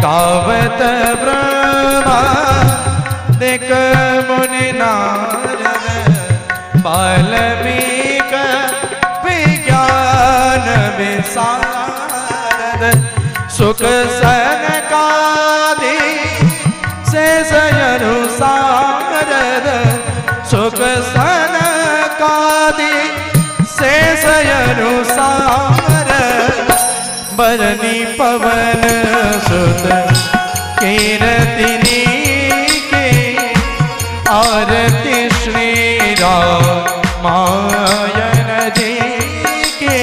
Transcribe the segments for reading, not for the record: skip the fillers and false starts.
गावत ब्रह्मादिक मुनि नारद वाल्मीक विज्ञान विशारद सुख सनकादि शेष अनुसारद सुख सनकादि शेष अनुसारद बरनी पवन सुत कीर्तिनी के आरती श्री रामायण जी के।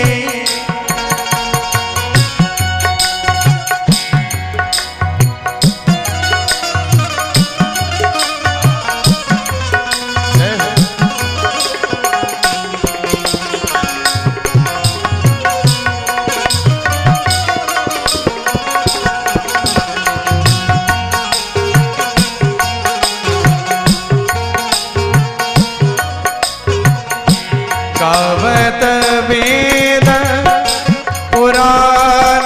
गावत वेद पुराण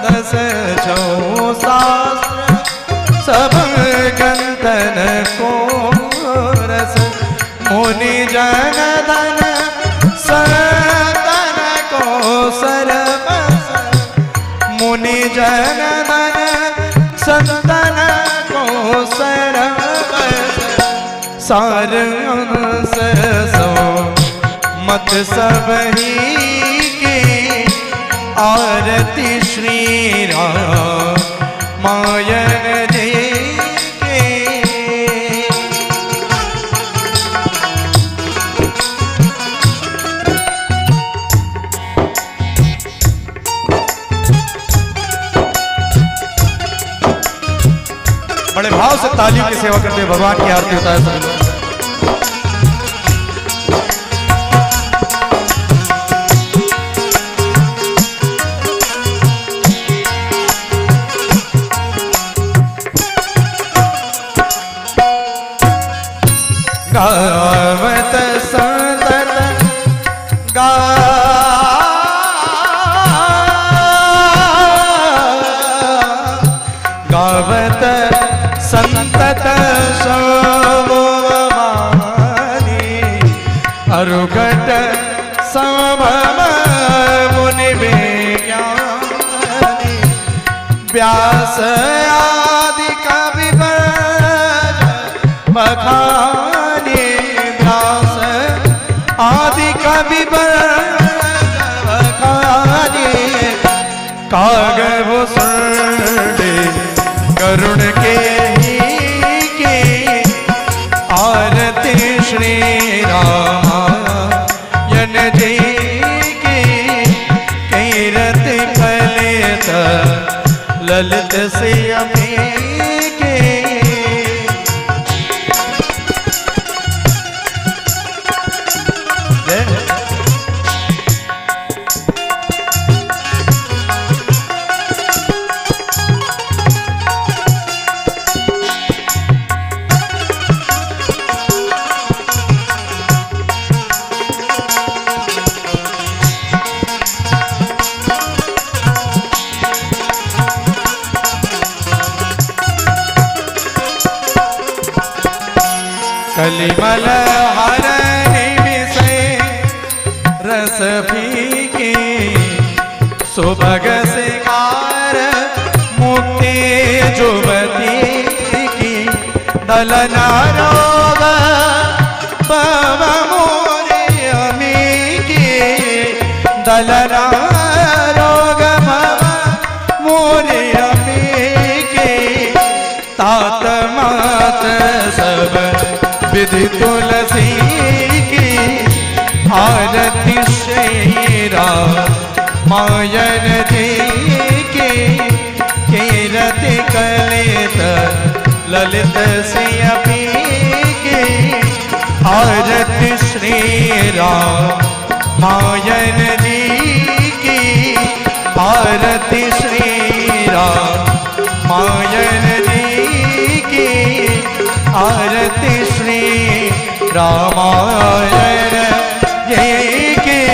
दस चौ शास्त्र सब गंतन को रस मुनि जन धन सतन को सरबस मुनि जन धन संतन को सरबस सार अंश सो मत सब ही की आरती श्री रामायण जी के। बड़े भाव से तालियों की सेवा करते हुए भगवान की आरती होता है सभी लोग। गावत संतत गावत संतत शोभानी अरुघट समभव मुनि विज्ञानी व्यास आदि कवि बखानी व्यास आदि कवि बखानी कागव करुण के ही की आरती श्री रामायण जी की कीर्ति फलित ललित सियमी के। कलिमल हरनि विषय रस फीकी सुभग सिंगार मुक्ति जुबती की दलना रोग पव मोरे अमी की दलना रोग पव मोरे अमी की तात मात सब विधि तुलसी की आरती श्री रामायण जी की कीर्ति कलित ललित सियपी की आरती श्री रामायण जी की आरती श्री रामायण जी की आरती श्री रामायण जी की।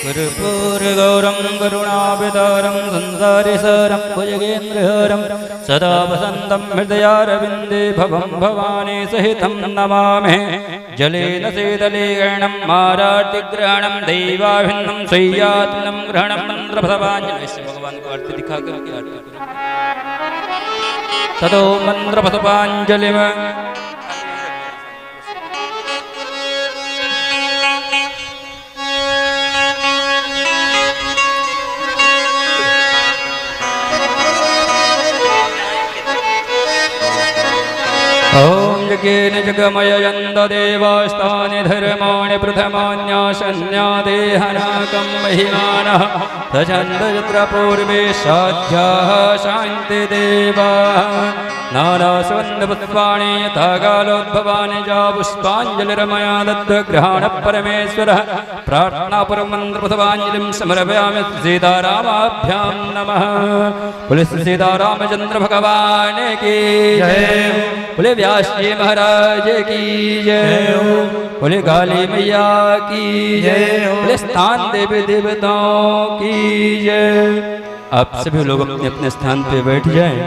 कर्पूर गौरं करुणावतारं संसारिसारं भुजगेन्द्रहरं सदा वसन्तं हृदयारविन्दे भवं भवानी सहितं नमामि जलेन शीतलीकरणं मारार्तिग्रहणं दैवाभिन्नं शय्यात्मनं ग्रहणं मन्त्रपदपाञ्जलि भगवान को आरती दिखा करके आरती ततो मन्त्रपदपाञ्जलि ओम यज्ञेन जगमययन्त देवास्तानि धर्माणि प्रथमान्यासन्यादेहनाकं महिमानः सचन्द यत्र पूर्वे साध्याः शान्तिदेवाः नानासुगन्धपुष्पाणि यथा कालोद्भवानि च पुष्पाञ्जलिर्मया दत्तग्रहाणः परमेश्वरः प्रार्थनापूर्वमन्त्रपुष्पाञ्जलिं समर्पयामि सीतारामाभ्यां नमः बोले सीतारामचन्द्र भगवान की जय बोले व्यास जी महाराज की जय बोले काली मैया की जय बोले स्थान देवी देवताओं की जय। आप सभी लोग अपने अपने स्थान पे बैठ जाएं,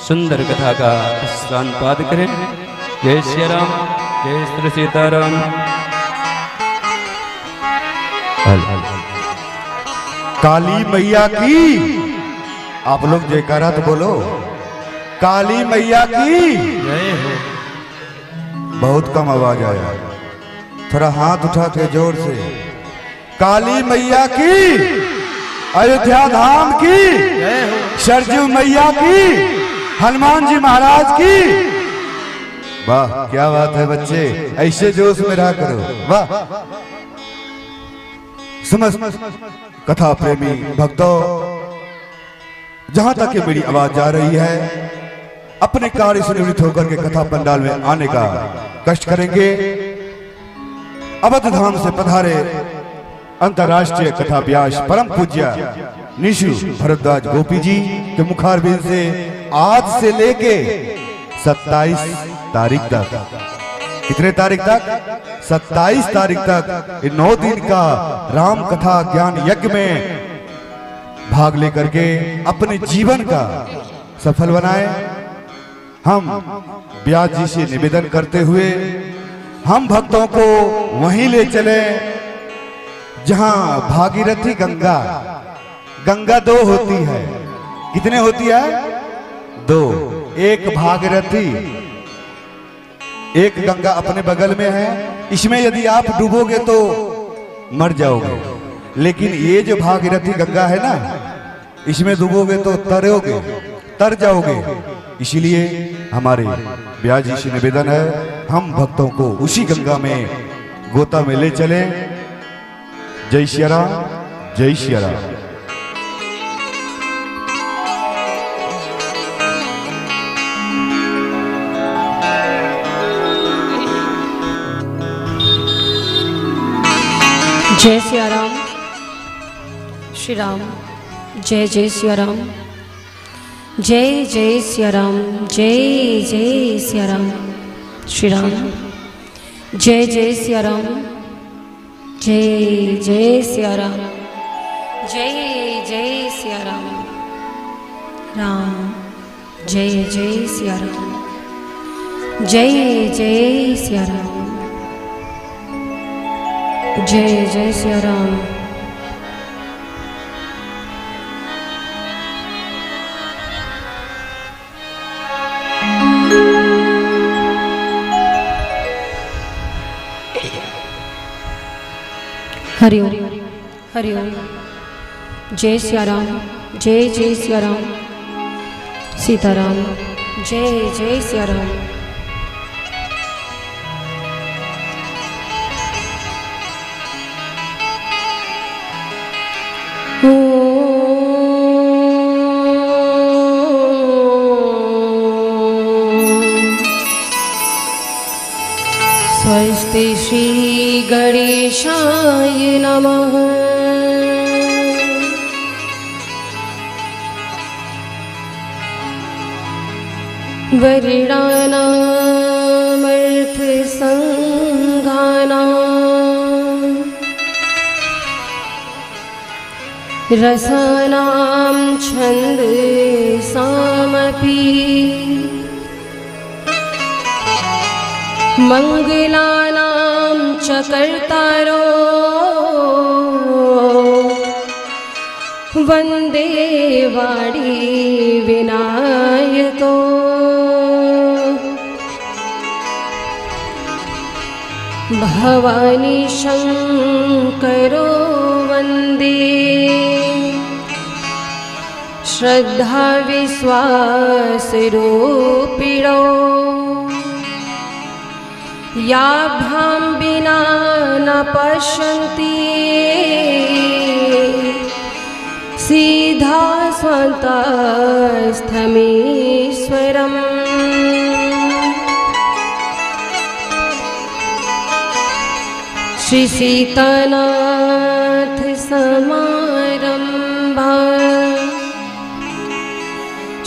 सुंदर कथा का स्नान पाद करें। जय श्री राम, जय श्री सीताराम। काली मैया की आप लोग जयकारा तो बोलो, काली मैया की जय हो। बहुत कम आवाज आया, थोड़ा हाथ उठा के जोर से। काली मैया की, अयोध्या धाम की जय हो, सरजू मैया की, हनुमान जी महाराज की। वाह क्या बात है बच्चे, ऐसे जोश में रहा करो। वाह समस्त कथा प्रेमी भक्तों, जहां तक ये मेरी आवाज जा रही है, अपने कार्य से निवृत्त होकर के कथा पंडाल में आने का कष्ट करेंगे। अवध धाम से पधारे अंतर्राष्ट्रीय कथा व्यास परम पूज्य निशु भरद्वाज गोपी जी के मुखारबिंद से आज से लेके 27 तारीख तक, कितने तारीख तक? 27 तारीख तक 9 दिन का राम कथा ज्ञान यज्ञ में भाग लेकर के अपने जीवन का सफल बनाए। हम व्यास जी से निवेदन करते हुए हम भक्तों को वहीं ले चले जहां भागीरथी गंगा, गंगा 2 होती है। कितने होती है? 2। एक भागीरथी, एक गंगा अपने बगल में है। इसमें यदि आप डूबोगे तो मर जाओगे, लेकिन ये जो भागीरथी गंगा है ना, इसमें डूबोगे तो तर जाओगे। इसीलिए हमारे व्यास जी से निवेदन है, हम भक्तों को उसी गंगा में गोता में ले चलें। जय श्री राम, जय श्री राम। जय सिया राम, श्री राम। जय जय सिया राम, जय जय सिया राम, जय जय सिया राम, श्री राम। जय जय सिया राम, जय जय सिया राम, जय जय सिया राम, राम। जय जय सिया राम, जय जय सिया राम, जय जय सिया राम। हरि ओम, हरि ओम। जय सिया राम, जय जय सिया राम, सीताराम। जय जय सिया राम। स्वस्ति श्री गणेशाय नमः। वरिणानामर्थसंघानां रसानां छन्दसामपि मङ्गलानां च कर्तारो वन्दे वाणी विनायको भवानी शङ्करो वन्दे श्रद्धा विश्वासरूपिणो याभ्यां विना न पश्यन्ति सीधा स्वान्तस्थमीश्वरम् श्री सीतानाथ समारंभा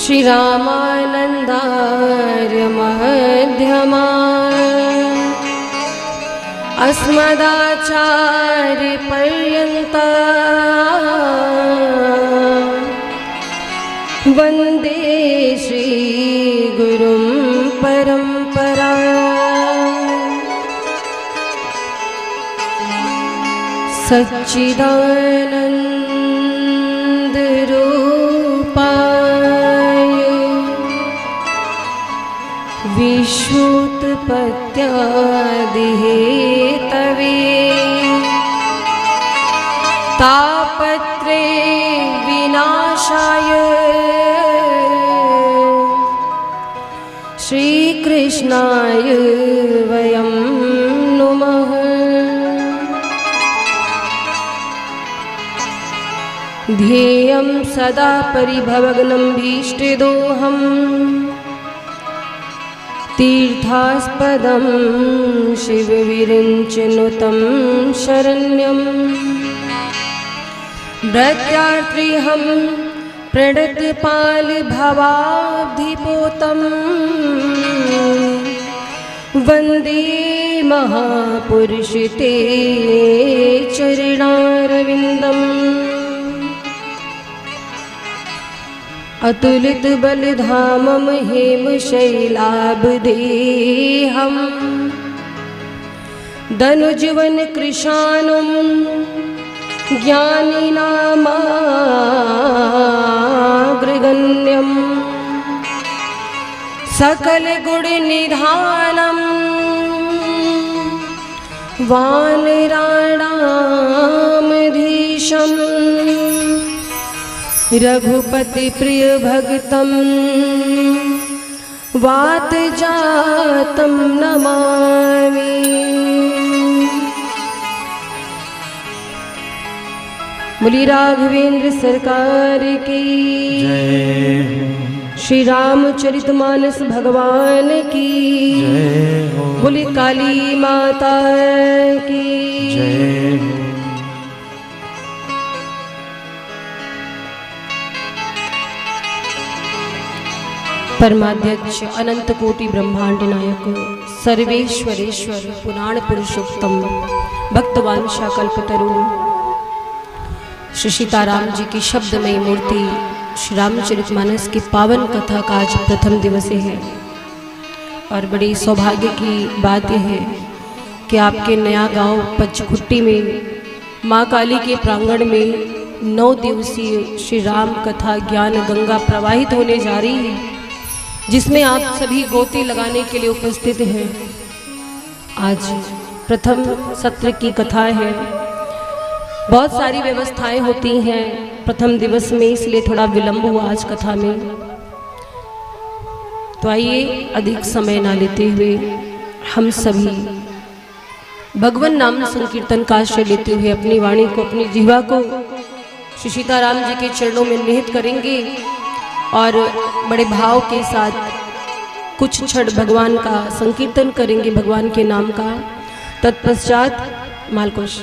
श्री रामानन्दार्य मध्यमा अस्मदाचार्य पर्यन्ता वन्दे श्री गुरुं परम्परा सच्चिदानन्द रूपाय विश्वोत्पत्त्यादिहेतवे तापत्रे विनाशाय श्रीकृष्णाय वयं नुमः। ध्येयं सदा परिभवग्नं भीष्टदोहम् तीर्थास्पदं शिवविरिञ्चनुतं शरण्यं भृत्यार्त्रिहं प्रणतपालभवाब्धिपोतं वन्दे महापुरुषते चरणारविन्दम् अतुलित बलधामं हेमशैलाब्धेहं दनुजवन कृशानुं ज्ञानिनामाग्रगण्यं सकलगुणनिधानं वानराणामधीशम् रघुपति प्रिय भक्तं वात जातं नमामि। बोली राघवेंद्र सरकार की जय। श्री रामचरितमानस भगवान की जय हो। बोली काली माता की जय हो। परमाध्यक्ष अनंत कोटि ब्रह्मांड नायक सर्वेश्वरेश्वर पुराण पुरुषोत्तम भक्तवांशा कल्पतरु श्री सीताराम जी की शब्दमयी मूर्ति श्री रामचरितमानस की पावन कथा का आज प्रथम दिवस है और बड़ी सौभाग्य की बात यह है कि आपके नया गांव पंचखुट्टी में माँ काली के प्रांगण में 9 दिवसीय श्री राम कथा ज्ञान गंगा प्रवाहित होने जा रही है, जिसमें आप सभी गोते लगाने के लिए उपस्थित हैं। आज प्रथम सत्र की कथा है। बहुत सारी व्यवस्थाएं होती हैं प्रथम दिवस में, इसलिए थोड़ा विलंब हुआ आज कथा में। तो आइए अधिक समय ना लेते हुए हम सभी भगवान नाम संकीर्तन का आश्रय लेते हुए अपनी वाणी को, अपनी जिह्वा को श्री सीताराम जी के चरणों में निहित करेंगे और बड़े भाव के साथ कुछ क्षण भगवान का संकीर्तन करेंगे, भगवान के नाम का। तत्पश्चात मालकोश,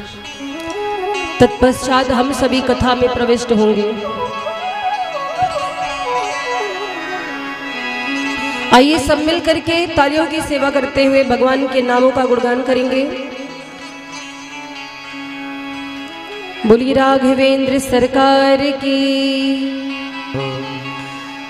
तत्पश्चात हम सभी कथा में प्रविष्ट होंगे। आइए सब मिल करके तालियों की सेवा करते हुए भगवान के नामों का गुणगान करेंगे। बोली राघवेंद्र सरकार की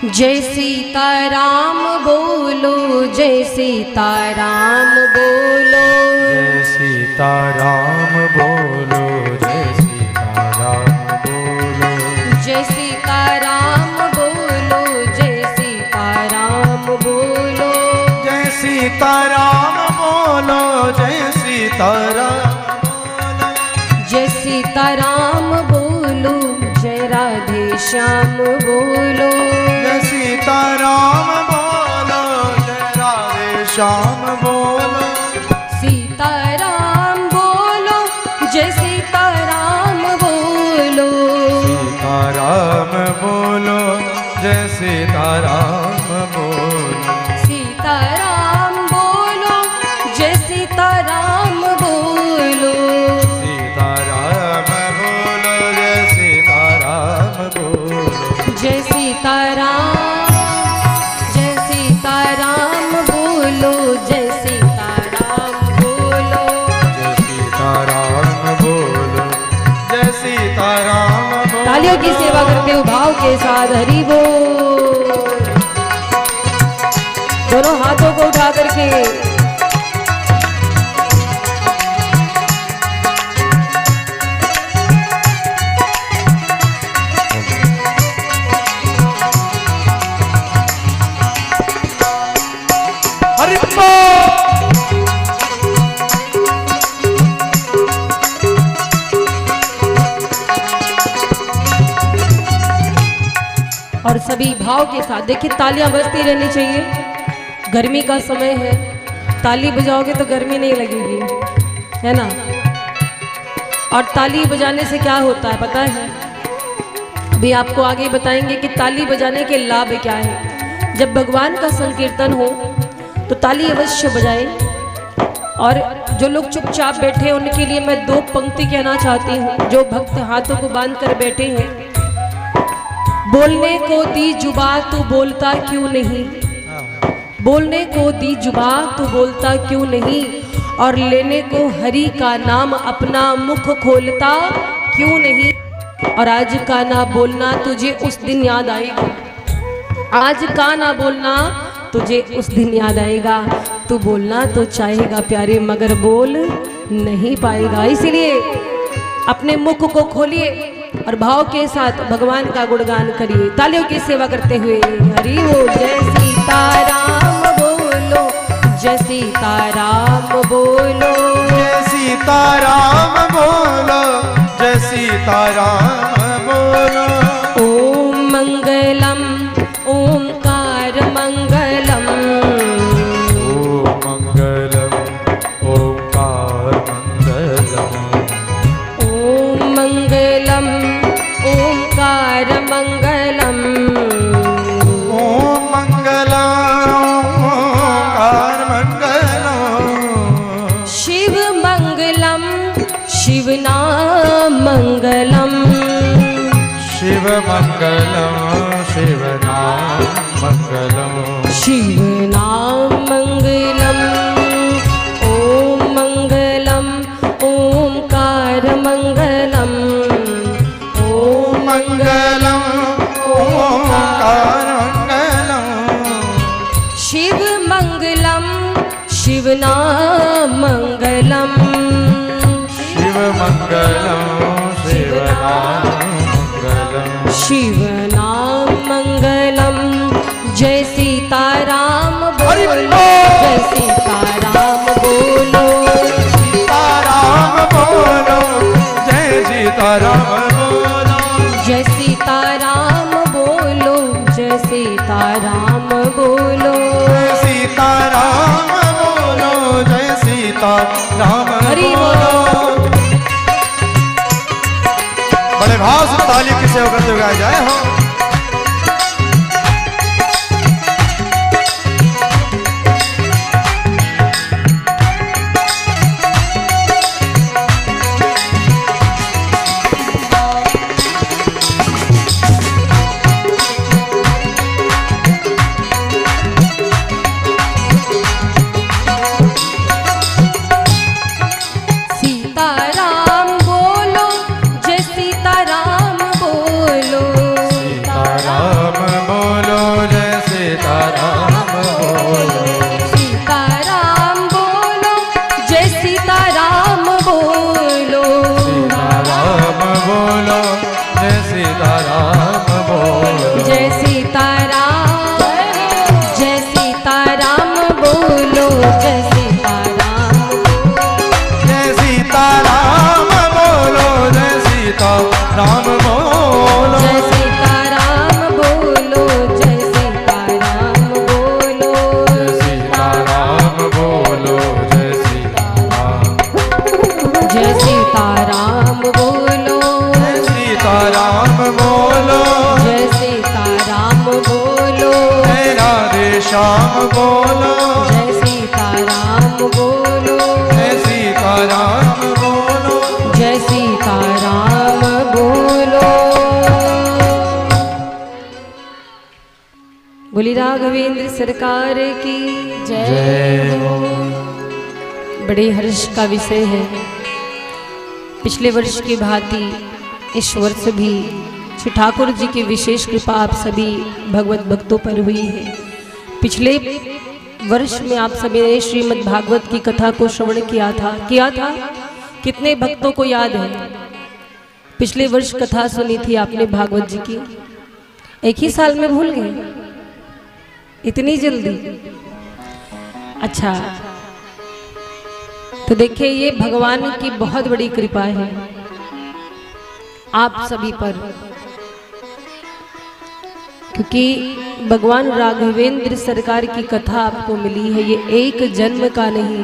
जय सीताराम बोलो, जय सीताराम बोलो, जय सीताराम बोलो, जय सीताराम बोलो, जय सीताराम बोलो, जय सीताराम बोलो, जय सीताराम बोलो, जय सीताराम, जय सीताराम बोलो, जय राधे श्याम बोलो, जय सीताराम बोलो, जय राधे श्याम बोलो, सीताराम बोलो, जय सीताराम बोलो, सीताराम बोलो, जय सीताराम बोलो, सीताराम बोलो, जय सीताराम बोलो, सीताराम बोलो, जय सीताराम बोलो, जय सीताराम, जय सीताराम बोलो, जय सीताराम बोलो, जय सीताराम बोलो, जय सीताराम बोलो। तालियों की सेवा करते हो भाव के साथ, हरि बोल। दोनों हाथों को उठा करके हरि बोल। और सभी भाव के साथ देखिए, तालियां बजती रहनी चाहिए। गर्मी का समय है, ताली बजाओगे तो गर्मी नहीं लगेगी, है ना। और ताली बजाने से क्या होता है पता है, अभी आपको आगे बताएंगे कि ताली बजाने के लाभ क्या है। जब भगवान का संकीर्तन हो तो ताली अवश्य बजाएं। और जो लोग चुपचाप बैठे हैं उनके लिए मैं दो पंक्ति कहना चाहती हूँ। जो भक्त हाथों को बांध कर बैठे हैं, बोलने को दी जुबा तू बोलता क्यों नहीं, बोलने को दी जुबा तू बोलता क्यों नहीं, और लेने को हरि का नाम अपना मुख खोलता क्यों नहीं। और आज का ना बोलना तुझे उस दिन याद आएगा, आज का ना बोलना तुझे उस दिन याद आएगा। तू बोलना तो चाहेगा प्यारे मगर बोल नहीं पाएगा। इसीलिए अपने मुख को खोलिए और भाव के साथ भगवान का गुणगान करिए, तालियों की सेवा करते हुए। हरि बोल। जय सीताराम बोलो, जय सीताराम बोलो, जय सीताराम बोलो, जय सीताराम बोलो। ओम मंगलम ओंकार मंगलम, ओम मंगलम ओंकार मंगलम, ओम मंगलम ओंकार मंगलम, ओम मंगलम ओंकार मंगलम, शिव मंगलम शिव नाम मंगलम, शिव मंगलम शिव नाम मंगलम, शिव नाम मंगलम, ओम मंगलम ओंकार मंगलम, ओम मंगलम ओंकार मंगलम, शिव मंगलम शिव नाम मंगलम, शिव मंगलम शिव नाम मंगलम, शिव नाम मंगलम। जय सीताराम बोलो, जय सीताराम बोलो, सीताराम बोलो, जय सीताराम बोलो, जय सीताराम बोलो, जय सीताराम बोलो, जय सीताराम बोलो, जय सीताराम हरि बोलो। बड़े भाव से ताली की सेवा करते हुए गाया जाए हो। सीताराम बोलो, जय जय सीताराम बोलो जय सीताराम, जय सीताराम बोलो, जय सीताराम, जय सीताराम बोलो जय सीताराम बोलो जय सीताराम बोलो, जय सीताराम बोलो, जय सीताराम बोलो जय सीताराम जय सीताराम बोलो, जय सीताराम बोलो जय सीताराम बोलो, जय राधे श्याम बोलो जय सीताराम बोलो, जय सीताराम बोलो जय सीताराम बोलो। बोली राघवेंद्र सरकार की जय हो। बड़े हर्ष का विषय है। पिछले वर्ष की भांति इस वर्ष भी श्री ठाकुर जी की विशेष कृपा आप सभी भगवत भक्तों पर हुई है। पिछले वर्ष में आप सभी ने श्रीमद् भागवत की कथा को श्रवण किया था। कितने भक्तों को याद है? पिछले वर्ष कथा सुनी थी आपने भागवत जी की, एक ही साल में भूल गए इतनी जल्दी? अच्छा, तो देखिए ये भगवान की बहुत बड़ी कृपा है आप सभी पर, क्योंकि भगवान राघवेंद्र सरकार की कथा आपको मिली है। ये एक जन्म का नहीं,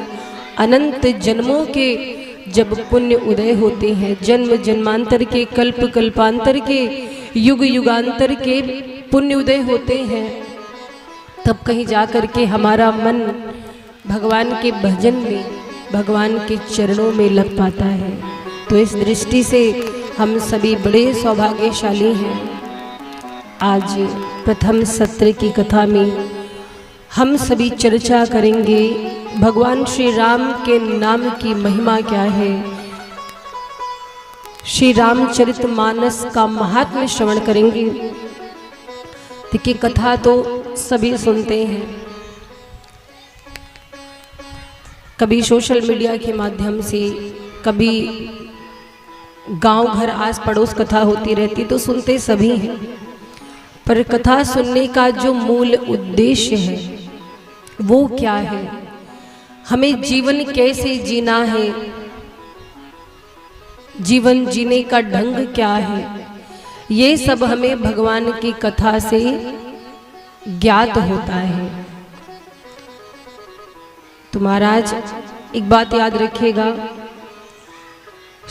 अनंत जन्मों के जब पुण्य उदय होते हैं, जन्म जन्मांतर के, कल्प कल्पांतर के, युग युगांतर के पुण्य उदय होते हैं, तब कहीं जा कर के हमारा मन भगवान के भजन में, भगवान के चरणों में लग पाता है। तो इस दृष्टि से हम सभी बड़े सौभाग्यशाली हैं। आज प्रथम सत्र की कथा में हम सभी चर्चा करेंगे भगवान श्री राम के नाम की महिमा क्या है, श्री रामचरितमानस का महात्म्य श्रवण करेंगे। देखिए कथा तो सभी सुनते हैं, कभी सोशल मीडिया के माध्यम से, कभी गांव घर आस पड़ोस कथा होती रहती तो सुनते सभी हैं, पर कथा सुनने का जो मूल उद्देश्य है वो क्या है, हमें जीवन कैसे जीना है, जीवन जीने का ढंग क्या है, ये सब हमें भगवान की कथा से ज्ञात होता है। तो महाराज एक बात याद रखिएगा,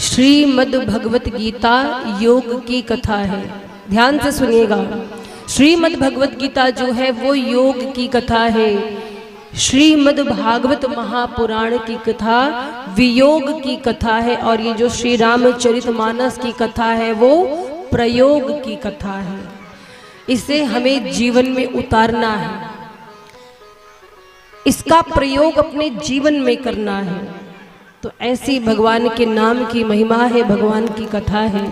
श्रीमद् भगवत गीता योग की कथा है, ध्यान से सुनिएगा। श्रीमद् भगवत गीता जो है वो योग की कथा है, श्रीमद् भागवत महापुराण की कथा वियोग की कथा है, और ये जो श्री रामचरितमानस की कथा है वो प्रयोग की कथा है। इसे हमें जीवन में उतारना है, इसका प्रयोग अपने जीवन में करना है। तो ऐसी भगवान के नाम की महिमा है, भगवान की कथा है।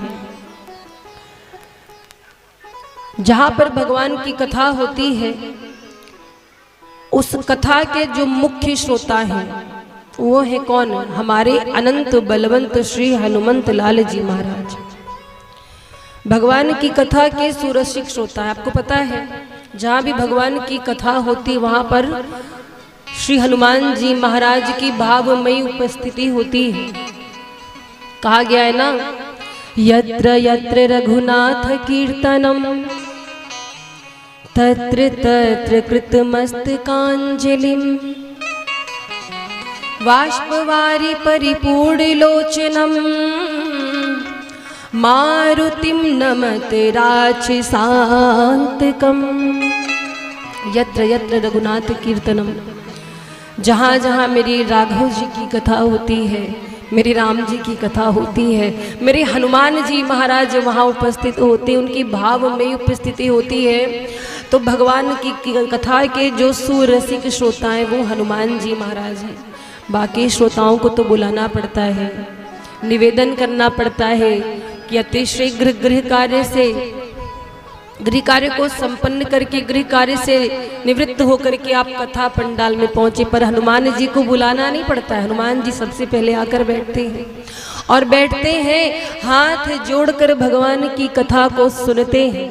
जहां पर भगवान की कथा होती है उस कथा के जो मुख्य श्रोता हैं वो है कौन? हमारे अनंत बलवंत श्री हनुमंत लाल जी महाराज। भगवान की कथा के सुरसिक श्रोता है। आपको पता है जहाँ भी भगवान की कथा होती वहाँ पर श्री हनुमान जी महाराज की भावमयी उपस्थिति होती है। कहा गया है ना, यत्र यत्र रघुनाथ कीर्तनम तत्र तत्र कृतमस्तकांजलिम बाष्पवारि परिपूर्ण लोचनम मारुतिम नमत राक्षसांतकम। यत्र यत्र रघुनाथ कीर्तनम, जहाँ जहाँ मेरी राघव जी की कथा होती है, मेरे राम जी की कथा होती है, मेरे हनुमान जी महाराज वहाँ उपस्थित होते हैं, उनकी भाव में उपस्थिति होती है। तो भगवान की कथा के जो सुरसिक श्रोता हैं वो हनुमान जी महाराज हैं। बाकी श्रोताओं को तो बुलाना पड़ता है, निवेदन करना पड़ता है कि अति शीघ्र गृह कार्य को संपन्न करके गृह कार्य से निवृत्त होकर के आप कथा पंडाल में पहुंचे। पर हनुमान जी को बुलाना नहीं पड़ता है, हनुमान जी सबसे पहले आकर बैठते हैं और बैठते हैं, हाथ जोड़कर भगवान की कथा को सुनते हैं।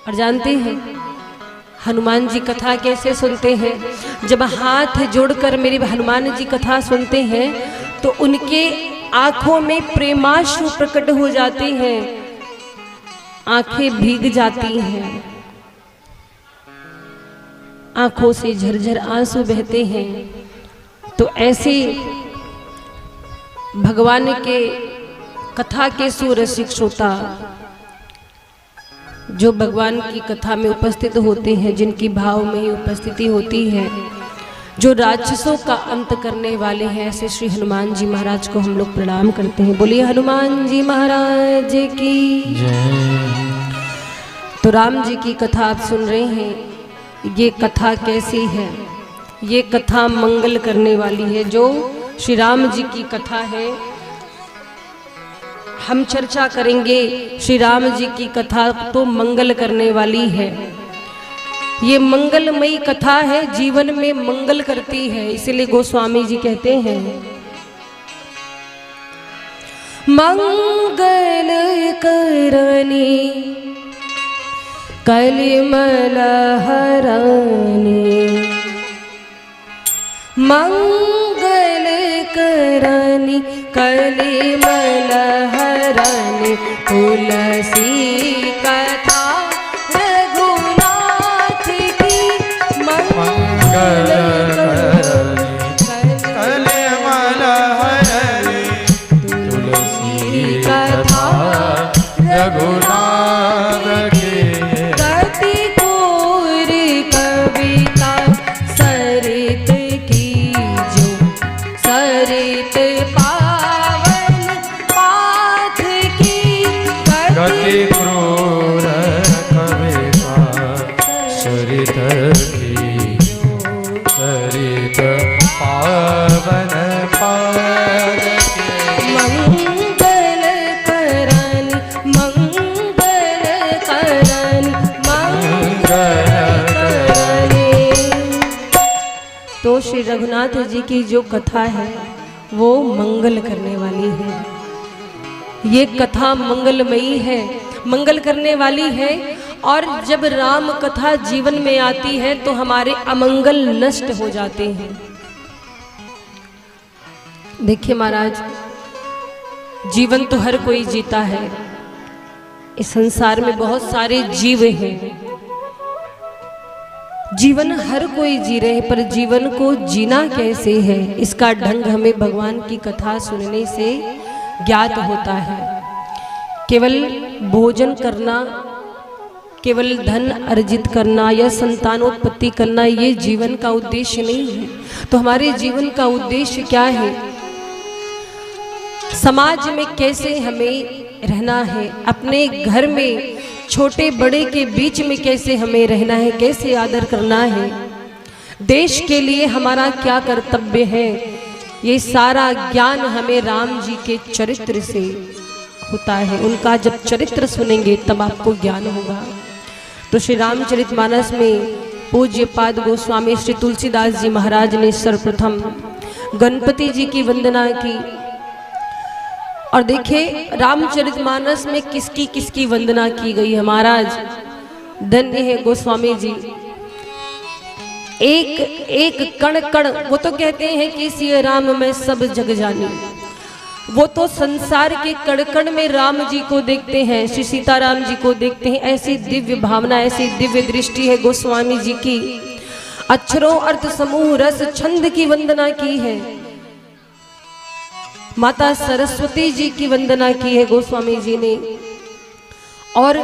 और जानते हैं हनुमान जी कथा कैसे सुनते हैं? जब हाथ जोड़कर मेरे हनुमान जी कथा सुनते हैं तो उनके आंखों में प्रेमाश्रु प्रकट हो जाते हैं, आंखें भीग जाती हैं, आंखों से झरझर आंसू बहते हैं। तो ऐसे भगवान के कथा के सुरसिक श्रोता जो भगवान की कथा में उपस्थित होते हैं, जिनकी भाव में ही उपस्थिति होती है, जो राक्षसों का अंत करने वाले हैं, ऐसे श्री हनुमान जी महाराज को हम लोग प्रणाम करते हैं। बोलिए हनुमान जी महाराज की जय। तो राम जी की कथा आप सुन रहे हैं। ये कथा कैसी है? ये कथा मंगल करने वाली है। जो श्री राम जी की कथा है, हम चर्चा करेंगे। श्री राम जी की कथा तो मंगल करने वाली है। ये मंगलमयी कथा है, जीवन में मंगल करती है। इसलिए गोस्वामी जी कहते हैं, मंगल करनी कलिमल हरनी, मंगल करनी कलिमल हरनी, तुलसी कथा रघुनाथ की, मंगल कलिमल हरनी, तुलसी कथा रघुनाथ की, कति कोर कविता सरित की, जो सरित पावन पाथ की, गति क्रूर कविता सरित की, सरित पावन पाद की, मंगल करन मंगल करन मंगल करन। तो श्री रघुनाथ जी की जो कथा है वो मंगल करने वाली है। ये कथा मंगलमयी है, मंगल करने वाली है। और जब राम कथा जीवन में आती है तो हमारे अमंगल नष्ट हो जाते हैं। देखिए महाराज, जीवन तो हर कोई जीता है। इस संसार में बहुत सारे जीव हैं, जीवन हर कोई जी रहे हैं, पर जीवन को जीना कैसे है, इसका ढंग हमें भगवान की कथा सुनने से ज्ञात होता है। केवल भोजन करना, केवल धन अर्जित करना या संतानोत्पत्ति करना, ये जीवन का उद्देश्य नहीं है। तो हमारे जीवन का उद्देश्य क्या है? समाज में कैसे हमें रहना है, अपने घर में छोटे बड़े के बीच में कैसे हमें रहना है, कैसे आदर करना है, देश के लिए हमारा क्या कर्तव्य है, ये सारा ज्ञान हमें राम जी के चरित्र से होता है। उनका जब चरित्र सुनेंगे तब आपको ज्ञान होगा। तो श्री रामचरितमानस में पूज्य पाद गोस्वामी श्री तुलसीदास जी महाराज ने सर्वप्रथम गणपति जी की वंदना की। और देखिए रामचरितमानस में किसकी किसकी वंदना की गई है। महाराज धन्य है गोस्वामी जी, एक एक कण कण, वो तो कहते हैं कि सिय राम में सब जग जानी, वो तो संसार के कण कण में राम जी को देखते हैं, श्री सीताराम जी को देखते हैं। ऐसी दिव्य भावना, ऐसी दिव्य दृष्टि है गोस्वामी जी की। अक्षरों अर्थ समूह रस छंद की वंदना की है। माता सरस्वती जी की वंदना की है गोस्वामी जी ने। और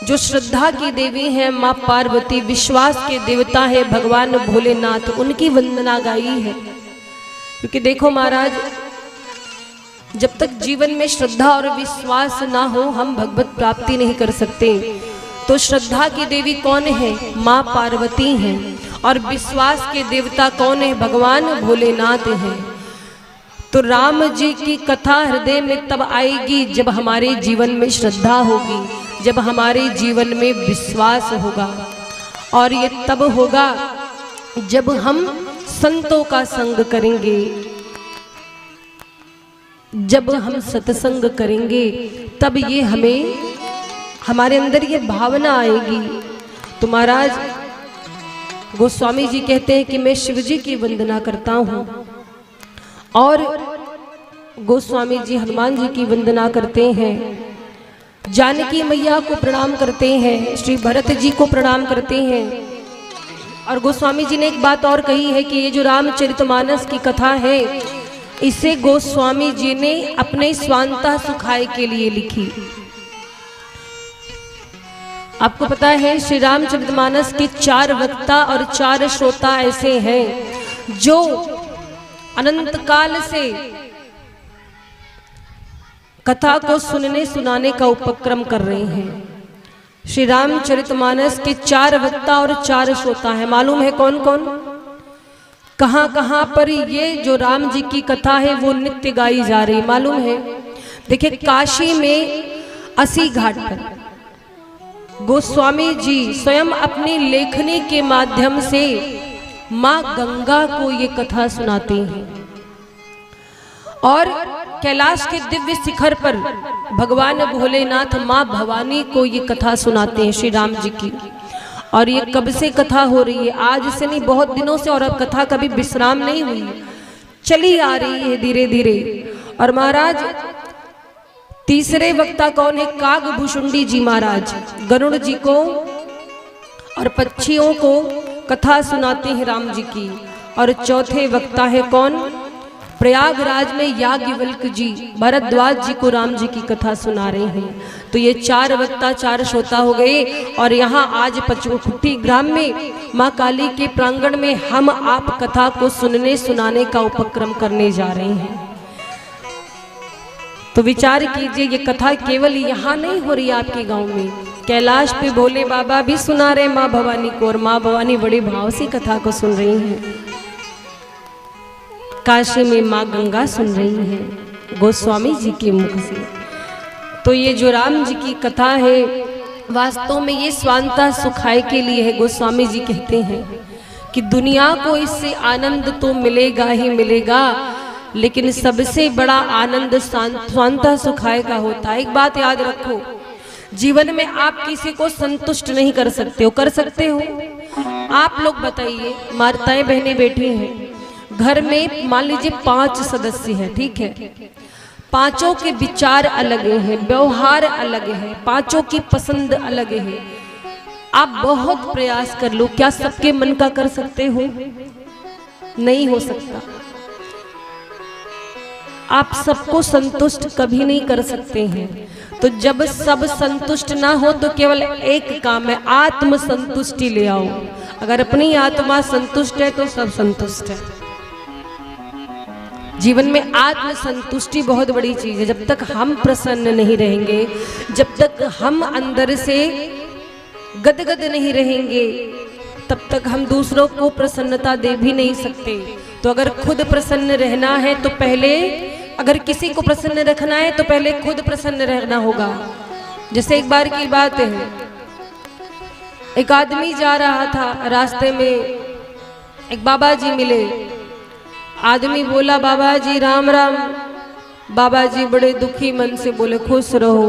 जो श्रद्धा की देवी है माँ पार्वती, विश्वास के देवता है भगवान भोलेनाथ, उनकी वंदना गाई है। क्योंकि देखो महाराज, जब तक जीवन में श्रद्धा और विश्वास ना हो हम भगवत प्राप्ति नहीं कर सकते। तो श्रद्धा की देवी कौन है? माँ पार्वती हैं। और विश्वास के देवता कौन है? भगवान भोलेनाथ हैं। तो राम जी की कथा हृदय में तब आएगी जब हमारे जीवन में श्रद्धा होगी, जब हमारे जीवन में विश्वास होगा। और ये तब होगा जब हम संतों का संग करेंगे, जब हम सत्संग करेंगे तब ये हमारे अंदर ये भावना आएगी। तो महाराज गोस्वामी जी कहते हैं कि मैं शिव जी की वंदना करता हूँ और गोस्वामी जी हनुमान जी की वंदना करते हैं, जानकी मैया को प्रणाम करते हैं, श्री भरत जी को प्रणाम करते हैं। और गोस्वामी जी ने एक बात और कही है कि ये जो रामचरितमानस की कथा है इसे गोस्वामी जी ने अपने स्वांतः सुखाय के लिए लिखी। आपको पता है श्री रामचरितमानस के 4 वक्ता और 4 श्रोता ऐसे हैं जो अनंत काल से कथा को सुनने सुनाने का उपक्रम कर रहे हैं। श्री रामचरितमानस के 4 वक्ता और 4 श्रोता हैं। मालूम है कौन कौन, कहां कहां पर ये जो राम जी की कथा है वो नित्य गाई जा रही मालूम है। देखिए काशी में 80 घाट पर गोस्वामी जी स्वयं अपनी लेखनी के माध्यम से मां गंगा को ये कथा सुनाते हैं और कैलाश के दिव्य शिखर पर भगवान भोलेनाथ मां भवानी को ये कथा सुनाते हैं श्री राम जी की। और ये कब से कथा हो रही है, आज से नहीं, बहुत दिनों से, और अब कथा कभी विश्राम नहीं हुई, चली आ रही है धीरे धीरे। और महाराज तीसरे वक्ता कौन है, कागभूषुंडी जी महाराज गरुड़ जी को और पक्षियों को कथा सुनाते हैं राम जी की। और चौथे वक्ता है कौन, प्रयागराज में याज्ञवल्क्य जी भरद्वाज जी को राम जी की कथा सुना रहे हैं। तो ये 4 वक्ता 4 श्रोता हो गए। और यहाँ आज पचमखुट्टी ग्राम में माँ काली के प्रांगण में हम आप कथा को सुनने सुनाने का उपक्रम करने जा रहे हैं। तो विचार कीजिए ये कथा केवल यहाँ नहीं हो रही आपके गांव में, कैलाश पे भोले बाबा भी सुना रहे माँ भवानी को और माँ भवानी बड़े भाव से कथा को सुन रही हैं। काशी में माँ गंगा सुन रही हैं गोस्वामी जी के मुख से। तो ये जो राम जी की कथा है वास्तव में ये स्वांतः सुखाय के लिए है। गोस्वामी जी कहते हैं कि दुनिया को इससे आनंद तो मिलेगा ही मिलेगा, लेकिन सबसे बड़ा आनंद स्वांतः सुखाय का होता है। एक बात याद रखो, जीवन में आप किसी को संतुष्ट नहीं कर सकते हो, कर सकते हो? आप लोग बताइए, माताएं बहनें बैठी हैं घर में, मान लीजिए 5 सदस्य हैं, ठीक है, पांचों के विचार अलग हैं, व्यवहार अलग है, पांचों की पसंद अलग है। आप बहुत प्रयास कर लो, क्या सबके मन का कर सकते हो? नहीं हो सकता। आप सबको संतुष्ट कभी नहीं कर सकते हैं। तो जब सब संतुष्ट ना हो तो केवल एक काम है, आत्म संतुष्टि ले आओ। अगर अपनी आत्मा संतुष्ट है तो सब संतुष्ट है। जीवन में आत्म संतुष्टि बहुत बड़ी चीज है। जब तक हम प्रसन्न नहीं रहेंगे, जब तक हम अंदर से गदगद नहीं रहेंगे, तब तक हम दूसरों को प्रसन्नता दे भी नहीं सकते। तो अगर खुद प्रसन्न रहना है तो पहले, अगर किसी को प्रसन्न रखना है तो पहले खुद प्रसन्न रहना होगा। जैसे एक बार की बात है, एक आदमी जा रहा था, रास्ते में एक बाबा जी मिले। आदमी बोला, बाबा जी राम राम। बाबा जी बड़े दुखी मन से बोले, खुश रहो।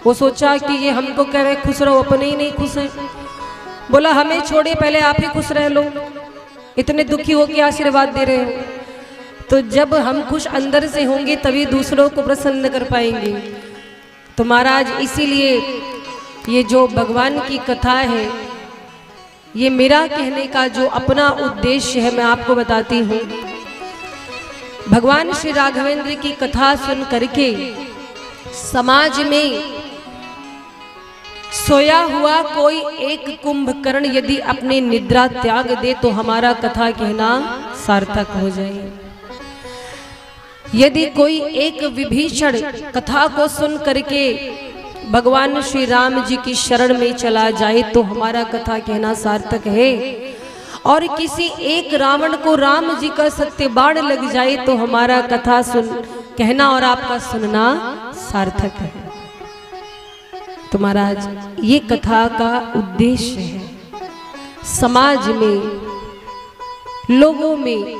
वो सोचा कि ये हमको कह रहे खुश रहो, अपने ही नहीं खुश है। बोला हमें छोड़िए, पहले आप ही खुश रह लो, इतने दुखी हो के आशीर्वाद दे रहे हो। तो जब हम खुश अंदर से होंगे तभी दूसरों को प्रसन्न कर पाएंगे। तो महाराज इसीलिए ये जो भगवान की कथा है, ये मेरा कहने का जो अपना उद्देश्य है मैं आपको बताती हूँ। भगवान श्री राघवेंद्र की कथा सुन करके समाज में सोया हुआ कोई एक कुंभकर्ण यदि अपनी निद्रा त्याग दे तो हमारा कथा कहना सार्थक हो जाए। यदि कोई एक विभीषण कथा को सुन करके भगवान श्री राम जी की शरण में चला जाए तो हमारा कथा कहना सार्थक है। और किसी एक रावण को राम जी का सत्य बाण लग जाए तो हमारा कथा कहना और आपका सुनना सार्थक है। तो महाराज ये कथा का उद्देश्य है समाज में, लोगों में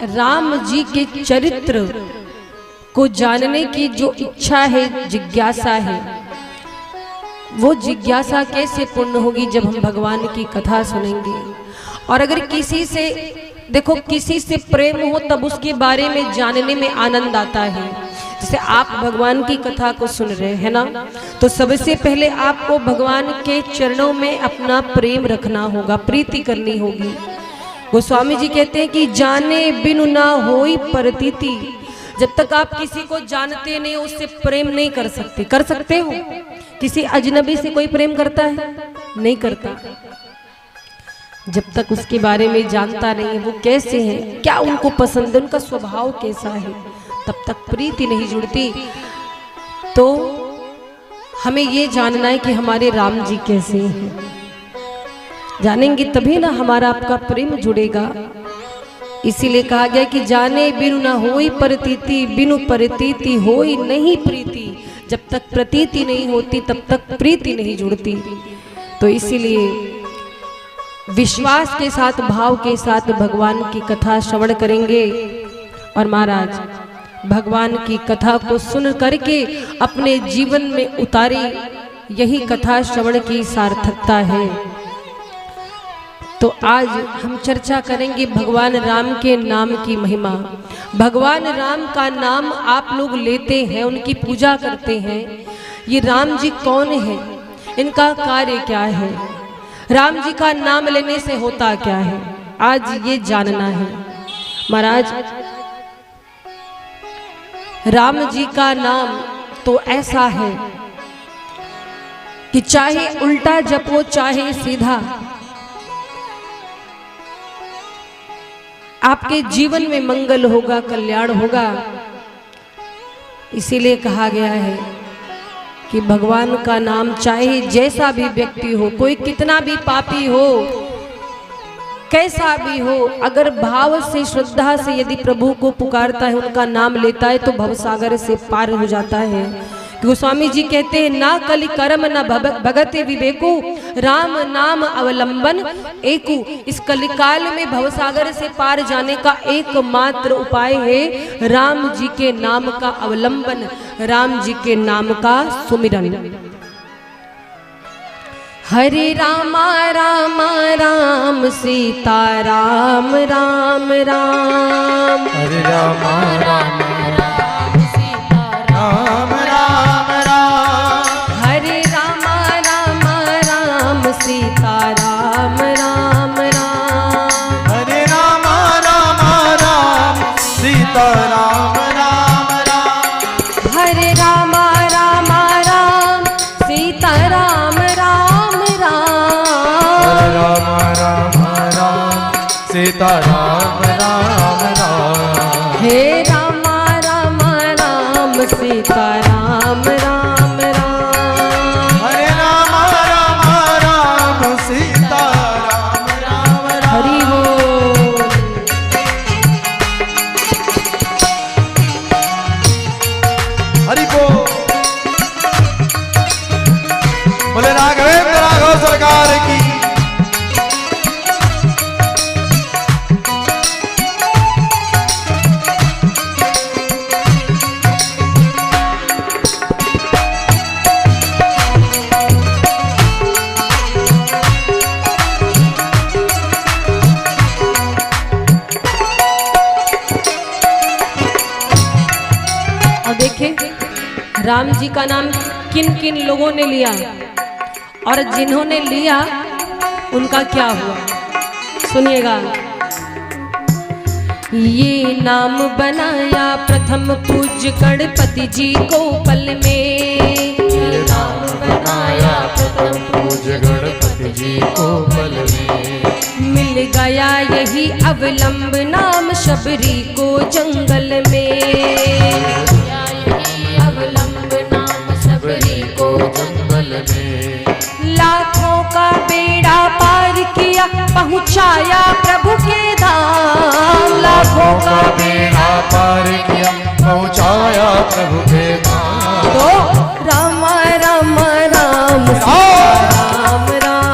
राम जी के चरित्र को जानने की जो इच्छा है, जिज्ञासा है, वो जिज्ञासा कैसे पूर्ण होगी जब हम भगवान की कथा सुनेंगे। और अगर किसी से देखो किसी से प्रेम हो तब उसके बारे में जानने में आनंद आता है। जैसे आप भगवान की कथा को सुन रहे हैं ना, तो सबसे पहले आपको भगवान के चरणों में अपना प्रेम रखना होगा, प्रीति करनी होगी। गोस्वामी जी कहते हैं कि जाने बिनु ना होई प्रतीति। जब तक आप किसी को जानते नहीं उससे प्रेम नहीं कर सकते। कर सकते हो? किसी अजनबी से कोई प्रेम करता है? नहीं करता। जब तक उसके बारे में जानता नहीं है, वो कैसे हैं, क्या उनको पसंद है, उनका स्वभाव कैसा है, तब तक प्रीति नहीं जुड़ती। तो हमें ये जानना है कि हमारे राम जी कैसे हैं। जानेंगे तभी ना हमारा आपका प्रेम जुड़ेगा। इसीलिए कहा गया कि जाने बिनु ना होई प्रतीति, बिनु प्रतीति होई नहीं प्रीति। जब तक प्रतीति नहीं होती तब तक प्रीति नहीं जुड़ती। तो इसीलिए विश्वास के साथ, भाव के साथ भगवान की कथा श्रवण करेंगे। और महाराज भगवान की कथा को सुन करके अपने जीवन में उतारी, यही कथा श्रवण की सार्थकता है। तो आज हम चर्चा करेंगे भगवान राम के नाम की महिमा। भगवान राम का नाम आप लोग लेते हैं, उनकी पूजा करते हैं। ये राम जी कौन है, इनका कार्य क्या है, राम जी का नाम लेने से होता क्या है, आज ये जानना है। महाराज राम जी का नाम तो ऐसा है कि चाहे उल्टा जपो चाहे सीधा, आपके जीवन में मंगल होगा, कल्याण होगा। इसीलिए कहा गया है कि भगवान का नाम चाहे जैसा भी व्यक्ति हो, कोई कितना भी पापी हो, कैसा भी हो, अगर भाव से, श्रद्धा से यदि प्रभु को पुकारता है, उनका नाम लेता है, तो भवसागर से पार हो जाता है। गोस्वामी जी कहते हैं ना कलि कर्म न भगते विवेकु, राम नाम अवलंबन एकु। इस कलिकाल में भवसागर से पार जाने का एकमात्र उपाय है राम जी के नाम का अवलंबन, राम जी के नाम का सुमिरन। हरे रामा राम राम सीता राम राम राम, हरे रामा राम राम सीता राम राम राम, हरे रामा राम राम सीता राम राम राम, हरे रामा राम राम सीता राम राम राम, हरे रामा राम राम सीता राम राम हरे राम, रामा राम राम सीता राम राम राम, हे रामा राम राम सीता राम राम राम, हरे रामा राम राम सीता राम राम राम। हरि बोल। हरि बोल। बोले राघवेंद्र राघव सरकार की। और देखें राम जी का नाम किन किन लोगों ने लिया और जिन्होंने लिया उनका क्या हुआ, सुनिएगा। ये नाम बनाया प्रथम पूज्य गणपति जी को पल में, ये नाम बनाया प्रथम पूज्य गणपति जी को पल में, मिल गया यही अवलंब नाम शबरी को जंगल में, अवलंब नाम शबरी को जंगल में, लाखों का बेड़ा पार किया पहुंचाया प्रभु के धाम, लाखों का बेड़ा पार किया पहुंचाया प्रभु के धाम। तो राम राम राम राम राम राम,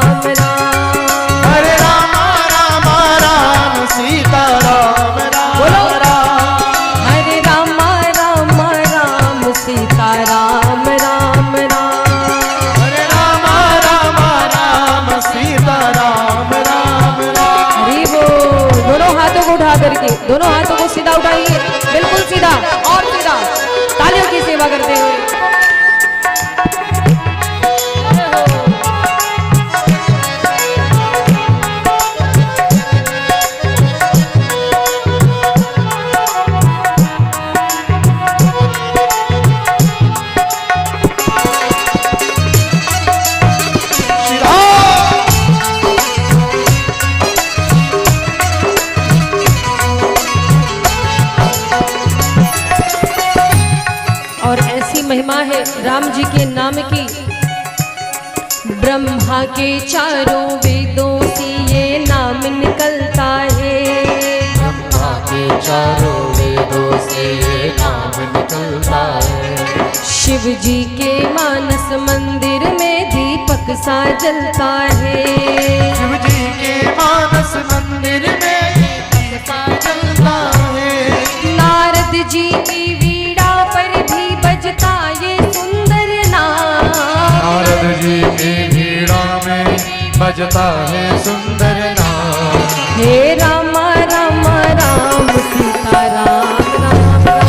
हरे राम राम राम सीता राम राम बोलो। राम, हरे राम राम राम जी के नाम की ब्रह्मा के चारों वेदों से ये नाम निकलता है। ब्रह्मा के चारों वेदों से ये नाम निकलता है। शिव जी के मानस मंदिर में दीपक सा जलता है। शिव जी के मानस मंदिर में दीपक सा जलता है। नारद जी की वीणा पर भी बजता ये सुंदर नाम। नारद जी की वीणा में बजता है सुंदर नाम। हे राम राम राम सीता राम राम राम।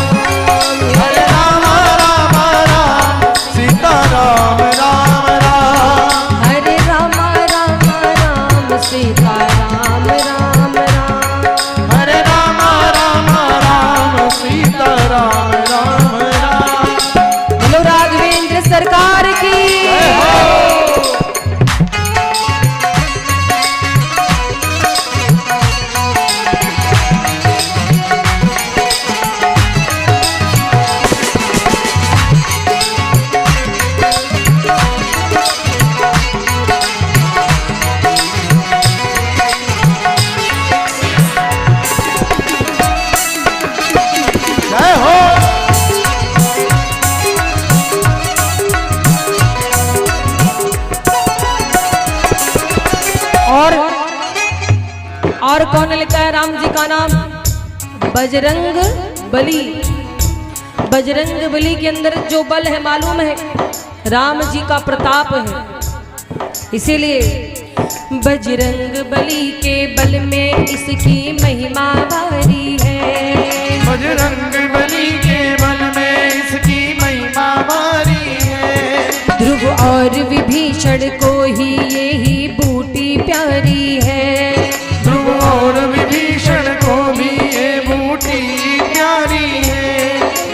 हरे राम राम राम सीता राम राम राम। हरे राम राम राम सीता राम राम राम। हरे राम राम राम सीता राम राम राम। बोलो राघवेंद्र सरकार की। जय हो। और कौन लिखा है राम जी का नाम? बजरंग बली। बजरंग बली के अंदर जो बल है मालूम है, राम जी का प्रताप है। इसीलिए बजरंग बली के बल में इसकी महिमा भारी है। बजरंग बली के बल में इसकी महिमा भारी है। ध्रुव और विभीषण को ही यही बूटी प्यारी है। ध्रुव और विभीषण को भी ये बूटी प्यारी है।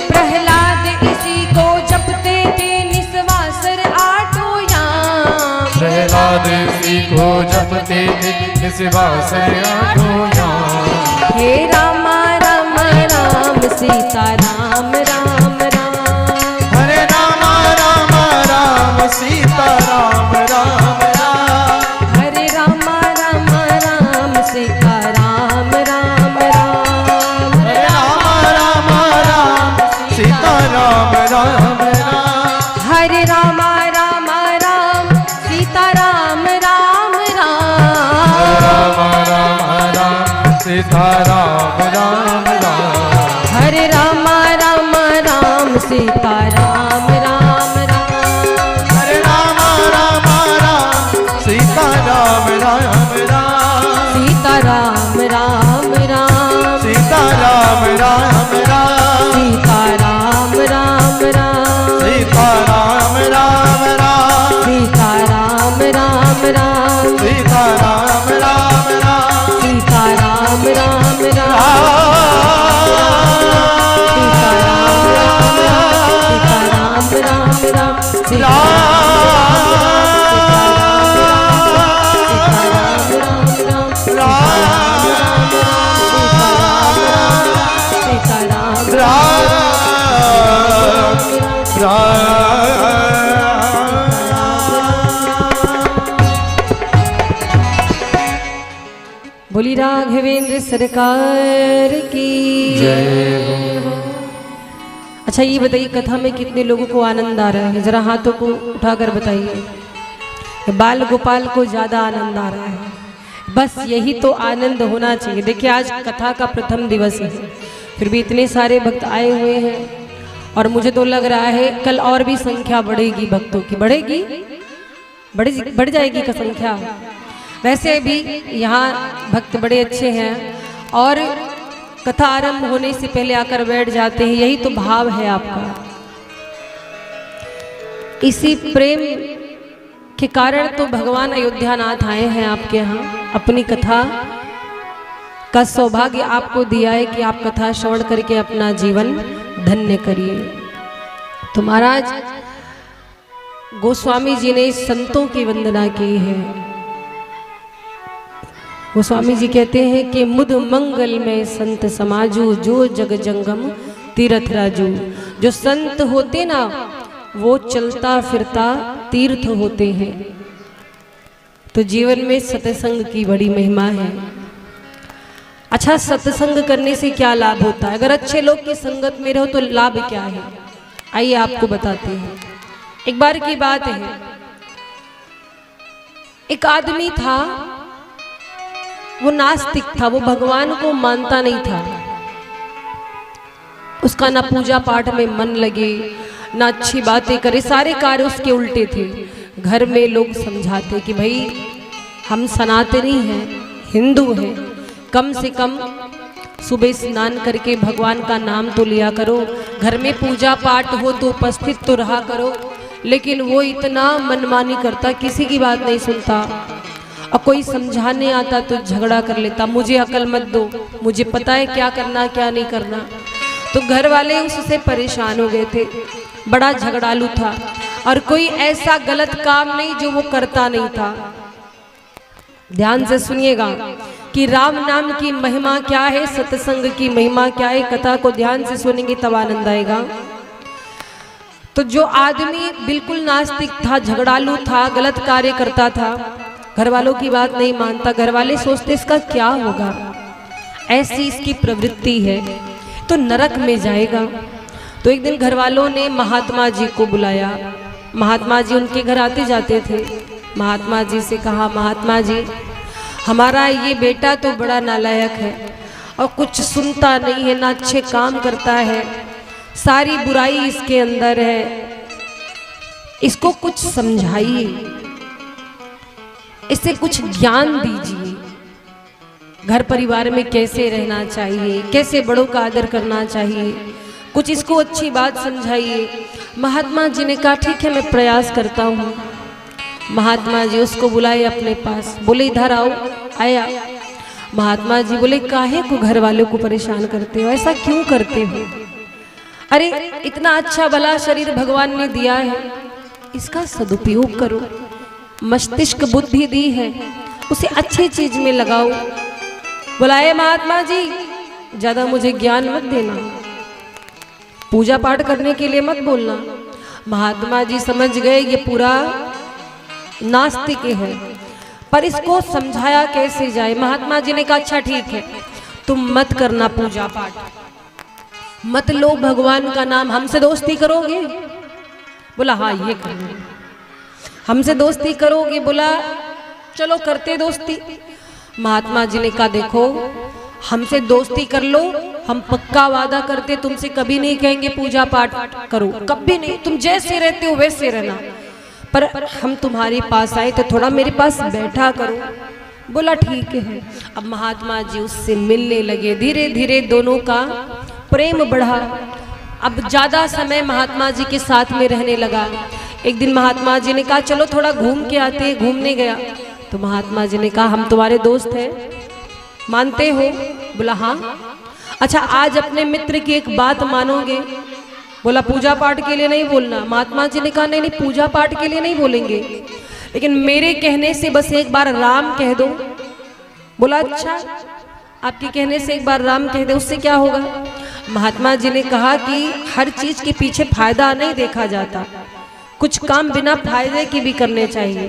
प्रहलाद इसी को जपते थे निस्वासर आठों याम। प्रहलाद इसी को जपते थे निस्वासर आठों याम। हे राम राम राम सीता राम राम राम। हरे राम राम राम सीता राम राम राम। हरे राम राम राम सीता राम राम राम। हरे राम राम राम सीता राम राम राम। हरे राम राम राम सीता राम राम राम। राम राम राम सीता राम राम राम। हरे राम राम राम सीता राम राम राम। हरे राम राम राम सीता राम राम राम। सीता राम राम राम। सीता राम राम राम। सीता राम राम राम। सीता राम राम राम। सीता राम राम राम। सीता राम राम राम। सीता राम राम राम। बोली राघवेंद्र सरकार की जय हो। अच्छा ये बताइए कथा में कितने लोगों को आनंद आ रहा है? जरा हाथों को उठाकर बताइए। बाल गोपाल को ज्यादा आनंद आ रहा है। बस यही तो आनंद होना चाहिए। देखिए आज कथा का प्रथम दिवस है, फिर भी इतने सारे भक्त आए हुए हैं और मुझे तो लग रहा है कल और भी संख्या बढ़ेगी भक्तों की। बढ़ेगी, बढ़ जाएगी का संख्या। वैसे भी यहाँ भक्त बड़े अच्छे हैं और कथा आरंभ होने से पहले आकर बैठ जाते हैं। यही तो भाव है आपका। इसी प्रेम के कारण तो भगवान अयोध्यानाथ आए हैं आपके यहाँ। अपनी कथा का सौभाग्य आपको दिया है कि आप कथा श्रवण करके अपना जीवन धन्य करिए। तो महाराज गोस्वामी जी ने संतों की वंदना की है। गोस्वामी जी कहते हैं कि मुद मंगल में संत समाजू, जो जग जंगम तीर्थ राजू। जो संत होते ना वो चलता फिरता तीर्थ होते हैं। तो जीवन में सत्संग की बड़ी महिमा है। अच्छा, सत्संग करने से क्या लाभ होता है? अगर अच्छे लोग की संगत में रहो तो लाभ क्या है? आइए आपको बताते हैं। एक बार की बात है, एक आदमी था, वो नास्तिक था, वो भगवान को मानता नहीं था। उसका ना पूजा पाठ में मन लगे, ना अच्छी बातें करे, सारे कार्य उसके उल्टे थे। घर में लोग समझाते कि भाई हम सनातनी हैं, हिंदू हैं, कम से कम सुबह स्नान करके भगवान का नाम तो लिया करो, घर में पूजा पाठ हो तो उपस्थित तो रहा करो। लेकिन वो इतना मनमानी करता, किसी की बात नहीं सुनता, और कोई समझाने आता तो झगड़ा कर लेता, मुझे अकल मत दो, मुझे पता है क्या करना क्या नहीं करना। तो घर वाले उससे परेशान हो गए थे, बड़ा झगड़ालू था, और कोई ऐसा गलत काम नहीं जो वो करता नहीं था। ध्यान से सुनिएगा कि राम नाम की महिमा क्या है, सत्संग की महिमा क्या है। कथा को ध्यान से सुनेंगे तब आनंद आएगा। तो जो आदमी बिल्कुल नास्तिक था, झगड़ालू था, गलत कार्य करता था, घर वालों की बात नहीं मानता, घर वाले सोचते इसका क्या होगा, ऐसी इसकी प्रवृत्ति है तो नरक में जाएगा। तो एक दिन घर वालों ने महात्मा जी को बुलाया। महात्मा जी उनके घर आते जाते थे। महात्मा जी से कहा, महात्मा जी हमारा ये बेटा तो बड़ा नालायक है और कुछ सुनता नहीं है, ना अच्छे काम करता है, सारी बुराई इसके अंदर है, इसको कुछ समझाइए, इससे कुछ ज्ञान दीजिए, घर परिवार में कैसे रहना चाहिए, कैसे बड़ों का आदर करना चाहिए, कुछ इसको अच्छी बात समझाइए। महात्मा जी ने कहा ठीक है, मैं प्रयास करता हूँ। महात्मा जी उसको बुलाए अपने पास, बोले इधर आओ। आया। महात्मा जी बोले काहे को घर वालों को परेशान करते हो, ऐसा क्यों करते हो? अरे इतना अच्छा भला शरीर भगवान ने दिया है, इसका सदुपयोग करो, मस्तिष्क बुद्धि दी है, उसे अच्छी चीज में लगाओ। बुलाए महात्मा जी, ज्यादा मुझे ज्ञान मत देना, पूजा पाठ करने के लिए मत बोलना। महात्मा जी समझ गए ये पूरा नास्तिक है, पर इसको समझाया कैसे जाए। महात्मा जी ने कहा अच्छा ठीक है, तुम मत करना पूजा पाठ, मत लो भगवान का नाम, हमसे दोस्ती करोगे? बोला हाँ ये करोगे। हमसे दोस्ती करोगे? बोला चलो करते दोस्ती। महात्मा जी ने कहा देखो, हमसे दोस्ती कर लो, हम पक्का वादा करते तुमसे कभी नहीं कहेंगे पूजा पाठ करो, कभी नहीं, तुम जैसे रहते हो वैसे रहना, पर हम तुम्हारे पास आए तो थोड़ा मेरे पास बैठा करो। बोला ठीक है। अब महात्मा जी उससे मिलने लगे, धीरे धीरे दोनों का प्रेम बढ़ा। अब ज्यादा समय महात्मा जी के साथ में रहने लगा। एक दिन महात्मा जी ने कहा चलो थोड़ा घूम के आते हैं। घूमने गया तो महात्मा जी ने कहा हम तुम्हारे दोस्त हैं, मानते हो? बोला हाँ। अच्छा आज अपने मित्र की एक बात मानोगे? बोला पूजा पाठ के लिए नहीं बोलना। महात्मा जी ने कहा नहीं नहीं, पूजा पाठ के लिए नहीं बोलेंगे, लेकिन मेरे कहने से बस एक बार राम कह दो। बोला अच्छा, आपके कहने से एक बार राम कह दे, उससे क्या होगा? महात्मा जी ने कहा कि हर चीज के पीछे फायदा नहीं देखा जाता, कुछ काम बिना फायदे के भी करने चाहिए,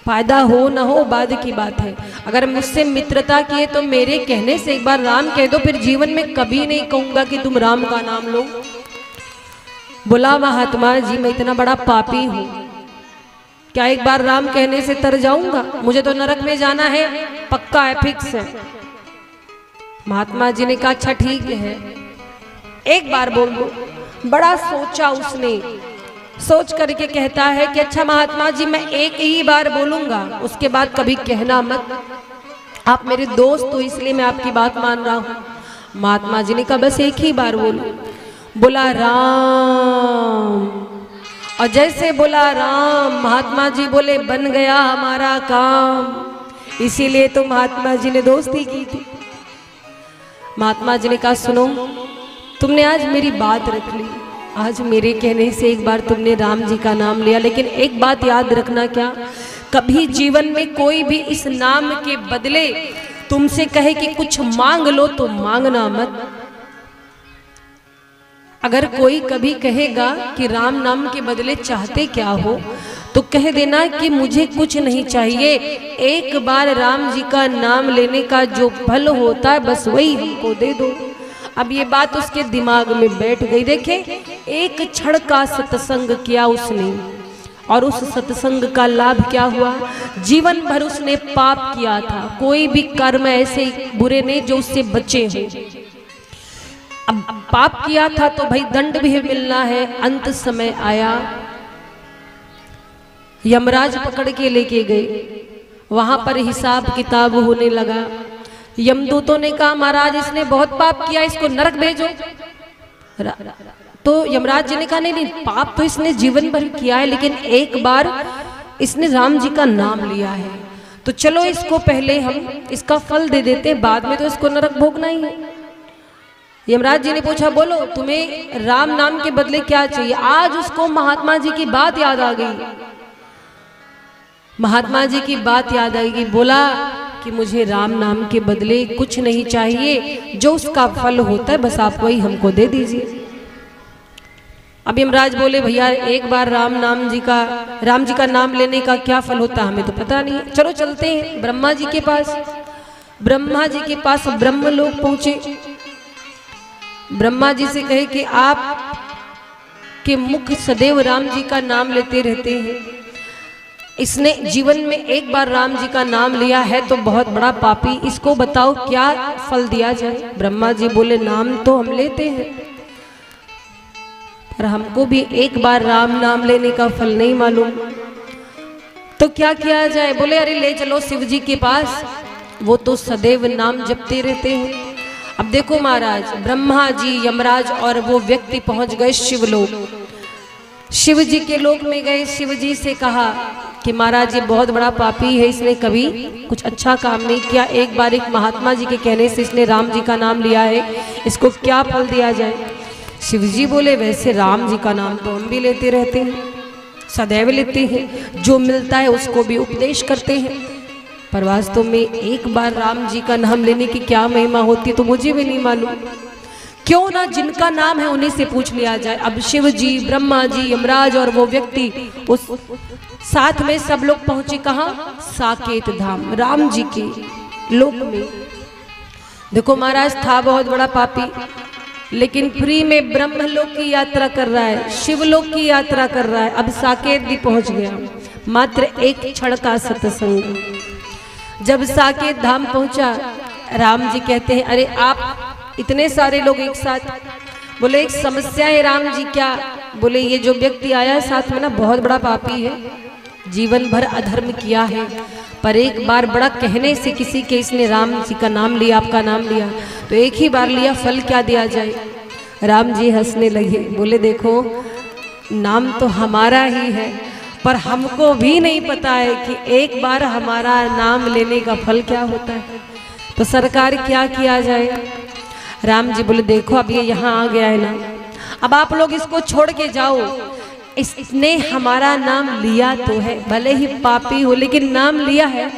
फायदा हो ना हो बाद की बात है। अगर मुझसे मित्रता की है तो मेरे कहने से एक बार राम कह दो, फिर जीवन में कभी नहीं कहूंगा कि तुम राम का नाम लो। बोला महात्मा जी मैं इतना बड़ा पापी हूं, क्या एक बार राम कहने से तर जाऊंगा? मुझे तो नरक में जाना है, पक्का है, फिक्स है। महात्मा जी ने कहा अच्छा ठीक है, एक बार बोल दो। बड़ा सोचा उसने, सोच करके कहता है कि अच्छा महात्मा जी मैं एक ही बार बोलूंगा, उसके बाद कभी कहना मत, आप मेरे दोस्त हो इसलिए मैं आपकी बात मान रहा हूं। महात्मा जी ने कहा बस एक ही बार बोलो। बोला राम, और जैसे बोला राम, महात्मा जी बोले बन गया हमारा काम। इसीलिए तो महात्मा जी ने दोस्ती की थी। महात्मा जी ने कहा सुनो, तुमने आज मेरी बात रख ली, आज मेरे कहने से एक बार तुमने राम जी का नाम लिया, लेकिन एक बात याद रखना, क्या कभी जीवन में कोई भी इस नाम के बदले तुमसे कहे कि कुछ मांग लो तो मांगना मत। अगर कोई कभी कहेगा कि राम नाम के बदले चाहते क्या हो, तो कह देना कि मुझे कुछ नहीं चाहिए, एक बार राम जी का नाम लेने का जो फल होता है बस वही हमको दे दो। अब ये बात उसके दिमाग में बैठ गई। देखे, एक क्षण का सत्संग किया उसने, और उस सत्संग का लाभ क्या हुआ? जीवन भर उसने पाप किया था, कोई भी कर्म ऐसे बुरे नहीं जो उससे बचे हैं। अब पाप किया था तो भाई दंड भी मिलना है। अंत समय आया, यमराज पकड़ के लेके गए, वहां पर हिसाब किताब होने लगा। यमदूतों ने कहा महाराज इसने बहुत पाप किया, इसको नरक भेजो। तो यमराज जी ने कहा नहीं नहीं, पाप तो इसने जीवन भर किया है, लेकिन एक बार इसने राम जी का नाम लिया है, तो चलो इसको पहले हम इसका फल दे देते हैं, बाद में तो इसको नरक भोगना ही है। यमराज जी ने पूछा बोलो तुम्हें राम नाम के बदले क्या चाहिए? आज उसको महात्मा जी की बात याद आ गई। महात्मा जी की बात याद आएगी, बोला कि मुझे राम नाम के बदले कुछ नहीं चाहिए, जो उसका फल होता है बस आप वही हमको दे दीजिए। अब यमराज बोले भैया एक बार राम जी का नाम लेने का क्या फल होता है हमें तो पता नहीं है, चलो चलते हैं ब्रह्मा जी के पास। ब्रह्मा जी के पास ब्रह्म लोग पहुंचे। ब्रह्मा जी से कहे कि आप के मुख सदैव राम जी का नाम लेते रहते हैं, इसने जीवन में एक बार राम जी का नाम लिया है तो बहुत बड़ा पापी, इसको बताओ क्या फल दिया जाए। ब्रह्मा जी बोले नाम तो हम लेते हैं, पर हमको भी एक बार राम नाम लेने का फल नहीं मालूम, तो क्या किया जाए? बोले अरे ले चलो शिव जी के पास, वो तो सदैव नाम जपते रहते हैं। अब देखो महाराज, ब्रह्मा जी, यमराज और वो व्यक्ति पहुंच गए शिवलोक। शिव जी के लोक में गए, शिव जी से कहा कि महाराज ये बहुत बड़ा पापी है, इसने कभी कुछ अच्छा काम नहीं किया, एक बार एक महात्मा जी के कहने से इसने राम जी का नाम लिया है, इसको क्या फल दिया जाए? शिव जी बोले वैसे राम जी का नाम तो हम भी लेते रहते हैं, सदैव लेते हैं, जो मिलता है उसको भी उपदेश करते हैं, पर वास्तव में एक बार राम जी का नाम लेने की क्या महिमा होती है तो मुझे भी नहीं मालूम। क्यों ना जिनका नाम है उन्हीं से पूछ लिया जाए। अब शिव जी, ब्रह्मा जी, यमराज और वो व्यक्ति उस साथ में सब लोग पहुंचे कहाँ? साकेत धाम, राम जी के लोक में। देखो महाराज था बहुत बड़ा पापी, लेकिन फ्री में ब्रह्मलोक की यात्रा कर रहा है, शिवलोक की यात्रा कर रहा है। अब साकेत भी पहुंच गया, मात्र एक क्षण का सत्संग। जब साकेत धाम पहुंचा, राम जी कहते हैं अरे आप इतने सारे लोग एक साथ, बोले एक समस्या है राम जी। क्या? बोले ये जो व्यक्ति आया है साथ में ना बहुत बड़ा पापी है, जीवन भर अधर्म किया है, पर एक बार बड़ा कहने से किसी के इसने राम जी का नाम लिया, आपका नाम लिया, तो एक ही बार लिया, फल क्या दिया जाए? राम जी हंसने लगे, बोले देखो नाम तो हमारा ही है, पर हमको भी नहीं पता है कि एक बार हमारा नाम लेने का फल क्या होता है, तो सरकार क्या किया जाए? राम जी बोले देखो अब ये यहाँ आ गया है ना, अब आप लोग इसको छोड़ के जाओ, इसने हमारा नाम लिया तो है, भले ही पापी हो लेकिन नाम लिया है।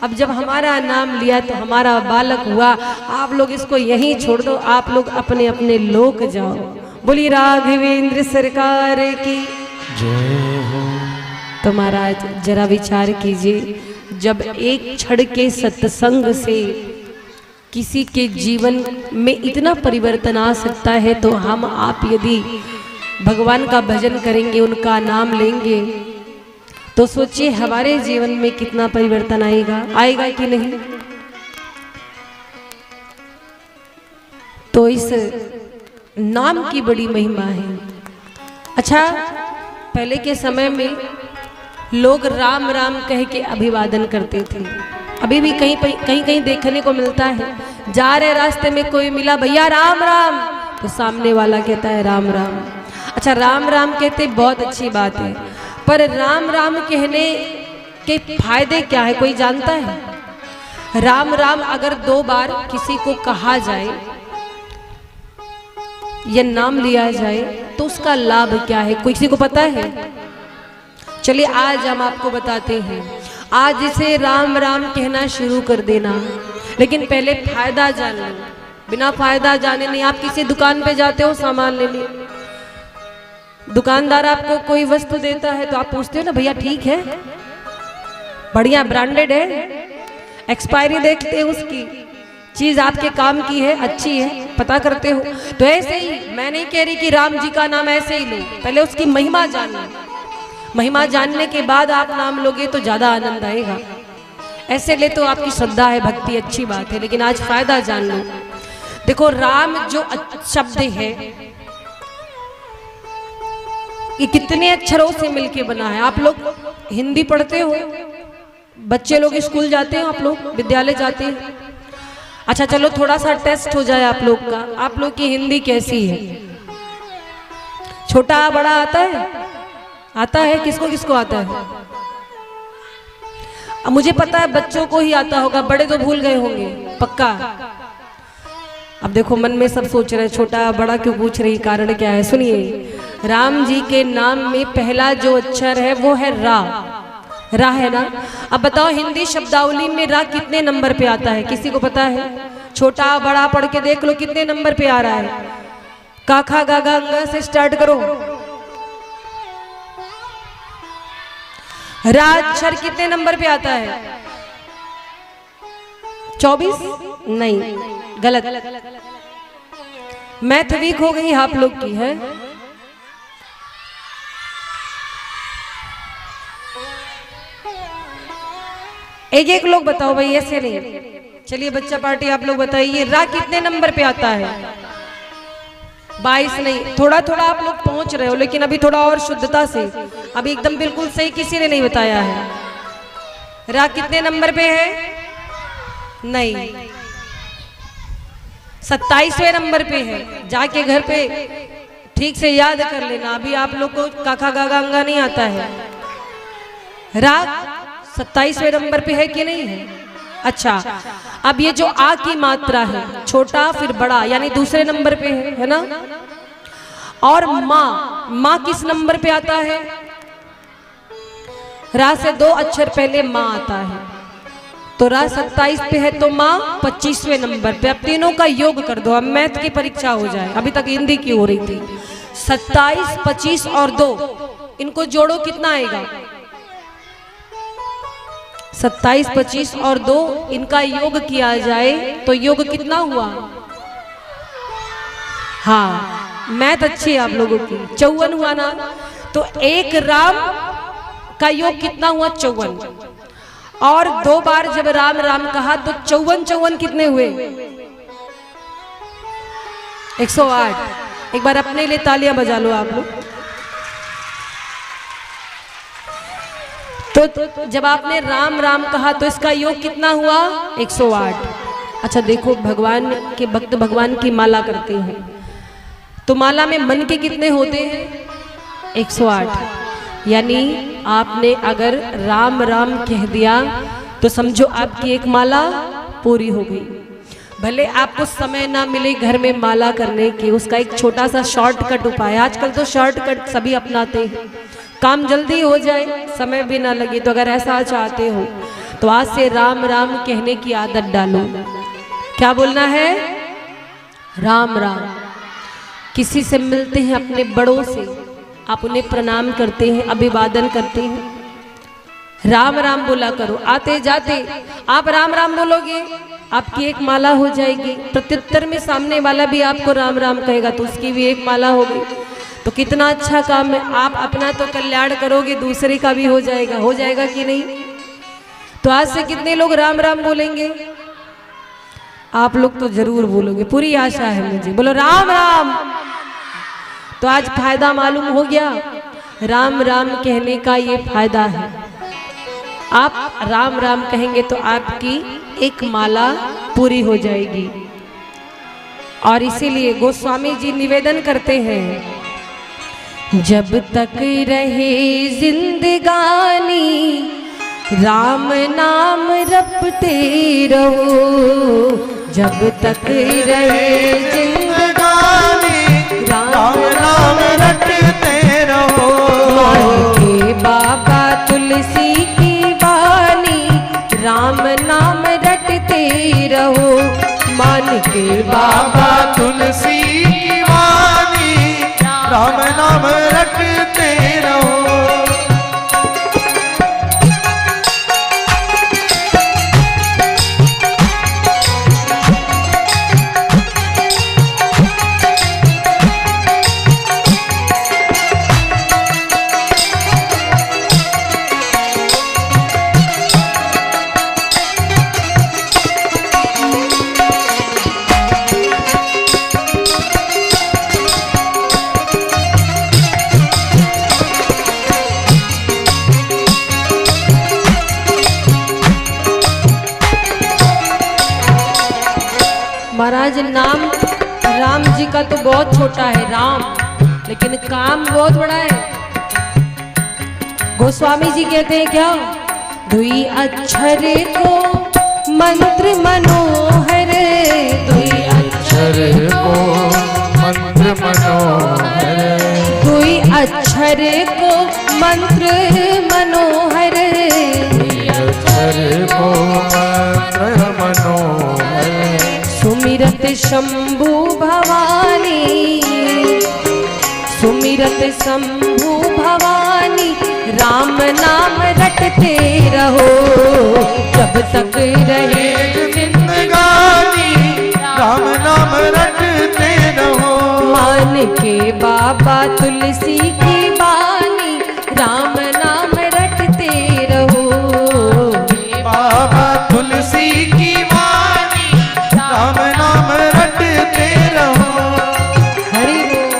अब जब हमारा नाम लिया तो हमारा बालक हुआ, आप लोग इसको यहीं छोड़ दो, आप लोग अपने अपने लोक जाओ। बोली राघवेंद्र सरकार की जय हो। तो महाराज जरा विचार कीजिए, जब एक क्षण के सत्संग से किसी के जीवन में इतना परिवर्तन आ सकता है, तो हम आप यदि भगवान का भजन करेंगे, उनका नाम लेंगे, तो सोचिए हमारे जीवन में कितना परिवर्तन आएगा कि नहीं। तो इस नाम की बड़ी महिमा है। अच्छा, पहले के समय में लोग राम राम कह के अभिवादन करते थे, अभी भी कहीं कहीं देखने को मिलता है। जा रहे रास्ते में कोई मिला, भैया राम राम, तो सामने वाला कहता है राम राम। अच्छा, राम राम कहते बहुत अच्छी बात है, पर राम राम कहने के फायदे क्या है कोई जानता है? राम राम अगर 2 बार किसी को कहा जाए या नाम लिया जाए तो उसका लाभ क्या है, कोई किसी को पता है? चलिए आज हम आपको बताते हैं। आज इसे राम राम कहना शुरू कर देना, लेकिन पहले फायदा जान लो। बिना फायदा जाने नहीं, आप किसी दुकान पे जाते हो सामान लेने, दुकानदार आपको कोई वस्तु देता है तो आप पूछते हो ना भैया ठीक है, बढ़िया ब्रांडेड है, एक्सपायरी देखते हो उसकी, चीज आपके काम की है, अच्छी है, पता करते हो। तो ऐसे ही मैं नहीं कह रही कि राम जी का नाम ऐसे ही लो, पहले उसकी महिमा जानो, महिमा जानने के बाद आप नाम लोगे तो ज्यादा आनंद आएगा। ऐसे ले तो आपकी श्रद्धा है, भक्ति अच्छी बात है, लेकिन आज फायदा जान लो। देखो राम जो शब्द है ये कितने अक्षरों से मिलके बना है। आप लोग हिंदी पढ़ते हो, बच्चे लोग स्कूल जाते हैं, आप लोग विद्यालय जाते हैं। अच्छा चलो थोड़ा सा टेस्ट हो जाए आप लोग का, आप लोग की हिंदी कैसी है? छोटा बड़ा आता है? आता है? किसको किसको आता है? अब मुझे पता है बच्चों को ही आता होगा, बड़े तो भूल गए होंगे पक्का। अब देखो मन में सब सोच रहे हैं छोटा बड़ा क्यों पूछ रही, कारण क्या है? सुनिए, राम जी के नाम में पहला जो अक्षर है वो है रा। रा है ना? अब बताओ हिंदी शब्दावली में रा कितने नंबर पे आता है? किसी को पता है? छोटा बड़ा पढ़ के देख लो कितने नंबर पे आ रहा है। काखा गागा अंगा से स्टार्ट करो। रा अक्षर कितने नंबर पे आता है? 24? नहीं, गलत। मैथ वीक हो गई आप लोग की है। एक एक लोग बताओ भाई, ऐसे नहीं। चलिए बच्चा पार्टी आप लोग बताइए रा कितने नंबर पे आता है? 22 नहीं, थोड़ा थोड़ा आप लोग पहुंच रहे हो, लेकिन अभी थोड़ा और शुद्धता से। अभी एकदम बिल्कुल सही किसी ने नहीं बताया है। रा कितने नंबर पे है? नहीं, 27वें नंबर पे है। जाके घर पे ठीक से याद कर लेना। अभी आप लोग को काका गागा अंगा नहीं आता है। रा 27वें नंबर पे है कि नहीं है? अच्छा, अब ये जो आ की मात्रा है, छोटा फिर बड़ा, यानी दूसरे नंबर पे है ना? और माँ किस नंबर पे आता है? रा से 2 अक्षर पहले माँ आता है, तो रा 27 पे है तो माँ 25वें नंबर पे। अब तीनों का योग कर दो, अब मैथ की परीक्षा हो जाए। अभी तक हिंदी की हो रही थी। 27, 25 और 2 इनको जोड़ो, कितना आएगा? 27, 25 और 2 इनका योग किया जाए तो योग कितना हुआ? हाँ, मैथ अच्छी है आप लोगों की। 54 हुआ ना? तो एक राम का योग कितना हुआ? 54। और 2 बार जब राम राम कहा तो 54 कितने हुए? 108। एक बार अपने लिए तालियां बजा लो आप लोग। तो जब आपने राम राम कहा तो इसका योग कितना हुआ? 108। अच्छा देखो, भगवान के भक्त भगवान की माला करते हैं तो माला में मन के कितने होते हैं? 108। यानी आपने अगर राम राम कह दिया तो समझो आपकी एक माला पूरी हो गई। भले आपको समय ना मिले घर में माला करने की, उसका एक छोटा सा शॉर्टकट उपाय। आजकल तो शॉर्टकट सभी अपनाते हैं, काम जल्दी हो जाए, समय भी ना लगे। तो अगर ऐसा चाहते हो तो आज से राम राम कहने की आदत डालो। क्या बोलना है? राम राम। किसी से मिलते हैं अपने बड़ों से, आप उन्हें प्रणाम करते हैं, अभिवादन करते हैं, राम राम बोला करो। आते जाते आप राम राम बोलोगे, आपकी एक माला हो जाएगी। प्रत्युत्तर में सामने वाला भी आपको राम राम कहेगा तो उसकी भी एक माला हो गई। तो कितना अच्छा काम है। आप अपना तो कल्याण करोगे, दूसरे का भी हो जाएगा। हो जाएगा कि नहीं? तो आज से कितने लोग राम राम बोलेंगे? आप लोग तो जरूर बोलोगे, पूरी आशा है मुझे। बोलो राम राम। तो आज फायदा मालूम हो गया। राम राम कहने का ये फायदा है। आप राम राम कहेंगे तो आपकी एक माला पूरी हो जाएगी। और इसीलिए गोस्वामी जी निवेदन करते हैं, जब तक रहे जिंदगानी राम नाम रटते रहो। जब तक रहे जिंदगानी राम नाम रटते रहो। के बाबा तुलसी की वाणी राम नाम रटते रहो। मान के बाबा तुलसी की वाणी राम नाम नाम रटते रहो। महाराज नाम राम जी का तो बहुत छोटा है राम, लेकिन काम बहुत बड़ा है। गोस्वामी जी कहते हैं क्या, दुई अक्षर को मंत्र मनोहर, दुई अक्षर को मंत्र मनोहर, दुई अक्षर को मंत्र मनोहर, अक्षर को मंत्र मनोहर, सुमिरत शंभु भवानी, सुमिरत शंभु भवानी, राम नाम रटते रहो जब तक रहे जिंदगानी, राम नाम रटते रहो। मान के बाबा तुलसी की बानी, राम नाम रटते रहो। बाबा तुलसी की वाणी, राम नाम रटते रहो। हरि बोल।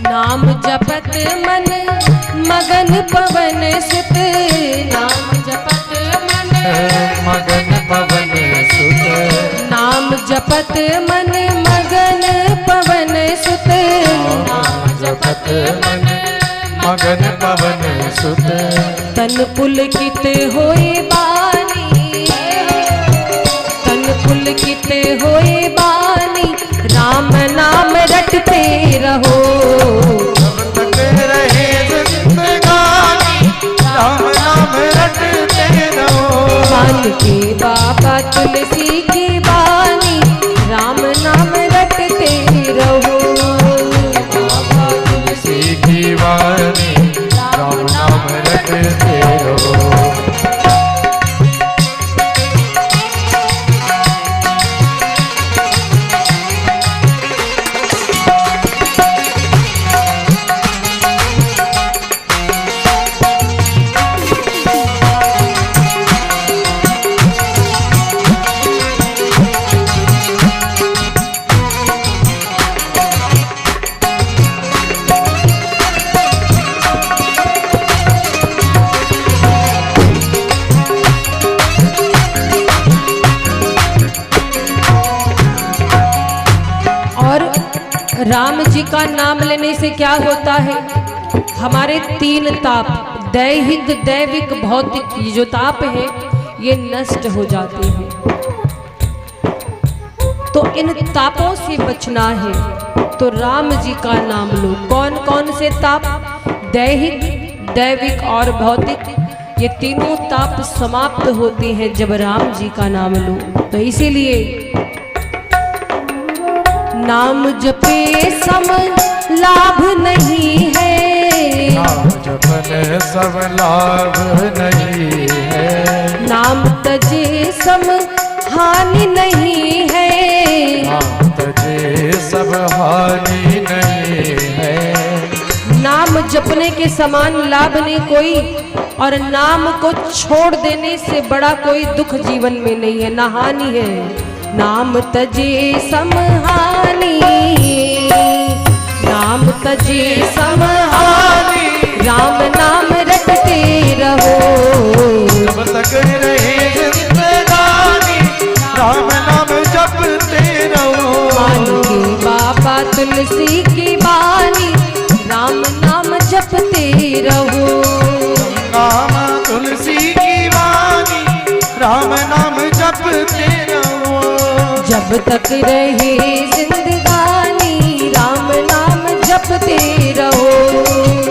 नाम जपत मन मगन पवन सुत, नाम जपत मन मगन पवन सुत, नाम जपत मन मगन पवन सुत, नाम जपत मन मगन पवन सुत, तन पुलकित होए बानी, तन पुलकित होए बानी, राम नाम रटते रहो जब तक रहे जिंदगानी, राम नाम रटते रहो। मान के बाबा तुलसी की बानी, राम नाम रटते रहो। बाबा तुलसी की वाणी, राम नाम रटते रहो। राम जी का नाम लेने से क्या होता है, हमारे तीन ताप दैहिक दैविक भौतिक ये जो ताप है ये नष्ट हो जाते हैं। तो इन तापों से बचना है तो राम जी का नाम लो। कौन कौन से ताप, दैहिक दैविक और भौतिक, ये तीनों ताप समाप्त होते हैं जब राम जी का नाम लो। तो इसीलिए नाम जपे सम लाभ नहीं है, नाम जपने सब लाभ नहीं है, नाम तजे सम हानि नहीं है, नाम तजे सब हानि नहीं है। नाम जपने के समान लाभ नहीं कोई, और नाम को छोड़ देने से बड़ा कोई दुख जीवन में नहीं है, ना हानि है। नाम तजे सम हानि, नाम तजे सम हानि, राम नाम रटते रहो जब तक रहे जिंदगानी, राम नाम जपते रहो। मान के बाबा तुलसी की बानी, राम जपते रहो। जब तक रहे जिंदगानी राम नाम जपते रहो।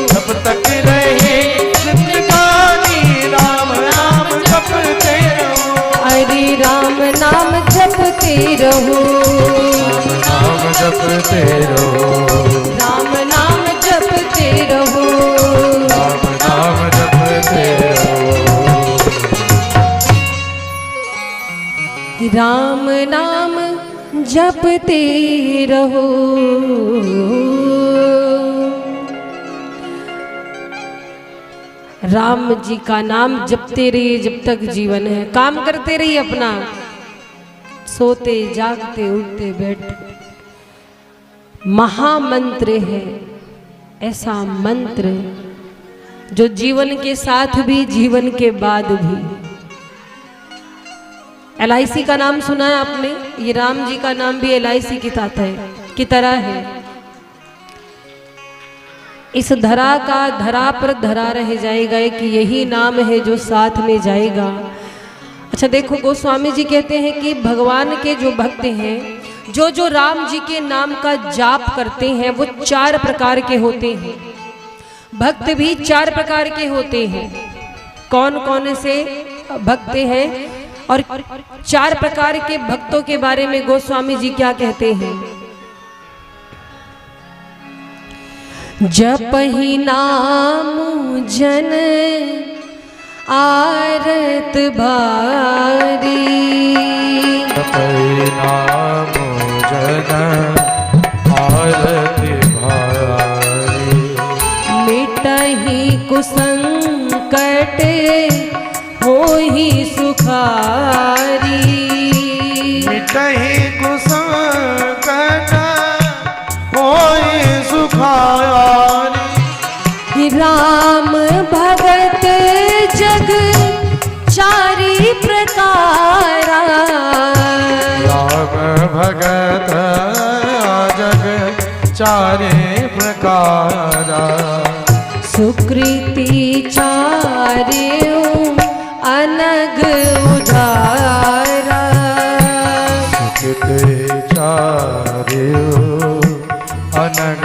जब तक रहे जिंदगानी राम नाम जपते रहो। अरे राम नाम जपते रहो। नाम जपते रहो। राम नाम जपते रहो। राम नाम जपते रहो। राम नाम जपते रहो। राम जी का नाम जपते रहिए जब तक जीवन है। काम करते रहिए अपना, सोते जागते उठते बैठते। महामंत्र है ऐसा मंत्र जो जीवन के साथ भी जीवन के बाद भी। LIC का नाम सुना है आपने? ये राम जी का नाम भी LIC की तरह है। इस धरा का धरा पर धरा रह जाएगा कि यही नाम है जो साथ में जाएगा। अच्छा देखो, गोस्वामी जी कहते हैं कि भगवान के जो भक्त हैं, जो राम जी के नाम का जाप करते हैं, वो 4 प्रकार के होते हैं। भक्त भी 4 प्रकार के होते हैं। कौन कौन से भक्त हैं और 4 प्रकार के भक्तों के बारे में गोस्वामी जी क्या कहते हैं? जपहि नाम जन आरत भारी। जपहि नाम जन आरत भारी। मिटहि कुसंकट होहि सुखारी। मिटहि कुसंकट होहि सुखारी। राम भगत जग चारि प्रकारा। राम भगत जग चारे प्रकारा। सुकृति चार्यो अनग उदारा। सुकृति चार्यो अनग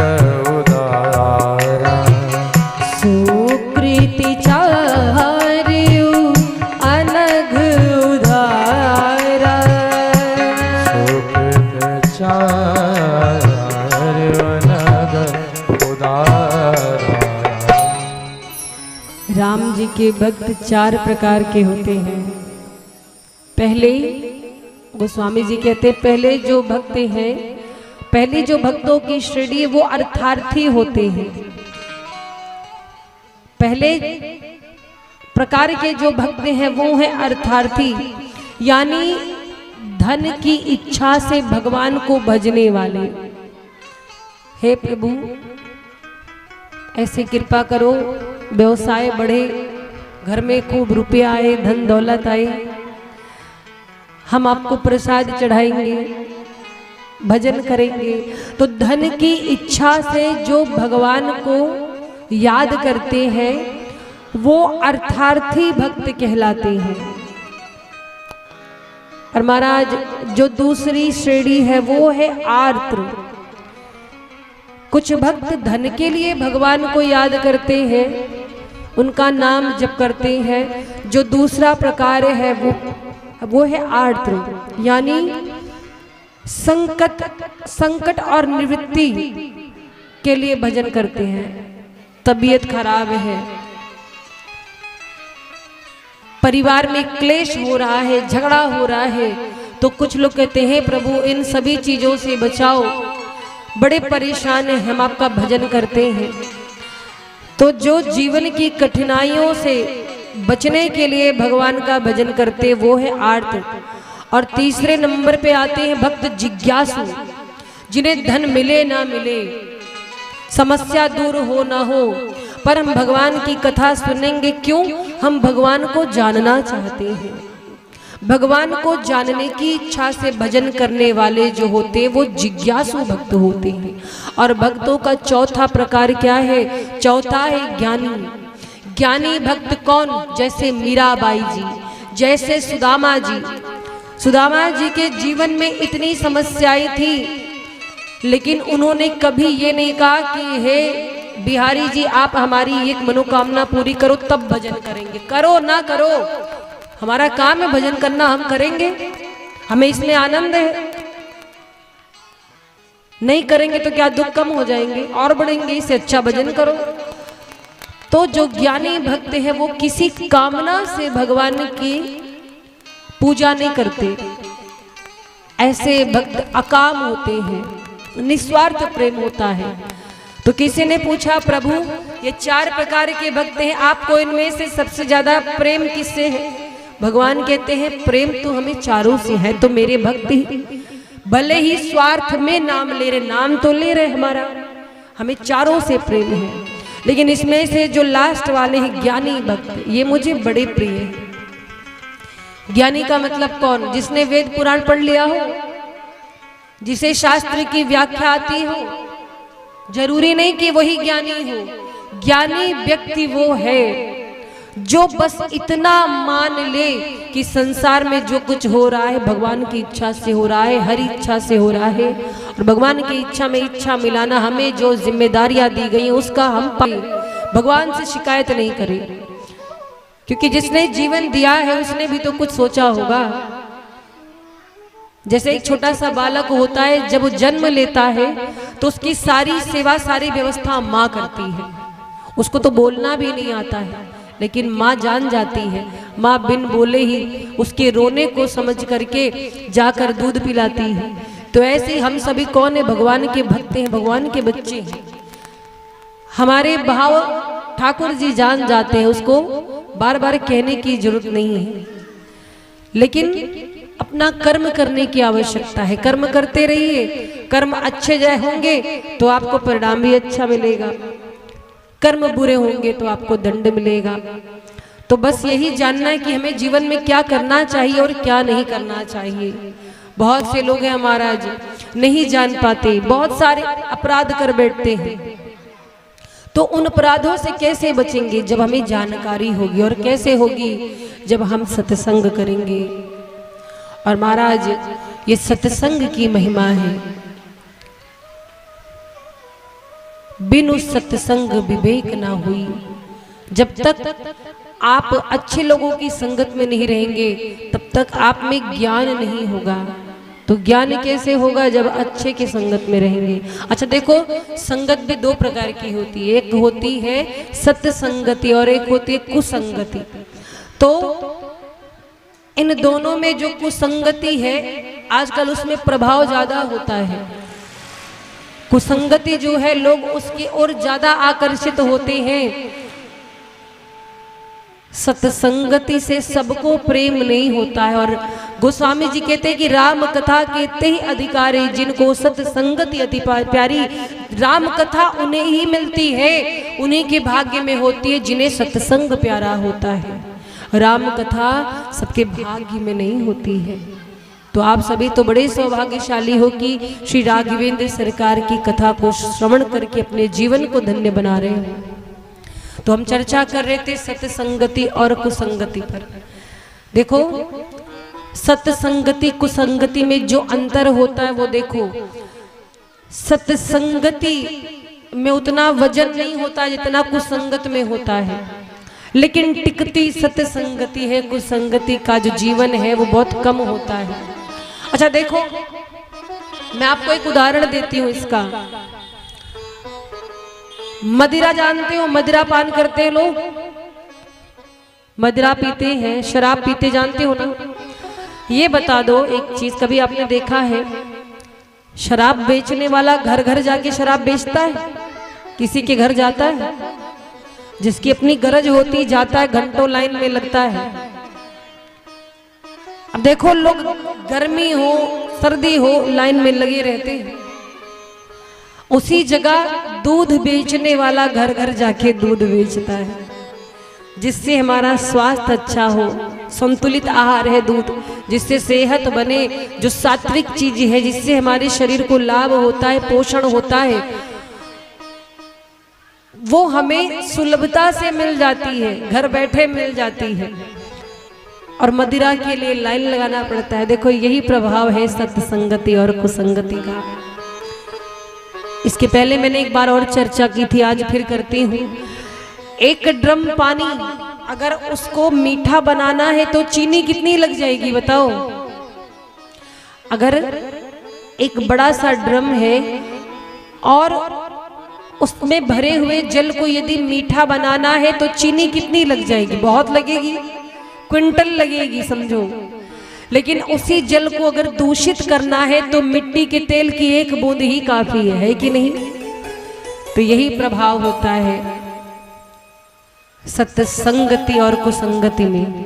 उदारा। सुकृति चार्यो अनग उदारा। सुकृति चार्यो अनग उदारा। राम जी के भक्त 4 प्रकार के होते हैं। पहले गोस्वामी जी कहते हैं, पहले जो भक्त हैं, पहले जो भक्तों की श्रेणी वो अर्थार्थी होते हैं। पहले प्रकार के जो भक्त हैं वो हैं अर्थार्थी, यानी धन की इच्छा से भगवान को भजने वाले। हे प्रभु ऐसे कृपा करो, व्यवसाय बढ़े, घर में खूब रुपया आए, धन दौलत आए, हम आपको प्रसाद चढ़ाएंगे, भजन करेंगे। तो धन की इच्छा से जो भगवान को याद करते हैं वो अर्थार्थी भक्त कहलाते हैं। और महाराज जो दूसरी श्रेणी है वो है आर्त्र। कुछ भक्त धन के लिए भगवान को याद करते हैं, उनका नाम जप करते हैं। जो दूसरा प्रकार है वो है आर्त्र, यानी संकट और निवृत्ति के लिए भजन करते हैं। तबीयत खराब है, परिवार में क्लेश हो रहा है, झगड़ा हो रहा है, तो कुछ लोग कहते हैं प्रभु इन सभी चीजों से बचाओ, बड़े परेशान हैं, हम आपका भजन करते हैं। तो जो जीवन की कठिनाइयों से बचने के लिए भगवान का भजन करते वो है आर्त। और तीसरे नंबर पे आते हैं भक्त जिज्ञासु, जिन्हें धन मिले ना मिले, समस्या दूर हो ना हो, पर हम भगवान की कथा सुनेंगे। क्यों? हम भगवान को जानना चाहते हैं। भगवान को जानने की इच्छा से भजन करने वाले जो होते हैं वो जिज्ञासु भक्त होते हैं। और भक्तों का चौथा प्रकार क्या है? चौथा है ज्ञानी। ज्ञानी भक्त कौन? जैसे मीराबाई जी, जैसे सुदामा जी, सुदामा जी के जीवन में इतनी समस्याएं थी, लेकिन उन्होंने कभी ये नहीं कहा कि हे बिहारी जी आप हमारी एक मनोकामना पूरी करो तब भजन करेंगे। करो ना करो, हमारा काम है भजन करना, हम करेंगे, हमें इसमें आनंद है। नहीं करेंगे तो क्या दुख कम हो जाएंगे और बढ़ेंगे, इससे अच्छा भजन करो। तो जो ज्ञानी भक्त है वो किसी कामना से भगवान की पूजा नहीं करते, ऐसे भक्त अकाम होते हैं, निस्वार्थ प्रेम होता है। तो किसी ने पूछा प्रभु ये 4 प्रकार के भक्त हैं, आपको इनमें से सबसे ज्यादा प्रेम किससे है? भगवान कहते हैं प्रेम तो हमें चारों से है। तो मेरे भक्त ही भले ही स्वार्थ में नाम ले रहे, नाम तो ले रहे हमारा, हमें चारों से प्रेम है, लेकिन इसमें से जो लास्ट वाले हैं ज्ञानी भक्त, ये मुझे बड़े प्रिय है। ज्ञानी का मतलब कौन? जिसने वेद पुराण पढ़ लिया हो, जिसे शास्त्र की व्याख्या आती हो। जरूरी नहीं कि वही ज्ञानी हो। ज्ञानी व्यक्ति वो है जो बस इतना मान ले कि संसार में जो कुछ हो रहा है भगवान की इच्छा से हो रहा है, हरि इच्छा से हो रहा है, और भगवान की इच्छा में इच्छा मिलाना, हमें जो जिम्मेदारियां दी गई हैं उसका हम पाए, भगवान से शिकायत नहीं करें। क्योंकि जिसने जीवन दिया है उसने भी तो कुछ सोचा होगा। जैसे एक छोटा सा बालक होता है, जब वो जन्म लेता है तो उसकी सारी सेवा सारी व्यवस्था माँ करती है, उसको तो बोलना भी नहीं आता है, लेकिन माँ जान जाती है। माँ बिन बोले ही उसके रोने को समझ करके जाकर दूध पिलाती है। तो ऐसे ही हम सभी कौन है? भगवान के भक्त हैं, भगवान के बच्चे हैं। हमारे भाव ठाकुर जी जान जाते हैं, उसको बार बार कहने की जरूरत नहीं है, लेकिन अपना कर्म करने की आवश्यकता है। कर्म करते रहिए, कर्म अच्छे जय होंगे तो आपको परिणाम भी अच्छा मिलेगा, कर्म बुरे होंगे तो आपको दंड मिलेगा। तो बस यही जानना है कि हमें जीवन में क्या करना चाहिए और क्या नहीं करना चाहिए। बहुत से लोग हैं महाराज नहीं जान पाते, बहुत सारे अपराध कर बैठते हैं। तो उन अपराधों से कैसे बचेंगे? जब हमें जानकारी होगी। और कैसे होगी? जब हम सत्संग करेंगे। और महाराज ये सत्संग की महिमा है। बिनु सत्संग विवेक ना हुई। जब तक आप अच्छे लोगों की संगत में नहीं रहेंगे तब तक आप में ज्ञान नहीं होगा। तो ज्ञान कैसे होगा? जब अच्छे की संगत में रहेंगे। अच्छा देखो, संगत भी 2 प्रकार की होती है, एक होती है सत्संगति और एक होती है कुसंगति। तो इन दोनों में जो कुसंगति है आजकल उसमें प्रभाव ज्यादा होता है। कुसंगति जो है लोग उसकी ओर ज्यादा आकर्षित होते हैं। सत्संगति से सबको प्रेम नहीं होता है। और गोस्वामी जी कहते हैं कि राम कथा कहते ही अधिकारी, जिनको सत्संगति अति प्यारी। राम कथा उन्हें ही मिलती है, उन्हीं के भाग्य में होती है जिन्हें सत्संग प्यारा होता है। राम कथा सबके भाग्य में नहीं होती है। तो आप सभी तो बड़े सौभाग्यशाली हो कि श्री राघवेंद्र सरकार की कथा को श्रवण करके अपने जीवन को धन्य बना रहे हैं। तो हम चर्चा कर रहे थे सत्संगति और कुसंगति पर। देखो, सत्संगति कुसंगति में जो अंतर होता है वो देखो। सत्संगति में उतना वजन नहीं होता जितना कुसंगत में होता है, लेकिन टिकती सत्संगति है। कुसंगति का जो जीवन है वो बहुत कम होता है। अच्छा देखो, मैं आपको एक उदाहरण देती हूँ इसका। मदिरा जानते हो? मदिरा पान करते हैं लोग, मदिरा पीते हैं, शराब पीते, जानते हो ना? ये बता दो एक चीज, कभी आपने देखा है शराब बेचने वाला घर घर जाके शराब बेचता है? किसी के घर जाता है? जिसकी अपनी गरज होती जाता है, घंटों लाइन में लगता है। अब देखो, लोग गर्मी हो सर्दी हो लाइन में लगे रहते हैं। उसी जगह दूध बेचने वाला घर घर जाके दूध बेचता है, जिससे हमारा स्वास्थ्य अच्छा हो। संतुलित आहार है दूध, जिससे सेहत बने, जो सात्विक चीज है जिससे हमारे शरीर को लाभ होता है, पोषण होता है, वो हमें सुलभता से मिल जाती है, घर बैठे मिल जाती है। और मदिरा के लिए लाइन लगाना पड़ता है। देखो यही प्रभाव है सत्संगति और कुसंगति का। इसके पहले मैंने एक बार और चर्चा की थी, आज फिर करती हूँ। एक ड्रम पानी अगर उसको मीठा बनाना है तो चीनी कितनी लग जाएगी बताओ। अगर एक बड़ा सा ड्रम है और उसमें भरे हुए जल को यदि मीठा बनाना है तो चीनी कितनी लग जाएगी? बहुत लगेगी, क्विंटल लगेगी समझो। लेकिन उसी जल को अगर दूषित करना है तो मिट्टी के तेल की एक बूंद ही काफी है कि नहीं? तो यही प्रभाव होता है सत्संगति और कुसंगति में।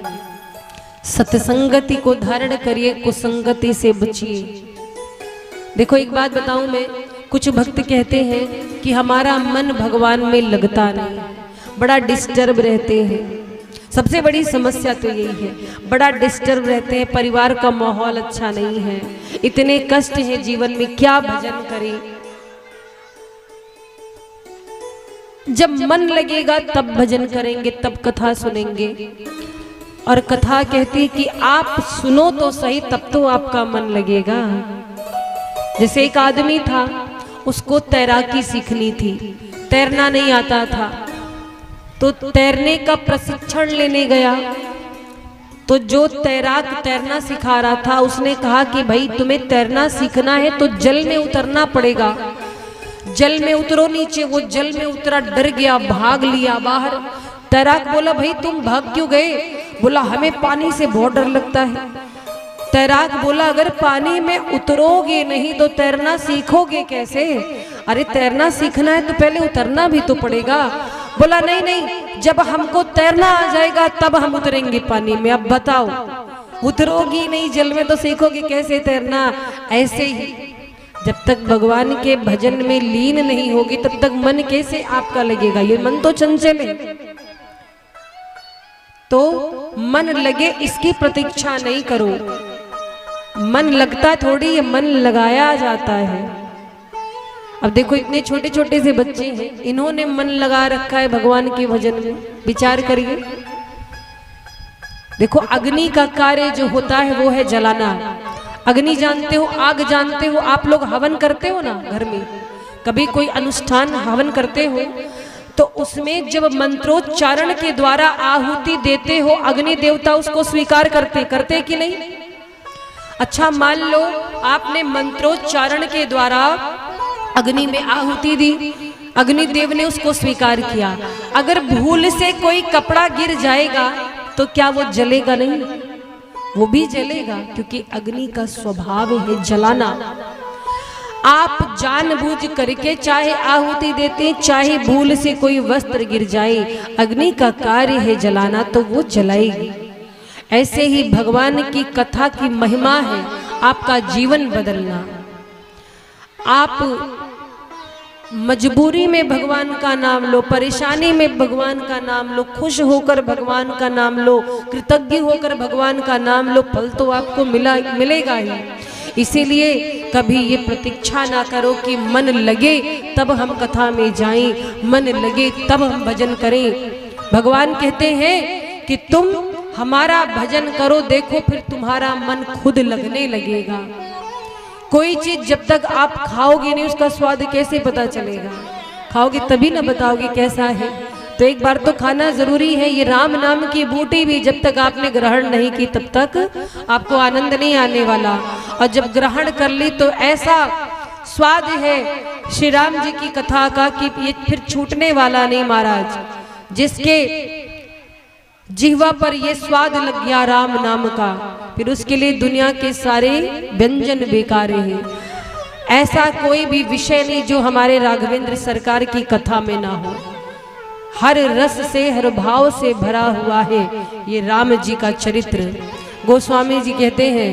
सत्संगति को धारण करिए, कुसंगति से बचिए। देखो एक बात बताऊं मैं, कुछ भक्त कहते हैं कि हमारा मन भगवान में लगता नहीं, बड़ा डिस्टर्ब रहते हैं। सबसे बड़ी समस्या तो यही है, बड़ा डिस्टर्ब रहते हैं, परिवार का माहौल अच्छा नहीं है, इतने कष्ट हैं जीवन में, क्या भजन करें। जब मन लगेगा तब भजन करेंगे, तब कथा सुनेंगे। और कथा कहती कि आप सुनो तो सही, तब तो आपका मन लगेगा। जैसे एक आदमी था, उसको तैराकी सीखनी थी, तैरना नहीं आता था, तो तैरने का प्रशिक्षण लेने गया। तो जो तैराक तैरना सिखा रहा था उसने कहा कि भाई तुम्हें तैरना सीखना है तो जल में उतरना पड़ेगा, जल में उतरो नीचे। वो जल में उतरा, डर गया, भाग लिया बाहर। तैराक बोला भाई तुम भाग क्यों गए? बोला हमें पानी से बहुत डर लगता है। तैराक बोला अगर पानी में उतरोगे नहीं तो तैरना सीखोगे कैसे? अरे तैरना सीखना है तो पहले उतरना भी तो पड़ेगा। बोला नहीं नहीं, जब हमको तैरना आ जाएगा तब हम उतरेंगे पानी में। अब बताओ, उतरोगी नहीं जल में तो सीखोगे कैसे तैरना? ऐसे ही जब तक भगवान के भजन में लीन नहीं होगी तब तक मन कैसे आपका लगेगा? ये मन तो चंचल है, तो मन लगे इसकी प्रतीक्षा नहीं करो। मन लगता थोड़ी है, मन लगाया जाता है। अब देखो इतने छोटे छोटे से बच्चे हैं, इन्होंने मन लगा रखा है भगवान के भजन में। विचार करिए, देखो अग्नि का कार्य जो होता है वो है जलाना। अग्नि जानते हो, आग जानते हो, आप लोग हवन करते हो ना घर में, कभी कोई अनुष्ठान हवन करते हो तो उसमें जब मंत्रोच्चारण के द्वारा आहुति देते हो, अग्नि देवता उसको स्वीकार करते कि नहीं? अच्छा मान लो आपने मंत्रोच्चारण के द्वारा अग्नि में आहुति दी, अग्निदेव ने उसको स्वीकार किया। अगर भूल से कोई कपड़ा गिर जाएगा तो क्या वो जलेगा नहीं? वो भी जलेगा, क्योंकि अग्नि का स्वभाव है जलाना। आप जानबूझ करके चाहे आहुति देते, चाहे भूल से कोई वस्त्र गिर जाए, अग्नि का कार्य है जलाना, तो वो जलाएगी। ऐसे ही भगवान की कथा की महिमा है आपका जीवन बदलना। आप मजबूरी में भगवान का नाम लो, परेशानी में भगवान का नाम लो, खुश होकर भगवान का नाम लो, कृतज्ञ होकर भगवान का नाम लो, फल तो आपको मिलेगा ही। इसीलिए कभी ये प्रतीक्षा ना करो कि मन लगे तब हम कथा में जाएं, मन लगे तब हम भजन करें। भगवान कहते हैं कि तुम हमारा भजन करो, देखो फिर तुम्हारा मन खुद लगने लगेगा। कोई चीज जब तक आप खाओगे नहीं उसका स्वाद कैसे पता चलेगा? खाओगे तभी ना बताओगे कैसा है। तो एक बार तो खाना जरूरी है। ये राम नाम की बूटी भी जब तक आपने ग्रहण नहीं की तब तक आपको आनंद नहीं आने वाला, और जब ग्रहण कर ली तो ऐसा स्वाद है श्री राम जी की कथा का कि ये फिर छूटने वाला नहीं महाराज। जिसके जिह्वा पर ये स्वाद लग गया राम नाम का, फिर उसके लिए दुनिया के सारे व्यंजन बेकार हैं। ऐसा कोई भी विषय नहीं जो हमारे राघवेंद्र सरकार की कथा में ना हो। हर रस से, हर भाव से भरा हुआ है ये राम जी का चरित्र। गोस्वामी जी कहते हैं,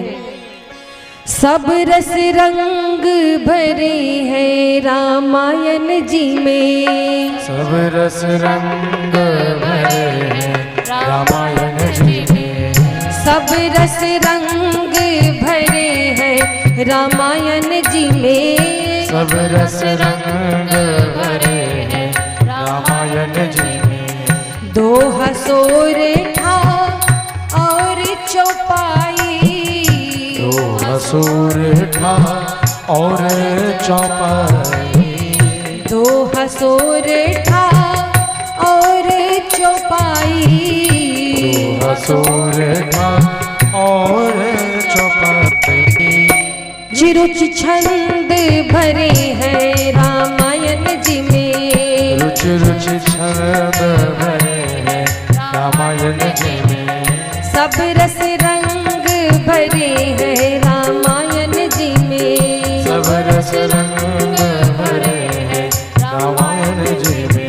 सब रस रंग भरे हैं रामायण जी में, सब रस रंग भरे हैं रामायण जी में, सब रस रंग भरे हैं रामायण जी में, सब रस रंग भरे हैं रामायण जी में। दोहा सोरे ठाओ और चौपाई। दो हसूर ठा और चौपाई। दो हसूर ठा और चौपाई। दो हसूर ठा और चौपाई। रुचि छंद भरे हैं रामायण जी में। रुचि रुचि छंद भरे हैं रामायण जी में। सब रस रंग भरे हैं रामायण जी में। सब रस रंग भरे हैं रामायण जी में।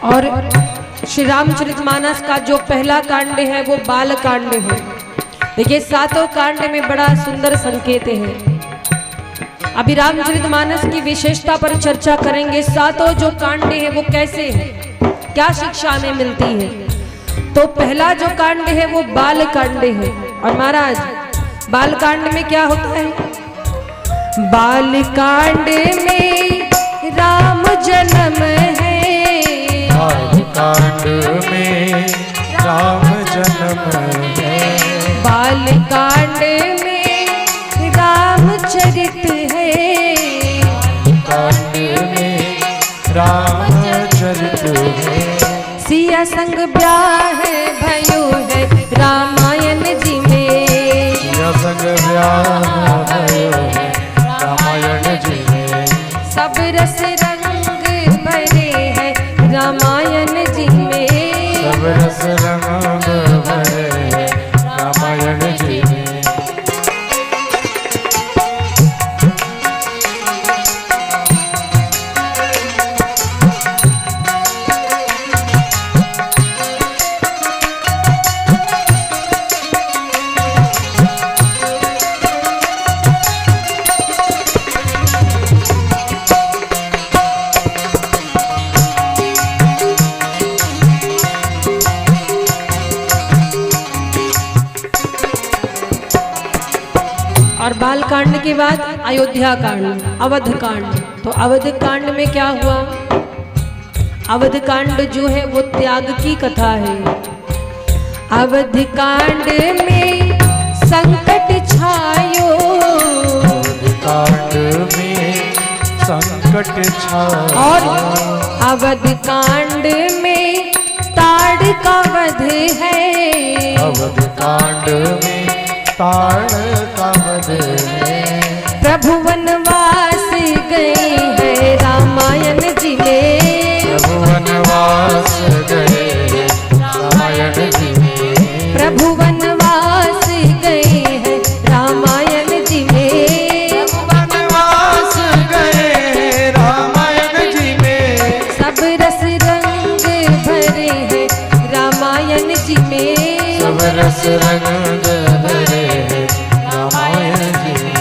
और श्री रामचरितमानस का जो पहला कांड है वो बाल कांड है। देखिए सातों कांड में बड़ा सुंदर संकेत है। अभी रामचरितमानस की विशेषता पर चर्चा करेंगे। सातों जो कांड है वो कैसे है, क्या शिक्षा हमें मिलती है। तो पहला जो कांड है वो बाल कांड है। और महाराज बाल कांड में क्या होता है? बाल कांड में राम जन्म है। बाल कांड में राम जन्म है। बाल कांड में रामचरित है। कांड में रामचरित है। सिया संग ब्याह भयो है रामायण जी में। सिया संग ब्याह भयो है रामायण जी में। सब रस रंग भरे हैं रामायण जी में। सब रस रंग भरे हैं रामायण जी में। और बाल कांड के बाद अयोध्या कांड, अवध कांड। तो अवध कांड में क्या हुआ? अवध कांड जो है वो त्याग की कथा है। अवध कांड में संकट छायो। अवध कांड में संकट छायो। और अवध कांड में ताड़ का वध है। अवध कांड में ताड़ का वध है। प्रभु वनवास गए हैं रामायण जी में। प्रभु वनवास गए हैं रामायण जी में। प्रभु वनवास गए हैं रामायण जी में। वनवास गए रामायण जी में। सब रस रंग भरे हैं रामायण जी में। सब रस रंग भरे हैं रामायण जी में।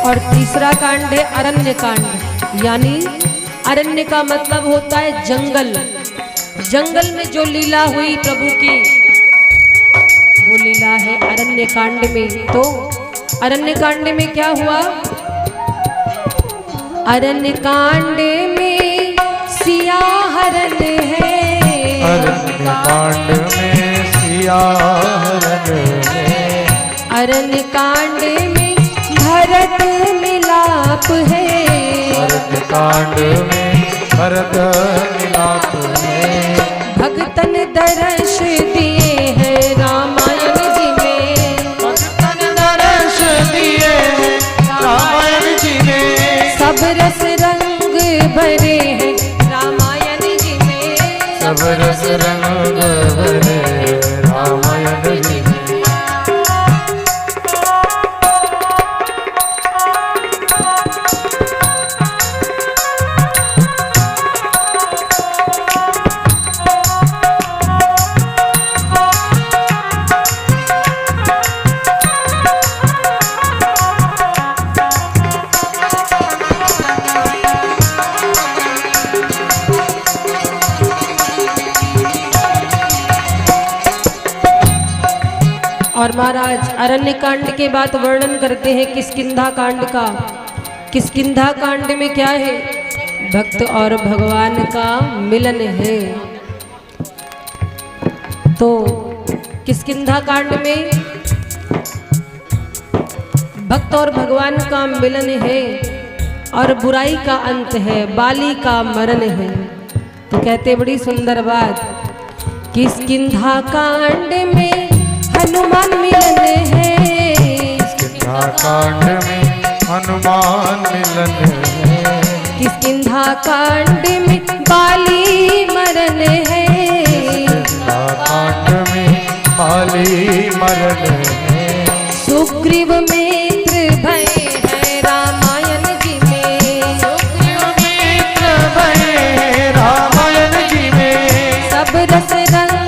और तीसरा कांड है अरण्य कांड। यानी अरण्य का मतलब होता है जंगल। जंगल में जो लीला हुई प्रभु की वो लीला है अरण्य कांड में। तो अरण्य कांड में क्या हुआ? अरण्य कांड में सिया हरण है। अरण्य कांड में सिया हरण है। अरण्य कांड में भरत मिलाप है। भरत कांड में भरत मिलाप है। भगतन दर्श दिए हैं रामायण जी में। भगतन दर्श दिए हैं रामायण जी में। सब रस रंग भरे सब रस रंग भरे रामायण जी में। और महाराज अरण्य कांड के बाद वर्णन करते हैं किष्किंधा कांड का। किष्किंधा कांड में क्या है? भक्त और भगवान का मिलन है। तो किष्किंधा कांड में भक्त और भगवान का मिलन है और बुराई का अंत है, बाली का मरण है। तो कहते बड़ी सुंदर बात, किष्किंधा कांड में हनुमान मिलन है। किष्किंधा कांड में हनुमान मिलन है। किष्किंधा कांड में बाली मरण है। किष्किंधा कांड में बाली मरण है। सुग्रीव मित्र भय है रामायण जी में। सुग्रीव मित्र भय रामायण जी में। सब रस रंग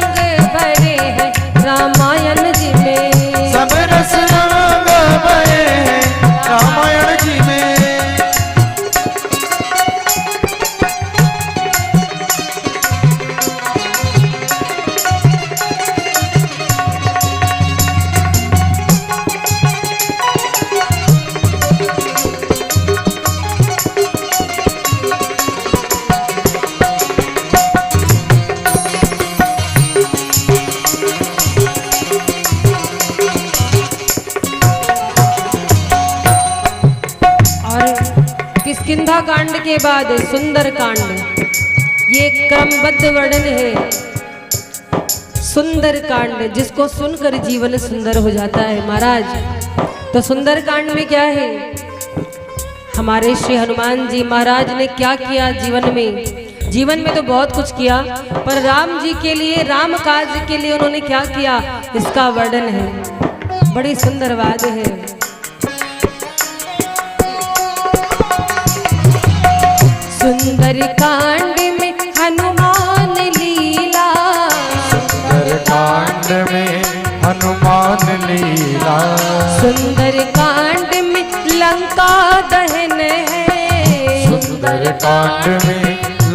भरे हैं रामायण जी में। सब रस रंग भरे हैं रामायण जी में। किष्किंधा कांड के बाद सुंदर कांड, ये क्रमबद्ध वर्णन है। सुंदर कांड जिसको सुनकर जीवन सुंदर हो जाता है महाराज। तो सुंदर कांड में क्या है? हमारे श्री हनुमान जी महाराज ने क्या किया जीवन में? जीवन में तो बहुत कुछ किया, पर राम जी के लिए, राम काज के लिए उन्होंने क्या किया, इसका वर्णन है। बड़ी सुंदर बात है। सुंदर कांड में हनुमान लीला। सुंदर कांड में हनुमान लीला। सुंदर कांड में लंका दहन है। सुंदर कांड में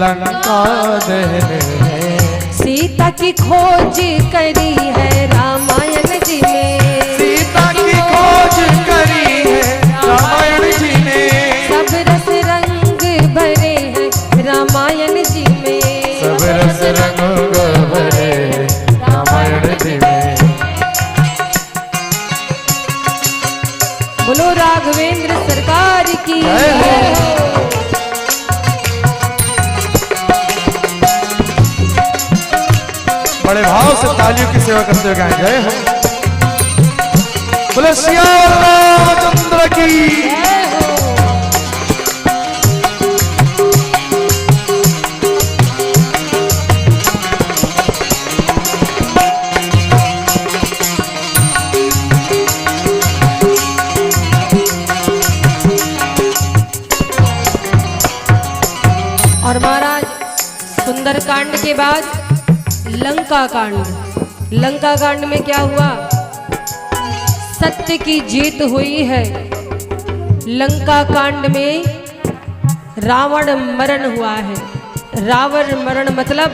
लंका दहन है। सीता की खोज करी है रामायण जी में। सीता की खोज करी है रामायण जी में। सब रस रंग भरे हैं रामायण जी में। सब रस रंग भरे रामायण जी में। बोलो राघवेंद्र सरकार की। जय हो। बड़े भाव से तालियों की सेवा करते हुए गाएं जय हो। बोले सिया रामचंद्र की। और महाराज सुंदर कांड के बाद लंका कांड। लंका कांड में क्या हुआ? सत्य की जीत हुई है। लंका कांड में रावण मरण हुआ है। रावण मरण मतलब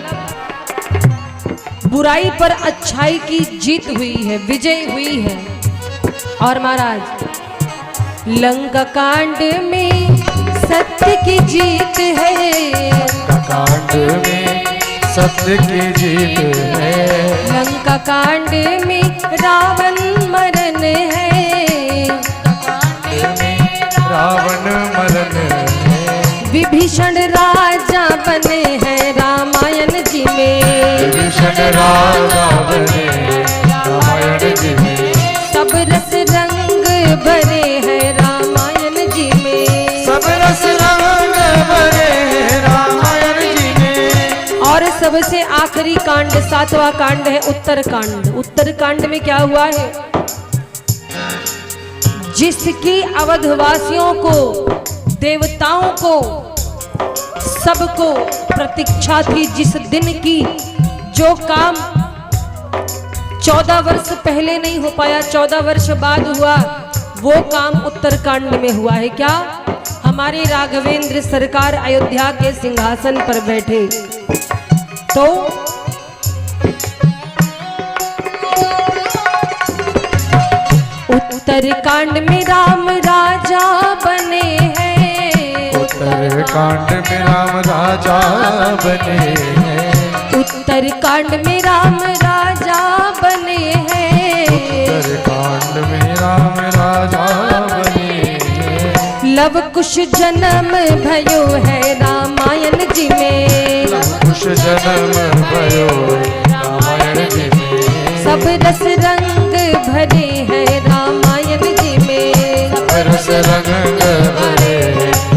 बुराई पर अच्छाई की जीत हुई है, विजय हुई है। और महाराज लंका कांड में सत्य की जीत है। लंका कांड में सत्य की जीत है। लंका कांड में रावण मरण है। रावण मरण है। विभीषण राजा बने हैं रामायण जी में। विभीषण राजा बने रामायण जी में। सब रस रंग भरे हैं रामायण जी में। सब रस रंग भरे रामायण जी में। और सबसे आखिरी कांड 7वां कांड है उत्तर कांड। उत्तर कांड में क्या हुआ है? जिसकी अवधवासियों को, देवताओं को, सबको प्रतीक्षा थी, जिस दिन की जो काम 14 वर्ष पहले नहीं हो पाया, 14 वर्ष बाद हुआ, वो काम उत्तरकांड में हुआ है। क्या? हमारे राघवेंद्र सरकार अयोध्या के सिंहासन पर बैठे, तो उत्तरकांड में राम राजा बने हैं। उत्तरकांड में राम राजा बने हैं। उत्तरकांड में राम राजा बने हैं। उत्तरकांड में राम राजा बने हैं। लव कुश जन्म भयो है रामायण जी में। लव कुश जन्म भयो रामायण जी में। सब रस रंग भरे हैं रामायण जी में। सब रस रंग भरे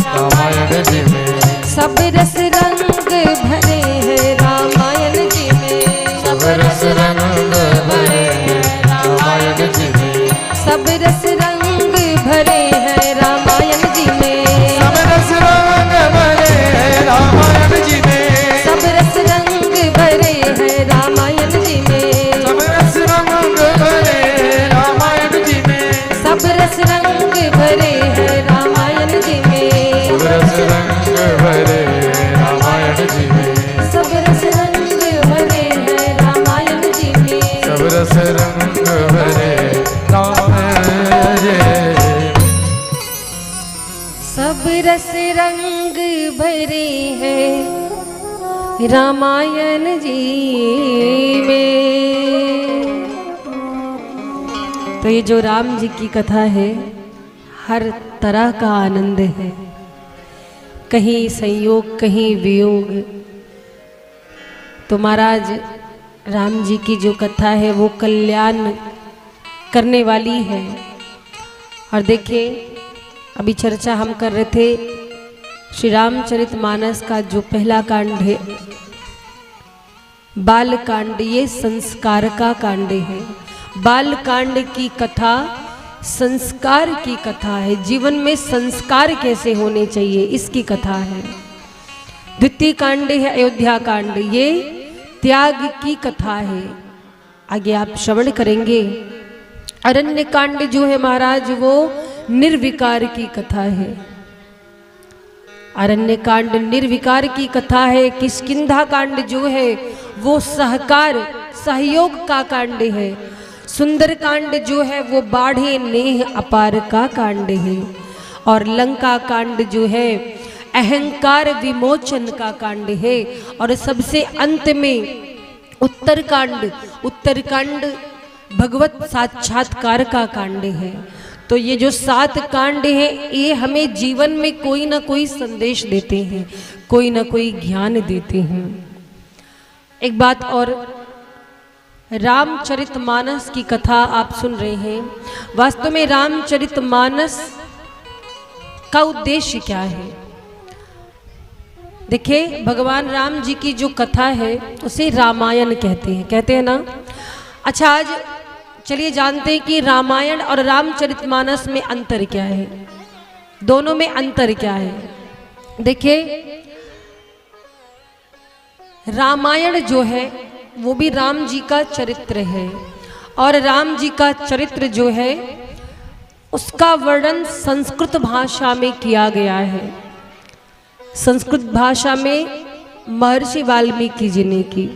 रामायण जी में। सब रस रंग भरे हैं रामायण जी में। सब रस रंग भरे रामायण जी में। सब रस रंग भरे हैं रामायण जी में। सब रस रंग भरे रामायण जी में। सब रस रंग भरे हैं रामायण जी में। सब रस रंग भरे रामायण जी में। सब रस रंग भरे हैं रामायण जी में। सब रस रंग भरे रामायण जी में। सब रस रंग भरे हैं रामायण जी में। सब रस रंग भरे रामायण जी में। सब रस रंग भरे हैं रामायण जी में। तो ये जो राम जी की कथा है, हर तरह का आनंद है, कहीं संयोग कहीं वियोग। तो महाराज राम जी की जो कथा है वो कल्याण करने वाली है। और देखिए, अभी चर्चा हम कर रहे थे श्री रामचरितमानस का जो पहला कांड है बाल कांड, ये संस्कार का कांड है। बाल कांड की कथा संस्कार की कथा है, जीवन में संस्कार कैसे होने चाहिए इसकी कथा है। द्वितीय कांड है अयोध्या कांड, ये त्याग की कथा है। आगे आप श्रवण करेंगे। अरण्य कांड जो है महाराज वो निर्विकार की कथा है। अरण्य कांड निर्विकार की कथा है। किष्किंधा कांड जो है वो सहकार सहयोग का कांड है। सुंदर कांड जो है वो बाढ़े नेह अपार का कांड है। और लंका कांड जो है अहंकार विमोचन का कांड है। और सबसे अंत में उत्तरकांड, उत्तरकांड भगवत साक्षात्कार का कांड है। तो ये जो 7 कांड हैं ये हमें जीवन में कोई ना कोई संदेश देते हैं, कोई ना कोई ज्ञान देते हैं। एक बात और, रामचरितमानस की कथा आप सुन रहे हैं। वास्तव में रामचरितमानस का उद्देश्य क्या है? देखिए, भगवान राम जी की जो कथा है उसे रामायण कहते हैं ना। अच्छा, आज चलिए जानते हैं कि रामायण और रामचरितमानस में अंतर क्या है, दोनों में अंतर क्या है। देखिए, रामायण जो है वो भी राम जी का चरित्र है। और राम जी का चरित्र जो है उसका वर्णन संस्कृत भाषा में किया गया है। संस्कृत भाषा में महर्षि वाल्मीकि जी ने की।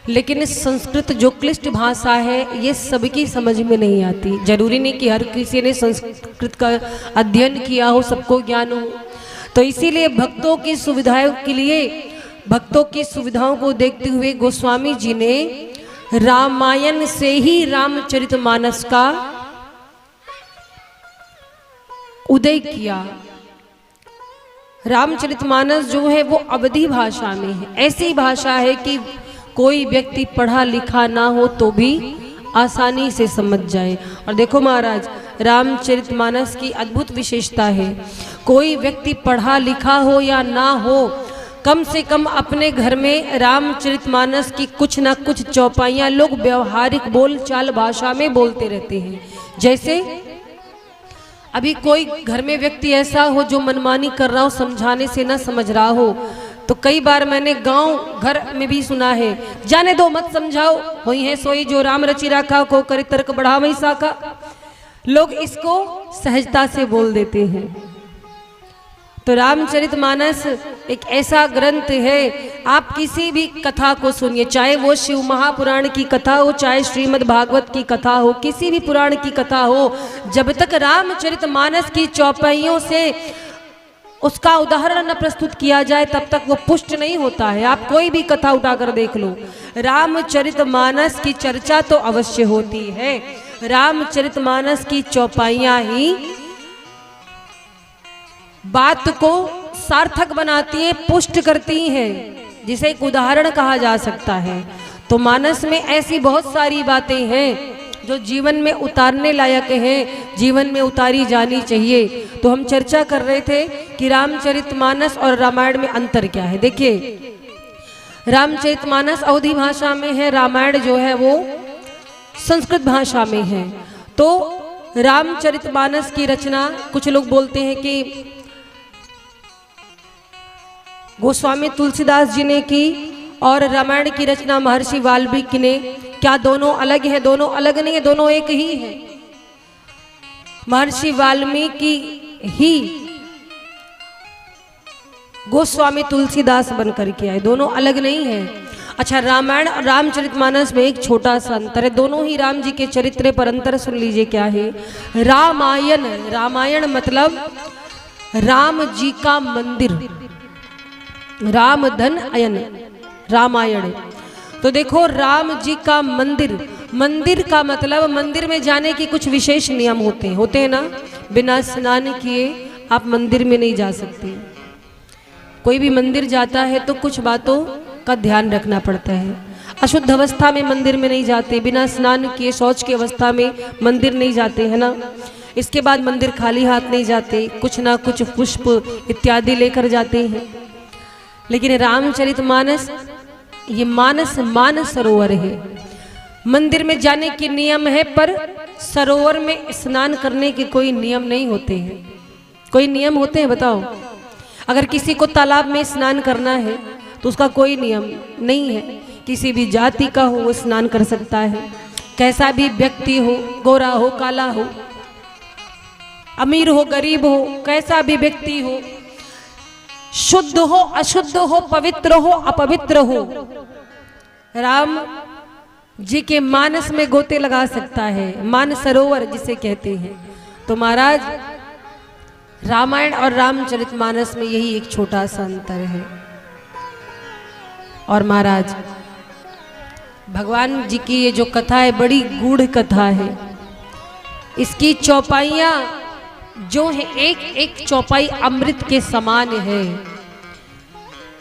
लेकिन संस्कृत जो क्लिष्ट भाषा है ये सबकी समझ में नहीं आती। जरूरी नहीं कि हर किसी ने संस्कृत का अध्ययन किया हो, सबको ज्ञान हो। तो इसीलिए भक्तों की सुविधाओं के लिए, भक्तों की सुविधाओं को देखते हुए गोस्वामी जी ने रामायण से ही रामचरितमानस का उदय किया। रामचरितमानस जो है वो अवधी भाषा में है। ऐसी भाषा है कि कोई व्यक्ति पढ़ा लिखा ना हो तो भी आसानी से समझ जाए। और देखो महाराज, रामचरितमानस की अद्भुत विशेषता है, कोई व्यक्ति पढ़ा लिखा हो या ना हो, कम से कम अपने घर में रामचरितमानस की कुछ ना कुछ चौपाइयाँ लोग व्यवहारिक बोलचाल भाषा में बोलते रहते हैं। जैसे अभी कोई घर में व्यक्ति ऐसा हो जो मनमानी कर रहा हो, समझाने से ना समझ रहा हो, तो कई बार मैंने गांव घर में भी सुना है, जाने दो मत समझाओ, होई है सोई जो राम रचि राखा को करे तर्क बढ़ावई साका। लोग इसको सहजता से बोल देते हैं। तो रामचरितमानस एक ऐसा ग्रंथ है, आप किसी भी कथा को सुनिए, चाहे वो शिव महापुराण की कथा हो, चाहे श्रीमद् भागवत की कथा हो, किसी भी पुराण की कथा हो, जब तक रामचरितमानस की चौपाइयों से उसका उदाहरण न प्रस्तुत किया जाए तब तक वो पुष्ट नहीं होता है। आप कोई भी कथा उठाकर देख लो, रामचरितमानस की चर्चा तो अवश्य होती है। रामचरितमानस की चौपाइयाँ ही बात को सार्थक बनाती है, पुष्ट करती हैं, जिसे एक उदाहरण कहा जा सकता है। तो मानस में ऐसी बहुत सारी बातें हैं जो जीवन में उतारने लायक हैं, जीवन में उतारी जानी चाहिए। तो हम चर्चा कर रहे थे कि रामचरितमानस और रामायण में अंतर क्या है। देखिए, रामचरितमानस अवधी भाषा में है, रामायण जो है वो संस्कृत भाषा में है। तो रामचरितमानस की रचना कुछ लोग बोलते हैं कि गोस्वामी तुलसीदास जी ने की और रामायण की रचना महर्षि वाल्मीकि ने। क्या दोनों अलग है? दोनों अलग नहीं है, दोनों एक ही है। महर्षि वाल्मीकि ही गोस्वामी तुलसीदास बनकर के आए, दोनों अलग नहीं है। अच्छा, रामायण और रामचरितमानस में एक छोटा सा अंतर है। दोनों ही राम जी के चरित्र पर अंतर सुन लीजिए क्या है। रामायण, रामायण मतलब राम जी का मंदिर, राम धन अयन रामायण। तो देखो, राम जी का मंदिर, मंदिर का मतलब मंदिर में जाने के कुछ विशेष नियम होते हैं ना। बिना स्नान किए आप मंदिर में नहीं जा सकते। कोई भी मंदिर जाता है तो कुछ बातों का ध्यान रखना पड़ता है। अशुद्ध अवस्था में मंदिर में नहीं जाते, बिना स्नान किए शौच की अवस्था में मंदिर नहीं जाते, है ना। इसके बाद मंदिर खाली हाथ नहीं जाते, कुछ ना कुछ पुष्प इत्यादि लेकर जाते हैं। लेकिन रामचरितमानस ये मान सरोवर है। मंदिर में जाने के नियम है, पर सरोवर में स्नान करने के कोई नियम नहीं होते हैं। कोई नियम होते हैं बताओ? अगर किसी को तालाब में स्नान करना है तो उसका कोई नियम नहीं है। किसी भी जाति का हो वो स्नान कर सकता है, कैसा भी व्यक्ति हो, गोरा हो, काला हो, अमीर हो, गरीब हो, कैसा भी व्यक्ति हो, शुद्ध हो, अशुद्ध हो, पवित्र हो, अपवित्र हो, राम जी के मानस में गोते लगा सकता है। मान सरोवर जिसे कहते हैं। तो महाराज, रामायण और रामचरितमानस में यही एक छोटा सा अंतर है। और महाराज, भगवान जी की ये जो कथा है बड़ी गूढ़ कथा है। इसकी चौपाइयाँ जो है, एक एक चौपाई अमृत के समान है।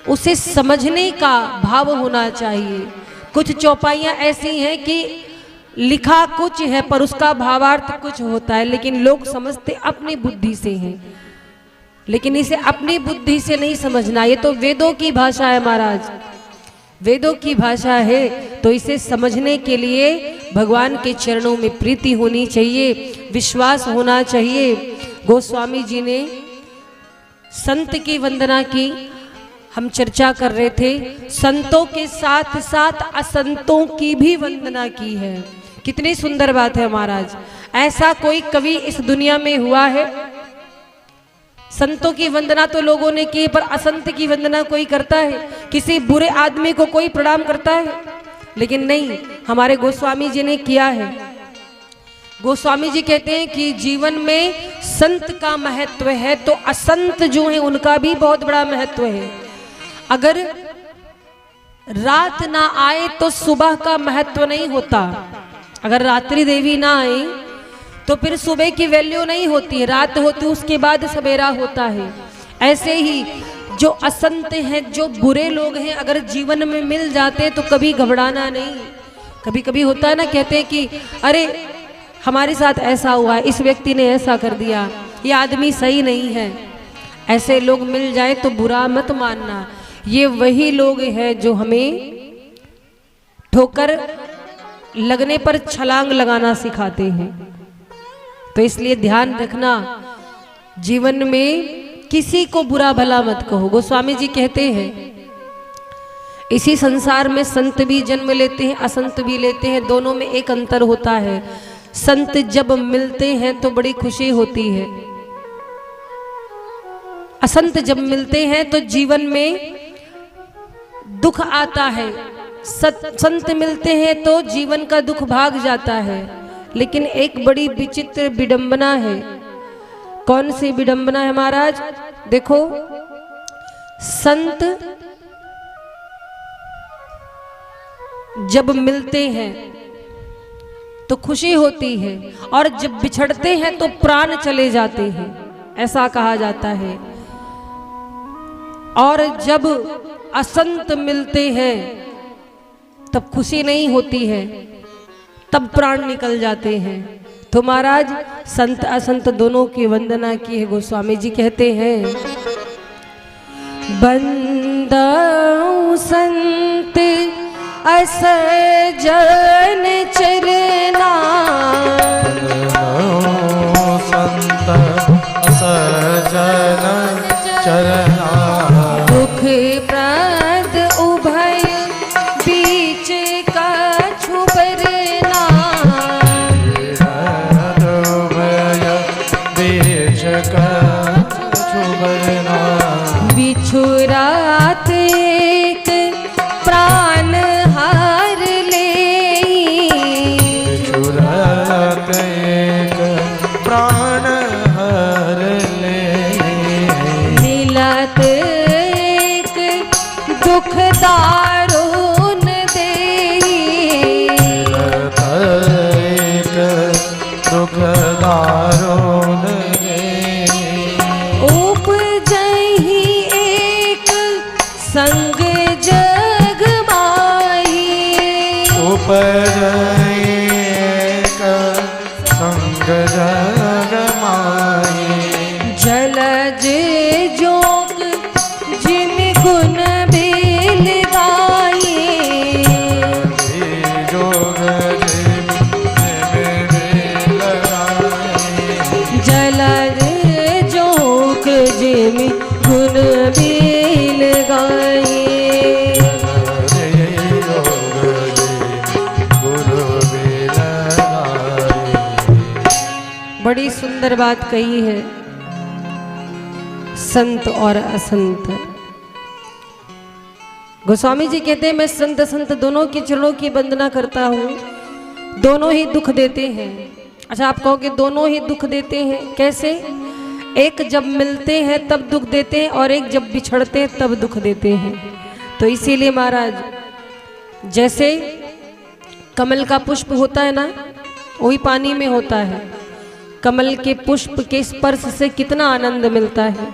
उसे समझने का भाव होना चाहिए। कुछ चौपाइयाँ ऐसी हैं कि लिखा कुछ है पर उसका भावार्थ कुछ होता है, लेकिन लोग समझते अपनी बुद्धि से हैं। लेकिन इसे अपनी बुद्धि से नहीं समझना। ये तो वेदों की भाषा है महाराज, वेदों की भाषा है। तो इसे समझने के लिए भगवान के चरणों में प्रीति होनी चाहिए, विश्वास होना चाहिए। गोस्वामी जी ने संत की वंदना की, हम चर्चा कर रहे थे, संतों के साथ साथ असंतों की भी वंदना की है। कितनी सुंदर बात है महाराज। ऐसा कोई कवि इस दुनिया में हुआ है? संतों की वंदना तो लोगों ने की, पर असंत की वंदना कोई करता है? किसी बुरे आदमी को कोई प्रणाम करता है? लेकिन नहीं, हमारे गोस्वामी जी ने किया है। गोस्वामी जी कहते हैं कि जीवन में संत का महत्व है तो असंत जो है उनका भी बहुत बड़ा महत्व है। अगर रात ना आए तो सुबह का महत्व नहीं होता। अगर रात्रि देवी ना आई तो फिर सुबह की वैल्यू नहीं होती। रात होती उसके बाद सवेरा होता है। ऐसे ही जो असंत हैं, जो बुरे लोग हैं, अगर जीवन में मिल जाते तो कभी घबराना नहीं। कभी कभी होता है ना, कहते हैं कि अरे हमारे साथ ऐसा हुआ, इस व्यक्ति ने ऐसा कर दिया, ये आदमी सही नहीं है। ऐसे लोग मिल जाए तो बुरा मत मानना। ये वही लोग हैं जो हमें ठोकर लगने पर छलांग लगाना सिखाते हैं। तो इसलिए ध्यान रखना, जीवन में किसी को बुरा भला मत कहो। गोस्वामी जी कहते हैं इसी संसार में संत भी जन्म लेते हैं, असंत भी लेते हैं, दोनों में एक अंतर होता है। संत जब मिलते हैं तो बड़ी खुशी होती है, असंत जब मिलते हैं तो जीवन में दुख आता है। संत मिलते हैं तो जीवन का दुख भाग जाता है। लेकिन एक बड़ी विचित्र विडंबना है। कौन सी विडंबना है महाराज? देखो, संत जब मिलते हैं तो खुशी होती है, और जब बिछड़ते हैं तो प्राण चले जाते हैं, ऐसा कहा जाता है। और जब असंत मिलते हैं तब खुशी नहीं होती है, तब प्राण निकल जाते हैं। तो महाराज संत असंत दोनों की वंदना की है। गोस्वामी जी कहते हैं बंदाऊं संत असजन चरना, संत असजन चरना, दुख प्रद उभय बीच का छुबरना, बीच का छुबरना, बिछुरात एक प्राण हार ले, बिछुरात एक प्राण हर ले, मिलत एक दुख दारुण दे, मिलत एक दुख दारुण दे, उपजहि एक संग जग माही, उपजैक संग जग माही, जलज जोग जिम गुण बेल गाये, जोग जलज जोग जिम गुण बेल गाये। बड़ी सुंदर बात कही है संत और असंत। गोस्वामी जी कहते हैं मैं संत असंत दोनों के चरणों की वंदना करता हूँ। दोनों ही दुख देते हैं। अच्छा, आप कहोगे दोनों ही दुख देते हैं, कैसे? एक जब मिलते हैं तब दुख देते हैं, और एक जब बिछड़ते हैं तब दुख देते हैं। तो इसीलिए महाराज, जैसे कमल का पुष्प होता है ना, वही पानी में होता है। कमल के पुष्प के स्पर्श से कितना आनंद मिलता है,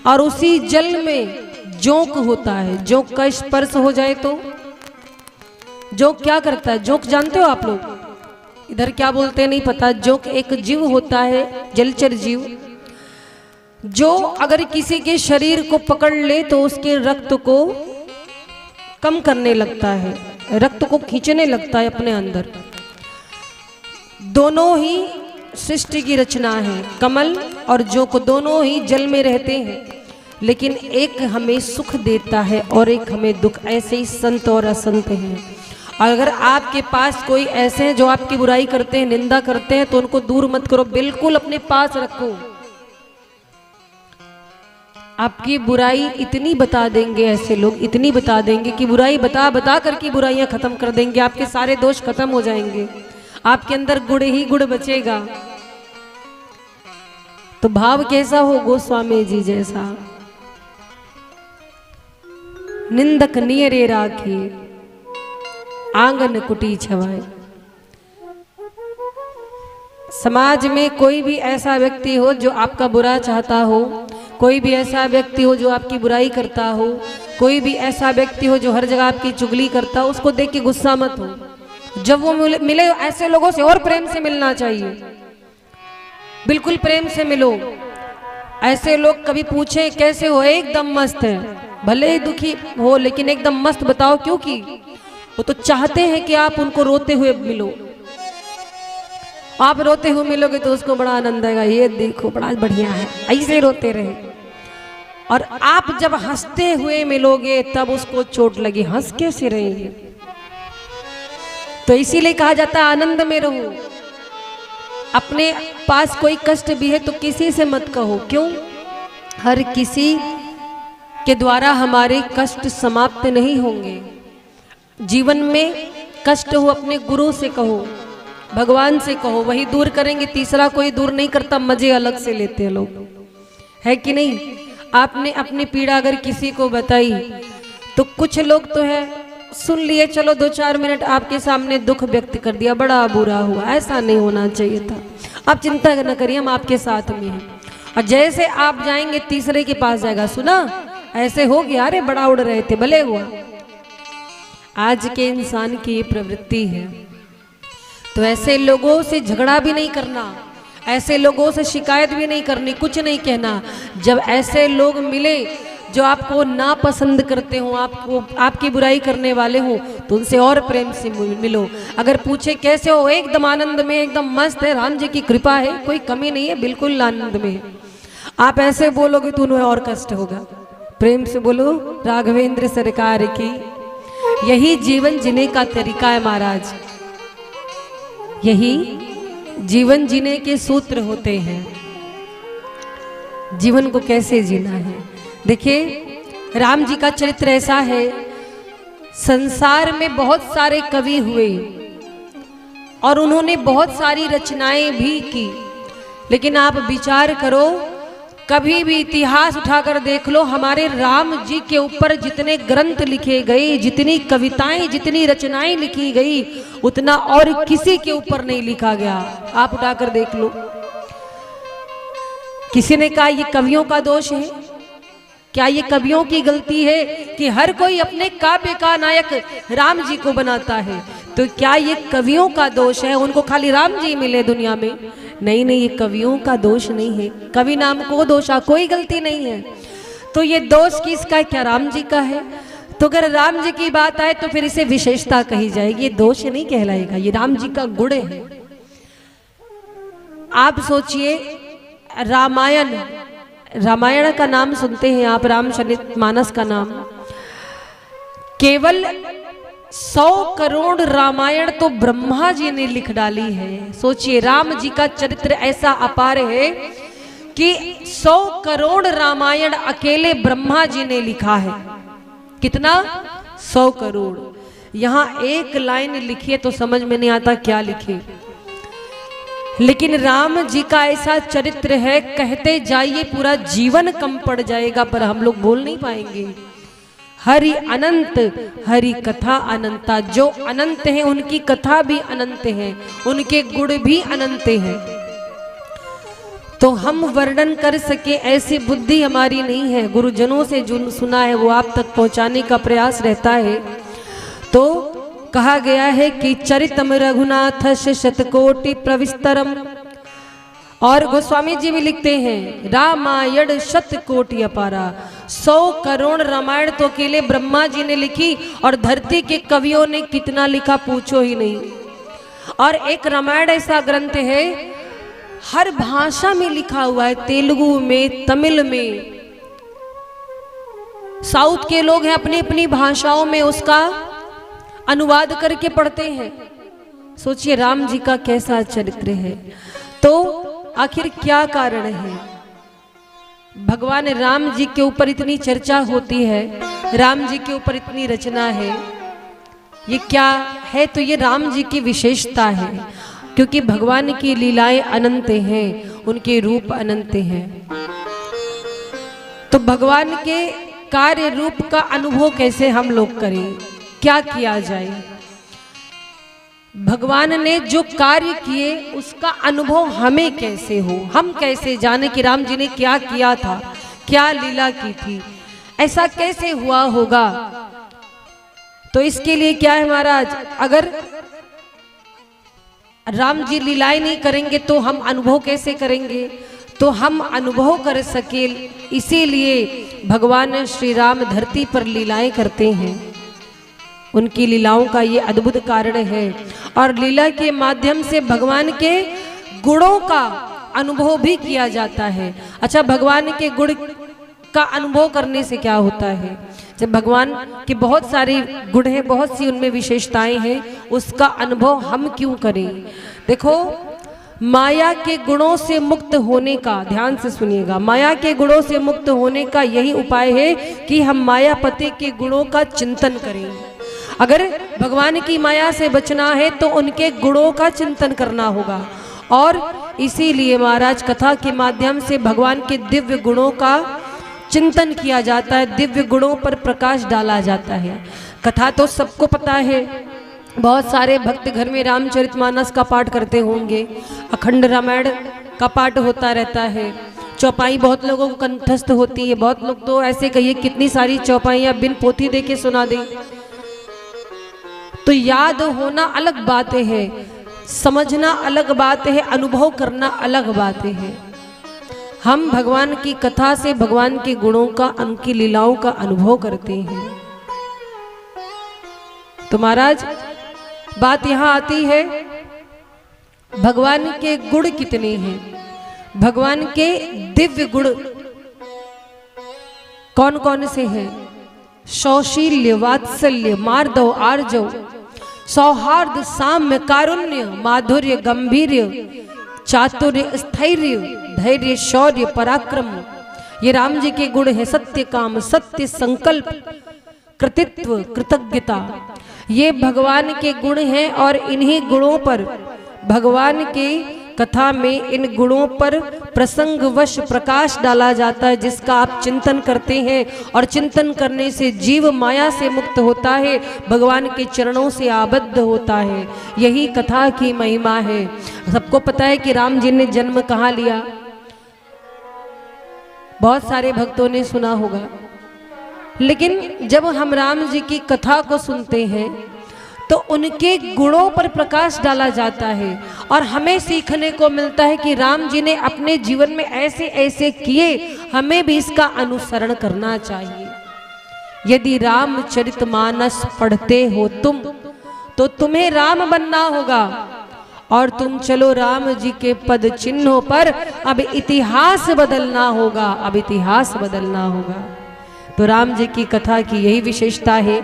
और उसी जल में जोंक होता है। जोंक का स्पर्श हो जाए तो जोंक क्या करता है? जोंक जानते हो आप लोग? इधर क्या बोलते हैं नहीं पता। जोंक एक जीव होता है, जलचर जीव, जो अगर किसी के शरीर को पकड़ ले तो उसके रक्त को कम करने लगता है, रक्त को खींचने लगता है अपने अंदर। दोनों ही सृष्टि की रचना है। कमल और जोंक दोनों ही जल में रहते हैं, लेकिन एक हमें सुख देता है और एक हमें दुख। ऐसे ही संत और असंत हैं। अगर आपके पास कोई ऐसे हैं जो आपकी बुराई करते हैं, निंदा करते हैं, तो उनको दूर मत करो, बिल्कुल अपने पास रखो। आपकी बुराई इतनी बता देंगे ऐसे लोग, इतनी बता देंगे कि बुराई बता बता करके बुराइयां खत्म कर देंगे। आपके सारे दोष खत्म हो जाएंगे, आपके अंदर गुड़ ही गुड़ बचेगा। तो भाव कैसा हो? गोस्वामी जी जैसा। निंदक नियरे राखी, आंगन कुटी छवाए। समाज में कोई भी ऐसा व्यक्ति हो जो आपका बुरा चाहता हो, कोई भी ऐसा व्यक्ति हो जो आपकी बुराई करता हो, कोई भी ऐसा व्यक्ति हो जो हर जगह आपकी चुगली करता हो, उसको देख के गुस्सा मत हो। जब वो मिले ऐसे लोगों से और प्रेम से मिलना चाहिए, बिल्कुल प्रेम से मिलो। ऐसे लोग कभी पूछे कैसे हो, एकदम मस्त है, भले ही दुखी हो लेकिन एकदम मस्त, बताओ क्यों? कि वो तो चाहते हैं कि आप उनको रोते हुए मिलो। आप रोते हुए मिलोगे तो उसको बड़ा आनंद आएगा, ये देखो बड़ा बढ़िया है, ऐसे रोते रहे। और आप जब हंसते हुए मिलोगे तब उसको चोट लगी, हंस कैसे रहेंगे? तो इसीलिए कहा जाता है आनंद में रहो। अपने पास कोई कष्ट भी है तो किसी से मत कहो, क्यों? हर किसी के द्वारा हमारे कष्ट समाप्त नहीं होंगे। जीवन में कष्ट हो अपने गुरु से कहो, भगवान से कहो, वही दूर करेंगे, तीसरा कोई दूर नहीं करता, मजे अलग से लेते हैं लोग, है कि नहीं? आपने अपनी पीड़ा अगर किसी को बताई तो कुछ लोग तो है सुन लिए, चलो 2-4 मिनट आपके सामने दुख व्यक्त कर दिया, बड़ा बुरा हुआ, ऐसा नहीं होना चाहिए था। आप चिंता न करिए, हम आपके साथ में हैं। और जैसे आप जाएंगे तीसरे के पास जाएगा, सुना ऐसे हो गया, अरे बड़ा उड़ रहे थे, भले हुआ। आज के इंसान की ये प्रवृत्ति है। तो ऐसे लोगों से झगड़ा भी नहीं करना, ऐसे लोगों से शिकायत भी नहीं करनी, कुछ नहीं कहना। जब ऐसे लोग मिले जो आपको नापसंद करते हो, आपको आपकी बुराई करने वाले हो, तो उनसे और प्रेम से मिलो। अगर पूछे कैसे हो, एकदम आनंद में, एकदम मस्त है, राम जी की कृपा है, कोई कमी नहीं है, बिल्कुल आनंद में। आप ऐसे बोलोगे तो उन्हें और कष्ट होगा। प्रेम से बोलो राघवेंद्र सरकार की। यही जीवन जीने का तरीका है महाराज, यही जीवन जीने के सूत्र होते हैं। जीवन को कैसे जीना है, देखिए राम जी का चरित्र ऐसा है। संसार में बहुत सारे कवि हुए और उन्होंने बहुत सारी रचनाएं भी की, लेकिन आप विचार करो, कभी भी इतिहास उठाकर देख लो, हमारे राम जी के ऊपर जितने ग्रंथ लिखे गए, जितनी कविताएं, जितनी रचनाएं लिखी गई, उतना और किसी के ऊपर नहीं लिखा गया। आप उठाकर देख लो। किसी ने कहा ये कवियों का दोष है? क्या ये कवियों की गलती है कि हर कोई अपने काव्य का नायक राम जी को बनाता है? तो क्या ये कवियों का दोष है, उनको खाली राम जी मिले दुनिया में? नहीं नहीं, ये कवियों का दोष नहीं है। कवि नाम को दोषा, कोई गलती नहीं है। तो ये दोष किसका है? क्या राम जी का है? तो अगर राम जी की बात आए तो फिर इसे विशेषता कही जाएगी, ये दोष नहीं कहलाएगा, ये राम जी का गुण है। आप सोचिए, रामायण का नाम सुनते हैं आप, रामचरितमानस का नाम, केवल 100 करोड़ रामायण तो ब्रह्मा जी ने लिख डाली है। सोचिए, राम जी का चरित्र ऐसा अपार है कि 100 करोड़ रामायण अकेले ब्रह्मा जी ने लिखा है। कितना? 100 करोड़। यहां एक लाइन लिखी है तो समझ में नहीं आता क्या लिखे, लेकिन राम जी का ऐसा चरित्र है, कहते जाइए पूरा जीवन कम पड़ जाएगा, पर हम लोग बोल नहीं पाएंगे। हरि अनंत, हरि कथा अनंता। जो अनंत हैं उनकी कथा भी अनंत है, उनके गुण भी अनंत हैं। तो हम वर्णन कर सके ऐसी बुद्धि हमारी नहीं है। गुरुजनों से जो सुना है वो आप तक पहुंचाने का प्रयास रहता है। तो कहा गया है कि चरितम रघुनाथ शतकोटि प्रविस्तरम, और गोस्वामी जी भी लिखते हैं रामायण शतकोटि अपारा। 100 करोड़ रामायण तो अकेले ब्रह्मा जी ने लिखी, और धरती के कवियों ने कितना लिखा पूछो ही नहीं। और एक रामायण ऐसा ग्रंथ है हर भाषा में लिखा हुआ है, तेलुगु में, तमिल में। साउथ के लोग हैं अपनी अपनी भाषाओं में उसका अनुवाद करके पढ़ते हैं। सोचिए राम जी का कैसा चरित्र है। तो आखिर क्या कारण है भगवान राम जी के ऊपर इतनी चर्चा होती है, राम जी के ऊपर इतनी रचना है, ये क्या है? तो ये राम जी की विशेषता है, क्योंकि भगवान की लीलाएं अनंत हैं, उनके रूप अनंत हैं। तो भगवान के कार्य रूप का अनुभव कैसे हम लोग करें, क्या किया जाए? भगवान ने जो कार्य किए उसका अनुभव हमें कैसे हो, हम कैसे जाने कि राम जी ने क्या किया था, क्या लीला की थी, ऐसा कैसे हुआ होगा? तो इसके लिए क्या है महाराज, अगर राम जी लीलाएं नहीं करेंगे तो हम अनुभव कैसे करेंगे? तो हम अनुभव कर सके, इसीलिए भगवान श्री राम धरती पर लीलाएं करते हैं। उनकी लीलाओं का ये अद्भुत कारण है और लीला के माध्यम से भगवान के गुणों का अनुभव भी किया जाता है। अच्छा, भगवान के गुण का अनुभव करने से क्या होता है? जब भगवान के बहुत सारे गुण हैं, बहुत सी उनमें विशेषताएं हैं, उसका अनुभव हम क्यों करें? देखो, माया के गुणों से मुक्त होने का, ध्यान से सुनिएगा, माया के गुणों से मुक्त होने का यही उपाय है कि हम मायापति के गुणों का चिंतन करें। अगर भगवान की माया से बचना है तो उनके गुणों का चिंतन करना होगा। और इसीलिए महाराज कथा के माध्यम से भगवान के दिव्य गुणों का चिंतन किया जाता है, दिव्य गुणों पर प्रकाश डाला जाता है। कथा तो सबको पता है, बहुत सारे भक्त घर में रामचरितमानस का पाठ करते होंगे, अखंड रामायण का पाठ होता रहता है, चौपाई बहुत लोगों को कंठस्थ होती है। बहुत लोग तो ऐसे कहिए कितनी सारी चौपाइयाँ बिन पोथी दे के सुना दें। तो याद होना अलग बात है, समझना अलग बात है, अनुभव करना अलग बात है। हम भगवान की कथा से भगवान के गुणों का, उनकी लीलाओं का अनुभव करते हैं। तो महाराज बात यहां आती है, भगवान के गुण कितने हैं, भगवान के दिव्य गुण कौन कौन से हैं? सौशील्य, वात्सल्य, मार्दव, आर्जव, सौहार्द, साम्य, कारुण्य, माधुर्य, गंभीर्य, चातुर्य, स्थैर्य, धैर्य, शौर्य, पराक्रम, ये राम जी के गुण हैं। सत्य काम, सत्य संकल्प, कृतित्व, कृतज्ञता, ये भगवान के गुण हैं। और इन्हीं गुणों पर भगवान के कथा में इन गुणों पर प्रसंगवश प्रकाश डाला जाता है, जिसका आप चिंतन करते हैं और चिंतन करने से जीव माया से मुक्त होता है, भगवान के चरणों से आबद्ध होता है। यही कथा की महिमा है। सबको पता है कि राम जी ने जन्म कहाँ लिया, बहुत सारे भक्तों ने सुना होगा। लेकिन जब हम राम जी की कथा को सुनते हैं तो उनके गुणों पर प्रकाश डाला जाता है और हमें सीखने को मिलता है कि राम जी ने अपने जीवन में ऐसे ऐसे किए, हमें भी इसका अनुसरण करना चाहिए। यदि रामचरितमानस पढ़ते हो तुम तो तुम्हें राम बनना होगा और तुम चलो राम जी के पद चिन्हों पर। अब इतिहास बदलना होगा, अब इतिहास बदलना होगा। तो राम जी की कथा की यही विशेषता है,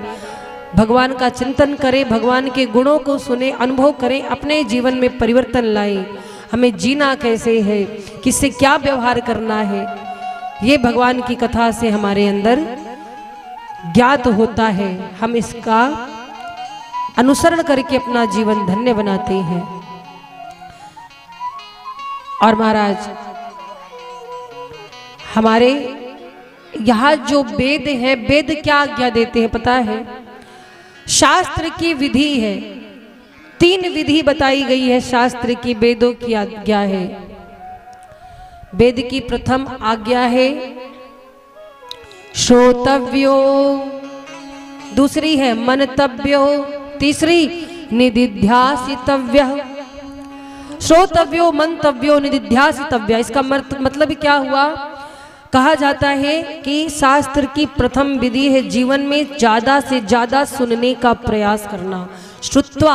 भगवान का चिंतन करें, भगवान के गुणों को सुने, अनुभव करें, अपने जीवन में परिवर्तन लाएं। हमें जीना कैसे है, किससे क्या व्यवहार करना है, ये भगवान की कथा से हमारे अंदर ज्ञात होता है। हम इसका अनुसरण करके अपना जीवन धन्य बनाते हैं। और महाराज हमारे यहाँ जो वेद है, वेद क्या आज्ञा देते हैं पता है? शास्त्र की विधि है, 3 विधि बताई गई है शास्त्र की, वेदों की आज्ञा है। वेद की प्रथम आज्ञा है श्रोतव्यो, दूसरी है मनतव्यो, तीसरी निदिध्यासितव्य। श्रोतव्यो, मंतव्यो, निदिध्यासितव्य, इसका मतलब क्या हुआ? कहा जाता है कि शास्त्र की प्रथम विधि है जीवन में ज्यादा से ज्यादा सुनने का प्रयास करना। श्रुत्वा,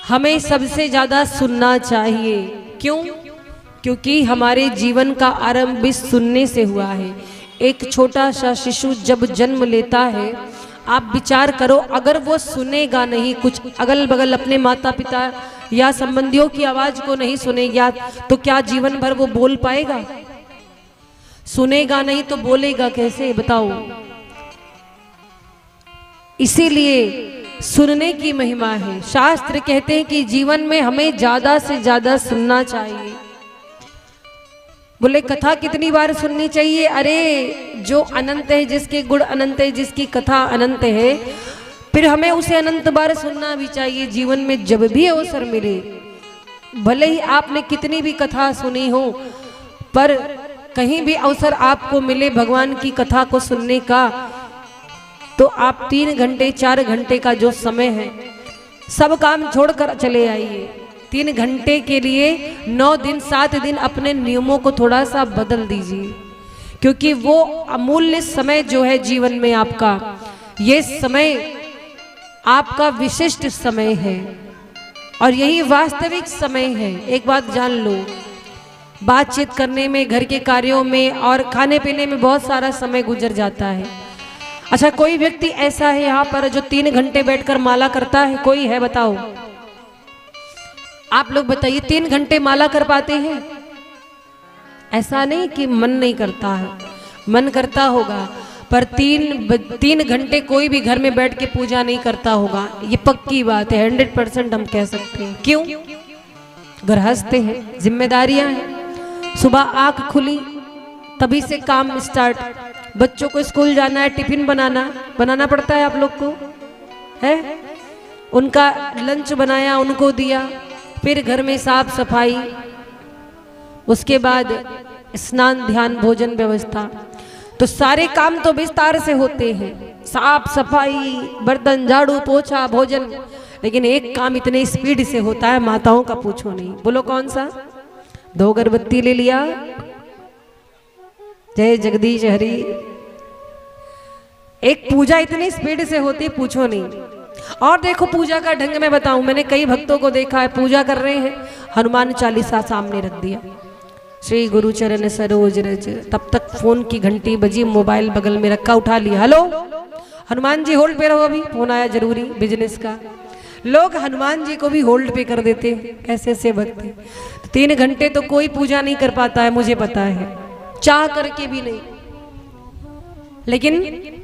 हमें सबसे ज्यादा सुनना चाहिए। क्यों? क्योंकि हमारे जीवन का आरंभ भी सुनने से हुआ है। एक छोटा सा शिशु जब जन्म लेता है, आप विचार करो, अगर वो सुनेगा नहीं, कुछ अगल बगल अपने माता पिता या संबंधियों की आवाज को नहीं सुनेगा, तो क्या जीवन भर वो बोल पाएगा? सुनेगा नहीं तो बोलेगा कैसे, बताओ? इसीलिए सुनने की महिमा है। शास्त्र कहते हैं कि जीवन में हमें ज्यादा से ज्यादा सुनना चाहिए। बोले कथा कितनी बार सुननी चाहिए? अरे जो अनंत है, जिसके गुण अनंत है, जिसकी कथा अनंत है, फिर हमें उसे अनंत बार सुनना भी चाहिए जीवन में जब भी अवसर मिले। भले ही आपने कितनी भी कथा सुनी हो, पर कहीं भी अवसर आपको मिले भगवान की कथा को सुनने का, तो आप 3 घंटे 4 घंटे का जो समय है, सब काम छोड़कर चले आइए। 3 घंटे के लिए 9 दिन 7 दिन अपने नियमों को थोड़ा सा बदल दीजिए, क्योंकि वो अमूल्य समय जो है जीवन में आपका, ये समय आपका विशिष्ट समय है और यही वास्तविक समय है। एक बात जान लो, बातचीत करने में, घर के कार्यों में और खाने पीने में बहुत सारा समय गुजर जाता है। अच्छा, कोई व्यक्ति ऐसा है यहाँ पर जो 3 घंटे बैठकर माला करता है? कोई है? बताओ, आप लोग बताइए, 3 घंटे माला कर पाते हैं? ऐसा नहीं कि मन नहीं करता है, मन करता होगा, पर 3 घंटे कोई भी घर में बैठ के पूजा नहीं करता होगा, ये पक्की बात है, 100% हम कह सकते हैं। क्यों? गृहस्थ हैं, जिम्मेदारियां हैं, सुबह आंख खुली तभी से काम स्टार्ट, बच्चों को स्कूल जाना है, टिफिन बनाना पड़ता है आप लोग को, है? उनका लंच बनाया, उनको दिया, फिर घर में साफ सफाई, उसके बाद स्नान, ध्यान, भोजन व्यवस्था, तो सारे काम तो विस्तार से होते हैं, साफ सफाई, बर्तन, झाड़ू, पोछा, भोजन, लेकिन एक काम इतने स्पीड से होता है माताओं का, पूछो नहीं। बोलो कौन सा? 2 अगरबत्ती ले लिया, जय जगदीश हरि। एक पूजा इतनी स्पीड से होती, पूछो नहीं। और देखो पूजा का ढंग में बताऊं, मैंने कई भक्तों को देखा है पूजा कर रहे हैं, हनुमान चालीसा सामने रख दिया, श्री गुरु चरण सरोज रज, तब तक फोन की घंटी बजी, मोबाइल बगल में रखा, उठा लिया, हेलो हनुमान जी होल्ड पे रहो, अभी फोन आया जरूरी बिजनेस का। लोग हनुमान जी को भी होल्ड पे कर देते हैं, ऐसे ऐसे भक्त। 3 घंटे तो कोई पूजा नहीं कर पाता है, मुझे पता है, चाह करके भी नहीं, लेकिन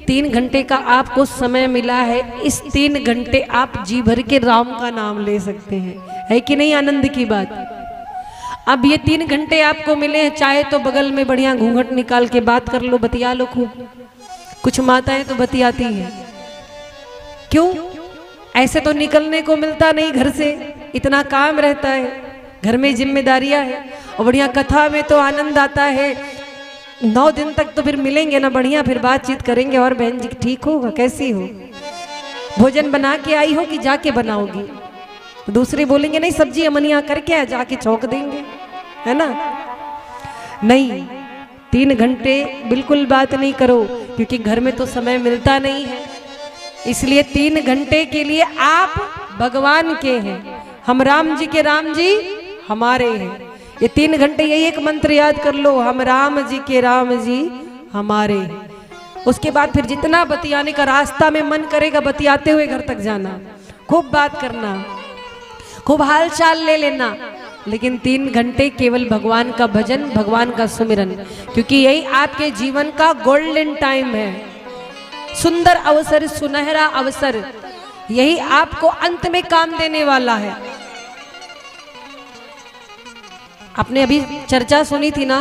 3 घंटे का आपको समय मिला है, इस 3 घंटे आप जी भर के राम का नाम ले सकते हैं, है कि नहीं? आनंद की बात। अब ये 3 घंटे आपको मिले हैं, चाहे तो बगल में बढ़िया घूंघट निकाल के बात कर लो, बतिया लो खूब, कुछ माताएं तो बतियाती हैं, क्यों? ऐसे तो निकलने को मिलता नहीं घर से, इतना काम रहता है, घर में जिम्मेदारियां है, और बढ़िया कथा में तो आनंद आता है। 9 दिन तक तो फिर मिलेंगे ना, बढ़िया फिर बातचीत करेंगे, और बहन जी ठीक होगा, कैसी हो, भोजन बना के आई हो कि जाके बनाओगी? दूसरे बोलेंगे नहीं सब्जी अमनिया करके आ, जाके चौंक देंगे, है ना? नहीं, 3 घंटे बिल्कुल बात नहीं करो, क्योंकि घर में तो समय मिलता नहीं है, इसलिए 3 घंटे के लिए आप भगवान के हैं, हम राम जी के राम जी हमारे हैं। ये 3 घंटे यही एक मंत्र याद कर लो, हम राम जी के राम जी हमारे हैं। उसके बाद फिर जितना बतियाने का रास्ता में मन करेगा बतियाते हुए घर तक जाना, खूब बात करना, खूब हाल चाल ले लेना, लेकिन 3 घंटे केवल भगवान का भजन, भगवान का सुमिरन, क्योंकि यही आपके जीवन का गोल्डन टाइम है, सुंदर अवसर, सुनहरा अवसर, यही आपको अंत में काम देने वाला है। आपने अभी चर्चा सुनी थी ना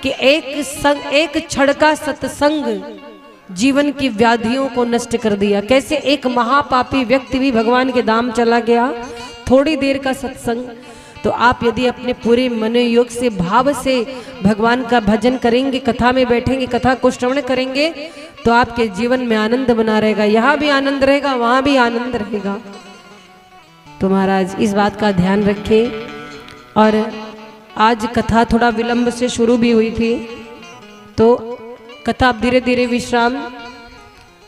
कि एक क्षण का सत्संग जीवन की व्याधियों को नष्ट कर दिया। कैसे एक महापापी व्यक्ति भी भगवान के धाम चला गया, थोड़ी देर का सत्संग। तो आप यदि अपने पूरे मनोयोग से, भाव से भगवान का भजन करेंगे, कथा में बैठेंगे, कथा को श्रवण करेंगे, तो आपके जीवन में आनंद बना रहेगा, यहाँ भी आनंद रहेगा, वहाँ भी आनंद रहेगा। तो महाराज इस बात का ध्यान रखें। और आज कथा थोड़ा विलंब से शुरू भी हुई थी, तो कथा अब धीरे धीरे विश्राम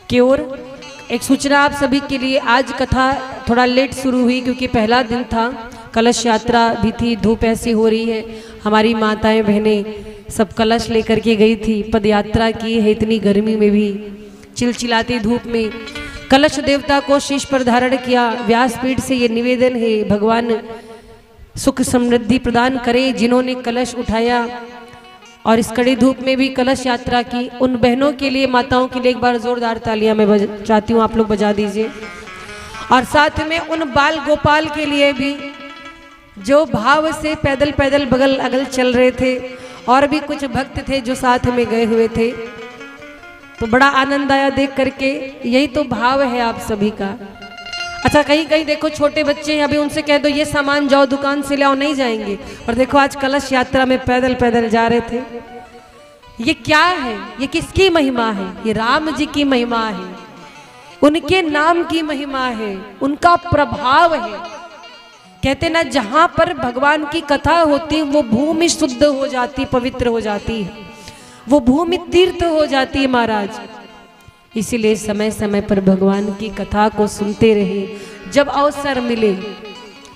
की ओर। एक सूचना आप सभी के लिए, आज कथा थोड़ा लेट शुरू हुई क्योंकि पहला दिन था, कलश यात्रा भी थी, धूप ऐसी हो रही है, हमारी माताएं बहनें सब कलश लेकर के गई थी, पद यात्रा की है, इतनी गर्मी में भी चिलचिलाती धूप में कलश देवता को शीश पर धारण किया। व्यासपीठ से ये निवेदन है, भगवान सुख समृद्धि प्रदान करे जिन्होंने कलश उठाया और इस कड़ी धूप में भी कलश यात्रा की। उन बहनों के लिए, माताओं के लिए एक बार जोरदार तालियां मैं चाहती हूँ, आप लोग बजा दीजिए। और साथ में उन बाल गोपाल के लिए भी जो भाव से पैदल पैदल बगल अगल चल रहे थे, और भी कुछ भक्त थे जो साथ में गए हुए थे, तो बड़ा आनंद आया देख करके। यही तो भाव है आप सभी का। अच्छा, कहीं कहीं देखो छोटे बच्चे हैं, अभी उनसे कह दो ये सामान जाओ दुकान से ले आओ, नहीं जाएंगे। और देखो आज कलश यात्रा में पैदल पैदल जा रहे थे। ये क्या है? ये किसकी महिमा है? ये राम जी की महिमा है, उनके नाम की महिमा है, उनका प्रभाव है कहते ना, जहां पर भगवान की कथा होती वो भूमि शुद्ध हो जाती, पवित्र हो जाती है, वो भूमि तीर्थ हो जाती है महाराज। इसीलिए समय समय पर भगवान की कथा को सुनते रहे, जब अवसर मिले।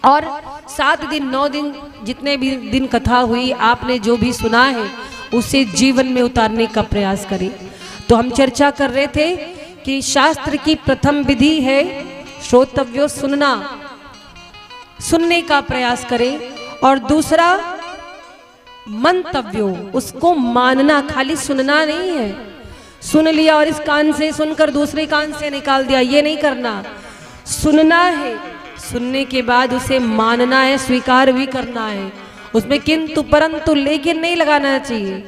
और 7 दिन 9 दिन जितने भी दिन कथा हुई, आपने जो भी सुना है उसे जीवन में उतारने का प्रयास करें। तो हम चर्चा कर रहे थे कि शास्त्र की प्रथम विधि है श्रोतव्यो, सुनना, सुनने का प्रयास करें। और दूसरा मंतव्यो, उसको मानना, खाली सुनना नहीं है, सुन लिया और इस कान से सुनकर दूसरे कान से निकाल दिया, ये नहीं करना। सुनना है, सुनने के बाद उसे मानना है, स्वीकार भी करना है, उसमें किंतु परंतु लेकिन नहीं लगाना चाहिए।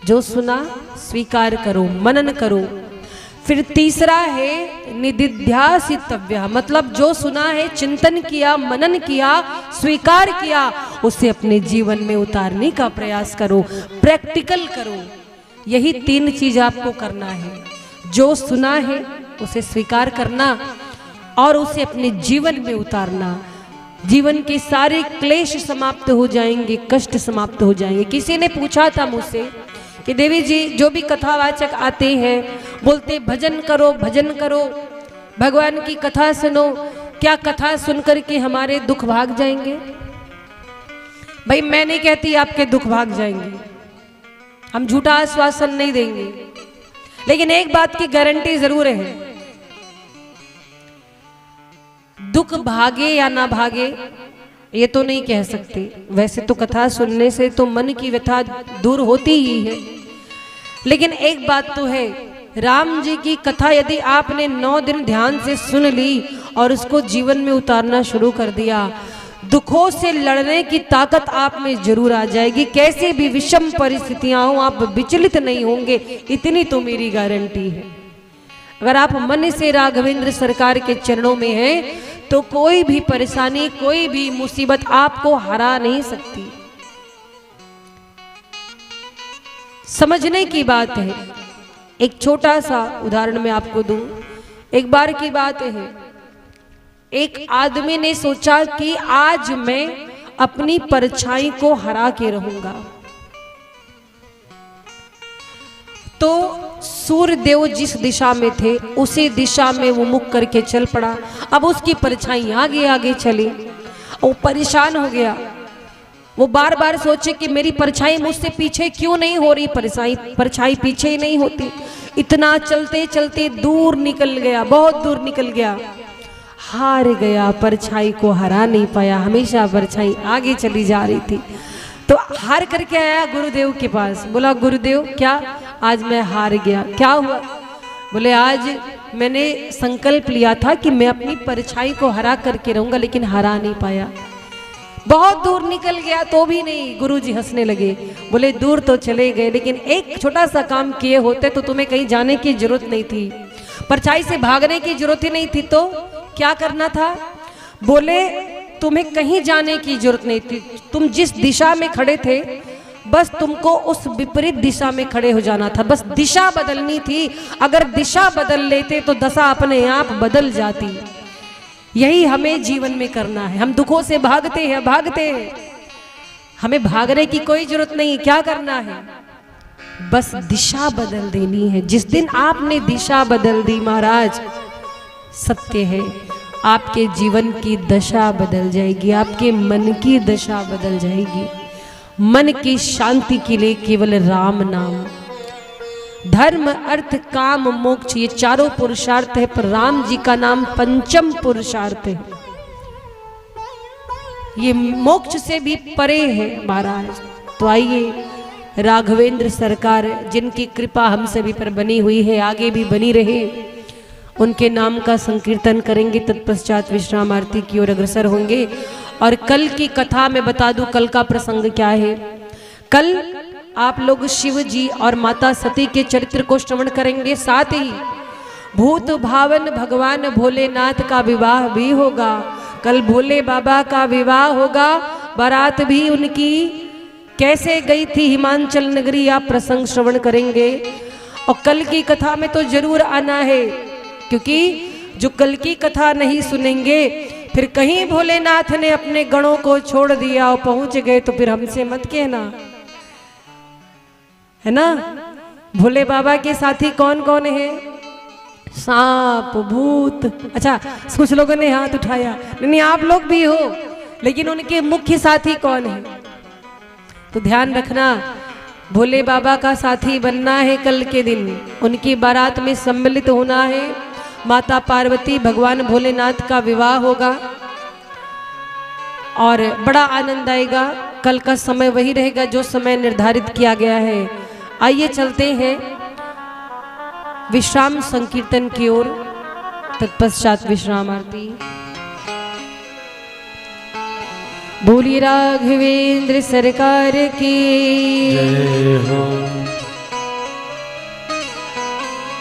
जो सुना स्वीकार करो, मनन करो। फिर तीसरा है निदिध्यासितव्य, मतलब जो सुना है, चिंतन किया, मनन किया, स्वीकार किया, उसे अपने जीवन में उतारने का प्रयास करो, प्रैक्टिकल करो। यही 3 चीज आपको करना है। जो सुना है उसे स्वीकार करना और उसे अपने जीवन में उतारना। जीवन के सारे क्लेश समाप्त हो जाएंगे, कष्ट समाप्त हो जाएंगे। किसी ने पूछा था मुझसे कि देवी जी, जो भी कथावाचक आते हैं बोलते भजन करो, भजन करो, भगवान की कथा सुनो, क्या कथा सुनकर के हमारे दुख भाग जाएंगे? भाई मैं नहीं कहती आपके दुख भाग जाएंगे, हम झूठा आश्वासन नहीं देंगे, लेकिन एक बात की गारंटी जरूर है, दुख भागे या ना भागे ये तो नहीं कह सकते। वैसे तो कथा सुनने से तो मन की व्यथा दूर होती ही है, लेकिन एक बात तो है, राम जी की कथा यदि आपने 9 दिन ध्यान से सुन ली और उसको जीवन में उतारना शुरू कर दिया, दुखों से लड़ने की ताकत आप में जरूर आ जाएगी। कैसे भी विषम परिस्थितियां हो, आप विचलित नहीं होंगे, इतनी तो मेरी गारंटी है। अगर आप मन से राघवेंद्र सरकार के चरणों में हैं तो कोई भी परेशानी, कोई भी मुसीबत आपको हरा नहीं सकती। समझने की बात है। एक छोटा सा उदाहरण मैं आपको दूं। एक बार की बात है, एक आदमी ने सोचा कि आज मैं अपनी परछाई को हरा के रहूंगा। तो सूर्य देव जिस दिशा में थे उसी दिशा में वो मुख करके चल पड़ा। अब उसकी परछाई आगे आगे चली, वो परेशान हो गया। वो बार बार सोचे कि मेरी परछाई मुझसे पीछे क्यों नहीं हो रही, परछाई पीछे ही नहीं होती। इतना चलते चलते दूर निकल गया, बहुत दूर निकल गया, हार गया, परछाई को हरा नहीं पाया। हमेशा परछाई आगे चली जा रही थी। तो हार करके आया गुरुदेव के पास, बोला गुरुदेव क्या आज मैं हार गया, क्या हुआ? बोले आज मैंने संकल्प लिया था कि मैं अपनी परछाई को हरा करके रहूंगा, लेकिन हरा नहीं पाया। बहुत दूर निकल गया तो भी नहीं। गुरुजी हंसने लगे, बोले दूर तो चले गए, लेकिन एक छोटा सा काम किए होते तो तुम्हें कहीं जाने की जरूरत नहीं थी, परछाई से भागने की जरूरत ही नहीं थी। तो क्या करना था? बोले तुम्हें कहीं जाने की जरूरत नहीं थी, तुम जिस दिशा में खड़े थे बस तुमको उस विपरीत दिशा में खड़े हो जाना था, बस दिशा बदलनी थी। अगर दिशा बदल लेते तो दशा अपने आप बदल जाती। यही हमें जीवन में करना है। हम दुखों से भागते हैं, हमें भागने की कोई जरूरत नहीं। क्या करना है? बस दिशा बदल देनी है। जिस दिन आपने दिशा बदल दी महाराज, सत्य है आपके जीवन की दशा बदल जाएगी, आपके मन की दशा बदल जाएगी। मन की शांति के लिए केवल राम नाम, धर्म अर्थ काम मोक्ष, ये चारों पुरुषार्थ है, पर राम जी का नाम पंचम पुरुषार्थ है। ये मोक्ष से भी परे है महाराज। तो आइए राघवेंद्र सरकार, जिनकी कृपा हम सभी पर बनी हुई है, आगे भी बनी रहे, उनके नाम का संकीर्तन करेंगे। तत्पश्चात विश्राम आरती की ओर अग्रसर होंगे। और कल की कथा में बता दूं, कल का प्रसंग क्या है। कल आप लोग शिव जी और माता सती के चरित्र को श्रवण करेंगे। साथ ही भूत भावन भगवान भोलेनाथ का विवाह भी होगा। कल भोले बाबा का विवाह होगा, बारात भी उनकी कैसे गई थी हिमाचल नगरी, आप प्रसंग श्रवण करेंगे। और कल की कथा में तो जरूर आना है, क्योंकि जो कल की कथा नहीं सुनेंगे फिर कहीं भोलेनाथ ने अपने गणों को छोड़ दिया और पहुंच गए तो फिर हमसे मत कहना, है ना। भोले बाबा के साथी कौन कौन है? सांप, भूत। अच्छा, कुछ लोगों ने हाथ उठाया, नहीं आप लोग भी हो, लेकिन उनके मुख्य साथी कौन है? तो ध्यान रखना, भोले बाबा का साथी बनना है कल के दिन, उनकी बारात में सम्मिलित होना है। माता पार्वती भगवान भोलेनाथ का विवाह होगा और बड़ा आनंद आएगा। कल का समय वही रहेगा जो समय निर्धारित किया गया है। आइए चलते हैं विश्राम संकीर्तन की ओर, तत्पश्चात विश्राम आरती। बोलिए राघवेंद्र सरकार की जय हो।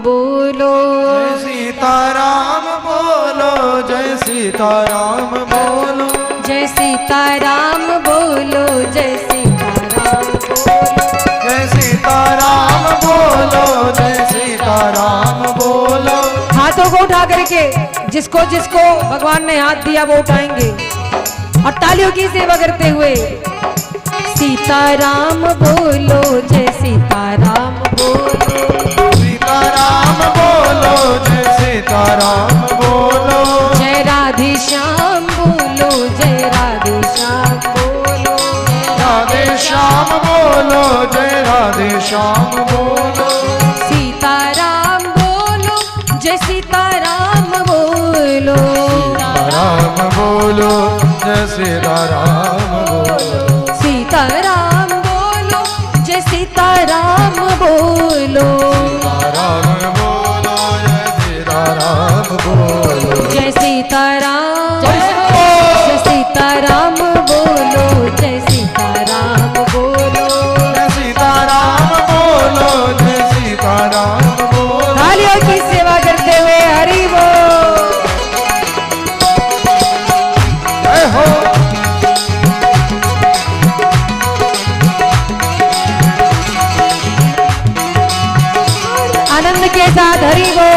बोलो जय सीताराम बोलो, जय सीताराम बोलो, जय सीताराम बोलो, जय सीताराम बोलो, जय सीताराम बोलो, जय सीताराम बोलो। हाथों को उठा करके जिसको जिसको भगवान ने हाथ दिया वो उठाएंगे और तालियों की सेवा करते हुए सीताराम बोलो, जय सीताराम बोलो, सीताराम बोलो, जय सीताराम बोलो, जय राधे श्याम बोलो, जय राधे श्याम बोलो, राधे श्याम बोलो, जय राधे श्याम बोलो, सीताराम बोलो, जय सीताराम बोलो, राम बोलो, जय सीताराम बोलो, सीताराम बोलो, जय सीताराम बोलो, राम बोलो, जय सीताराम बोलो, जय सीताराम, जय सीताराम बोलो, जय सीताराम बोलो, जय सीताराम बोलो, जय सीताराम बोलो। तालियों की सेवा करते हुए हरि बोल। जय हो। आनंद के साथ हरि बोल।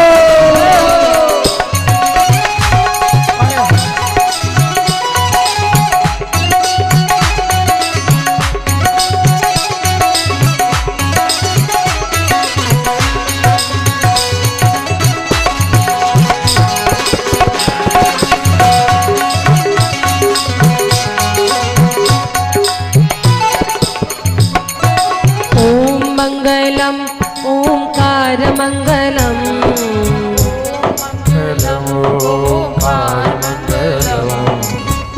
ओम मंगलम ओंकार मंगलम, ओंकार मंगलम,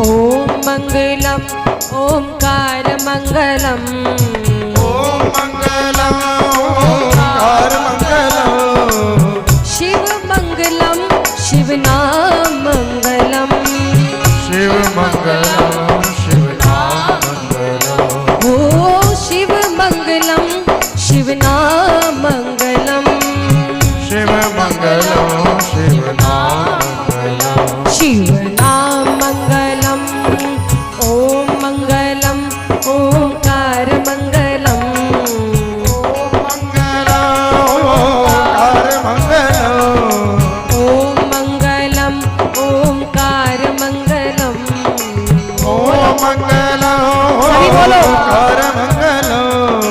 ओम मंगलम ओंकार मंगलम, ओम मंगलम, ओंकार मंगलम, शिव मंगलम शिव नाम मंगलम, शिव मंगलम, शिव नाम मंगलम, ओ शिव मंगलम शिव नाम मंगलम, शिव मंगलम, शिव नाम मंगलम, शिव नाम मंगलम, ओम मंगलम ओंकार मंगलम, ओंकार मंगलम, ओम मंगलम ओंकार मंगलम, ओम मंगलम, सभी बोलो। ओंकार मंगलम,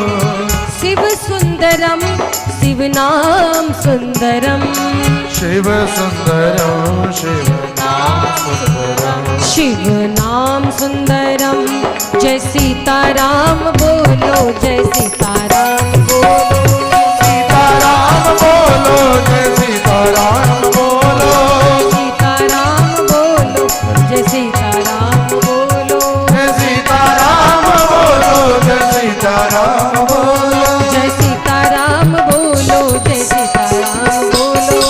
शिव सुंदरम शिव नाम सुंदरम, शिव सुंदरम, शिव नाम सुंदरम, शिव नाम सुंदरम, जय सीताराम बोलो, जय सीताराम बोलो, सीताराम बोलो, जय सीताराम बोलो, सीताराम बोलो, जय सीताराम बोलो, जय सीताराम बोलो, जय सीताराम बोलो, जय सीताराम बोलो, जय सीताराम बोलो, जय सीताराम बोलो,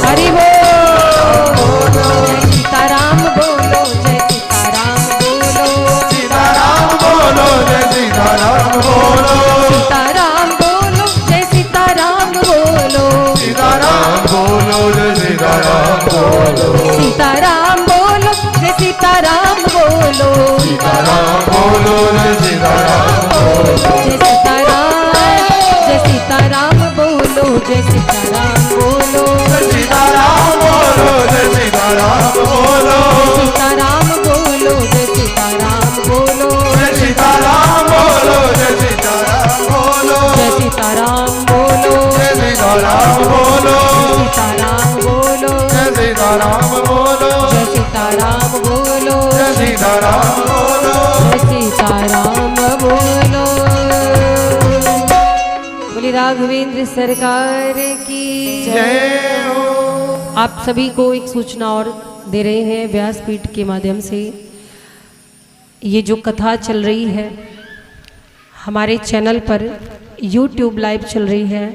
हरि बोल, जय सीताराम बोलो, जय सीताराम बोलो, सीताराम बोलो, जय सीताराम बोलो, सीताराम बोलो, जय सीताराम बोलो, सीताराम बोलो, जय सीताराम बोलो, सीताराम बोलो, जय सीताराम बोलो, सीताराम बोलो, जय सीताराम बोलो, जय सीताराम, जय सीताराम बोलो, जय सीताराम बोलो, सीताराम बोलो, जय सीताराम बोलो, राघवेंद्र सरकार की जय हो। आप सभी को एक सूचना और दे रहे हैं व्यासपीठ के माध्यम से। ये जो कथा चल रही है हमारे चैनल पर YouTube लाइव चल रही है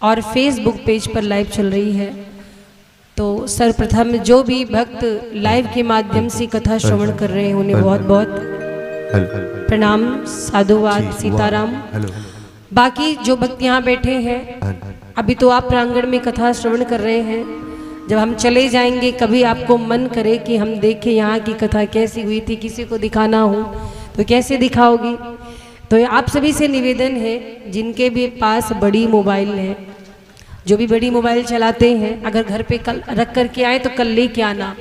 और Facebook पेज पर लाइव चल रही है। तो सर्वप्रथम जो भी भक्त लाइव के माध्यम से कथा श्रवण कर रहे हैं उन्हें बहुत बहुत प्रणाम, साधुवाद, सीताराम। बाकी जो भक्त यहाँ बैठे हैं अभी तो आप प्रांगण में कथा श्रवण कर रहे हैं, जब हम चले जाएंगे कभी आपको मन करे कि हम देखें यहाँ की कथा कैसी हुई थी, किसी को दिखाना हो तो कैसे दिखाओगी। तो आप सभी से निवेदन है जिनके भी पास बड़ी मोबाइल है, जो भी बड़ी मोबाइल चलाते हैं, अगर घर पे कल रख कर के आए तो कल लेके आना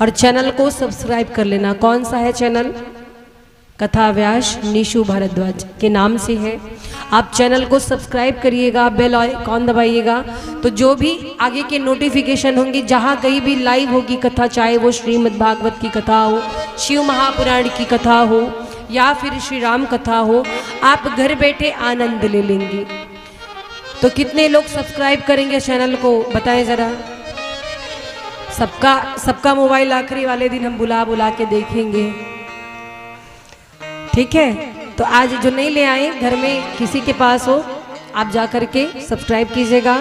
और चैनल को सब्सक्राइब कर लेना। कौन सा है चैनल? कथा व्यास निशु भारद्वाज के नाम से है। आप चैनल को सब्सक्राइब करिएगा, बेल आइकॉन दबाइएगा, तो जो भी आगे के नोटिफिकेशन होंगे, जहाँ कहीं भी लाइव होगी कथा, चाहे वो श्रीमद् भागवत की कथा हो, शिव महापुराण की कथा हो या फिर श्री राम कथा हो, आप घर बैठे आनंद ले लेंगे। तो कितने लोग सब्सक्राइब करेंगे चैनल को बताएं जरा। सबका मोबाइल आखिरी वाले दिन हम बुला के देखेंगे, ठीक है। तो आज जो नहीं ले आए, घर में किसी के पास हो, आप जा कर के सब्सक्राइब कीजिएगा,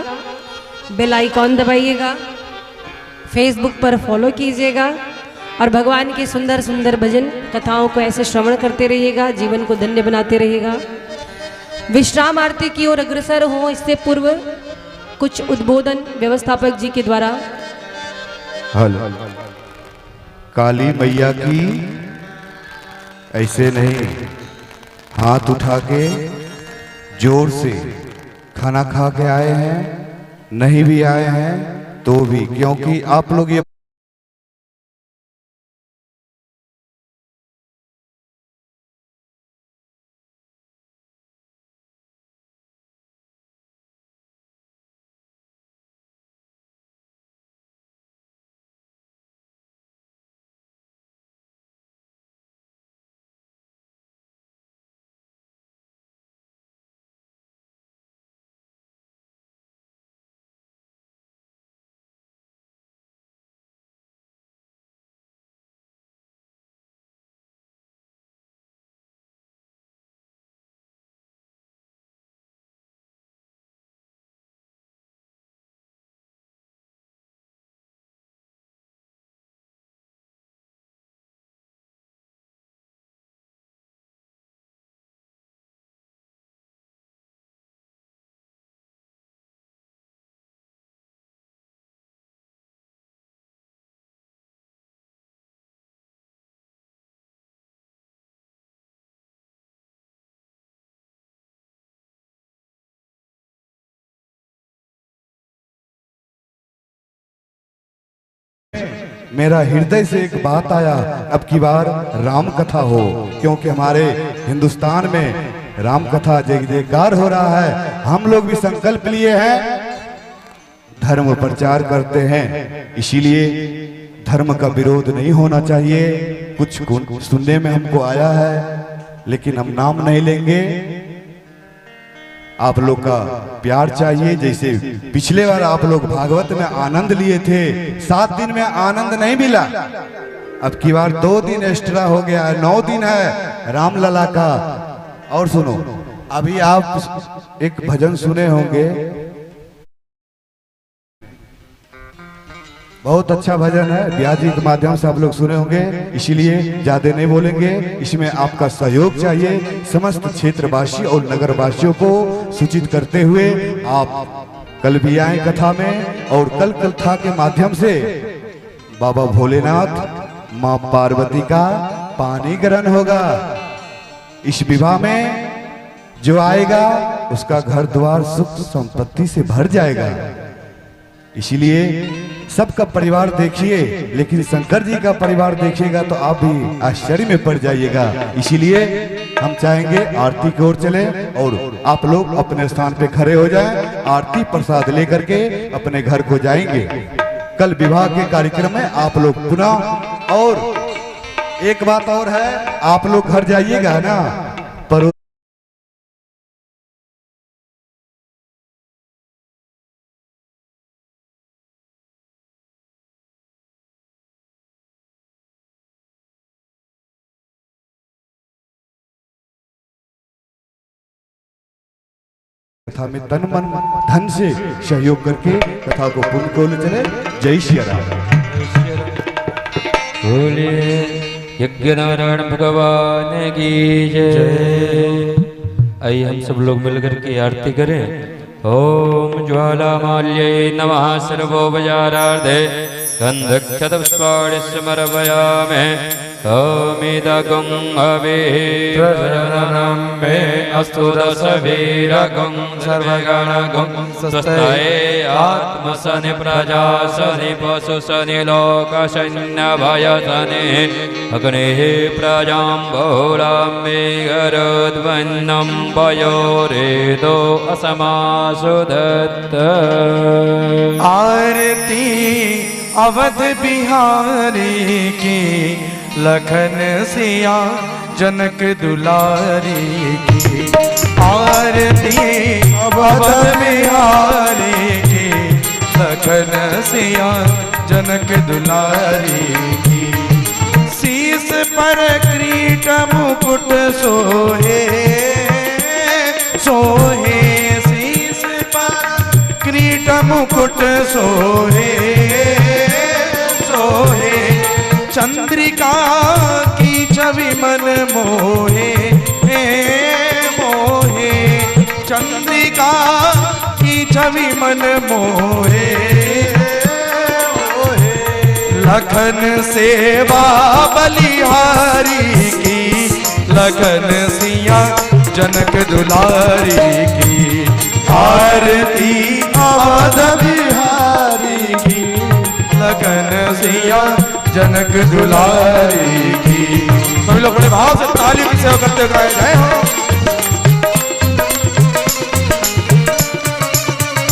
बेल आइकॉन दबाइएगा, फेसबुक पर फॉलो कीजिएगा और भगवान की सुंदर सुंदर भजन कथाओं को ऐसे श्रवण करते रहिएगा, जीवन को धन्य बनाते रहिएगा। विश्राम आरती की ओर अग्रसर हो इससे पूर्व कुछ उद्बोधन व्यवस्थापक जी के द्वारा। काली मैया की ऐसे नहीं, हाथ उठा के जोर से खाना खा के आए हैं, नहीं भी आए हैं तो भी, क्योंकि आप लोग ये मेरा हृदय से एक बात आया, अब की बार राम कथा हो, क्योंकि हमारे हिंदुस्तान में राम कथा जय जयकार हो रहा है। हम लोग भी संकल्प लिए हैं, धर्म प्रचार करते हैं, इसीलिए धर्म का विरोध नहीं होना चाहिए। कुछ सुनने में हमको आया है लेकिन हम नाम नहीं लेंगे। आप लोग का प्यार चाहिए, जैसे पिछले बार आप लोग भागवत में आनंद लिए थे, 7 दिन में आनंद नहीं मिला, अब की बार 2 दिन एक्स्ट्रा हो गया है, 9 दिन है रामलला का। और सुनो, अभी आप एक भजन सुने होंगे, बहुत अच्छा भजन है, ब्यास जी के माध्यम से आप लोग सुने होंगे, इसीलिए ज्यादा नहीं बोलेंगे। इसमें आपका सहयोग चाहिए। समस्त क्षेत्रवासी और नगरवासियों को सूचित करते हुए आप कल भी आए कथा में, और कल कथा के माध्यम से बाबा भोलेनाथ, माँ पार्वती का पानी ग्रहण होगा। इस विवाह में जो आएगा उसका घर द्वार सुख संपत्ति से भर जाएगा। इसीलिए सबका परिवार देखिए, लेकिन शंकर जी का परिवार देखिएगा तो आप भी आश्चर्य में पड़ जाइएगा। इसीलिए हम चाहेंगे आरती की ओर चले और आप लोग अपने स्थान पे खड़े हो जाएं, आरती प्रसाद लेकर के अपने घर को जाएंगे। कल विवाह के कार्यक्रम में आप लोग पुनः, और एक बात और है, आप लोग घर जाइएगा ना, पर कथा में तन मन धन से सहयोग करके कथा को पूर्ण को ले चले। जय श्री राम। बोलिए यज्ञ नारायण भगवान की जय। आइए हम सब लोग मिलकर के आरती करें। ओम ज्वाला माल्ये नमः सर्वोपचारार्थे गंधक्षतपुष्पाणि समर्पयामि। ओमिदगं अभिरजनं मे अस्तु दशवीरगं सर्वगणगं स्वस्ताये आत्मसनि प्रजासनि पशुसनि लोकसन्नभयसनि अग्नेः प्रजां बहुलां मेघरोद्वन्नं पयोरेदो असमासु दत्त। आरती अवध बिहारी की लखन सिया जनक दुलारी की। आरती अवध बिहारी की लखन सिया जनक दुलारी की। शीस पर किरीट मुकुट सोहे सोहे। शीस पर किरीट मुकुट सोहे सोहे। चंद्रिका की छवि मन मोहे मोहे। चंद्रिका की छवि मन मोहे मोहे। लखन सेवा बलिहारी की लखन सिया जनक दुलारी की। आरती अवध बिहारी की लखन सिया जनक दुलारी की। सभी लोग बड़े भाव से ताली की सेवा करते हुए जय हो।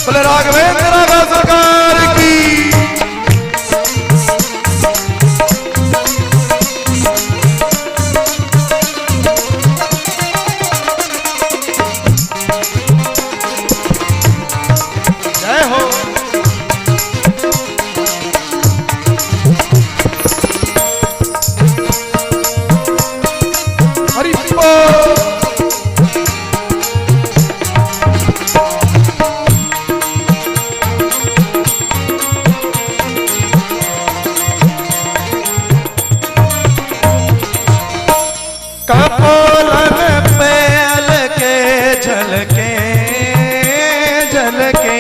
बोले राघवेंद्र राघव सरकार की। जय हो। कपोलन पैल के झलके झलके।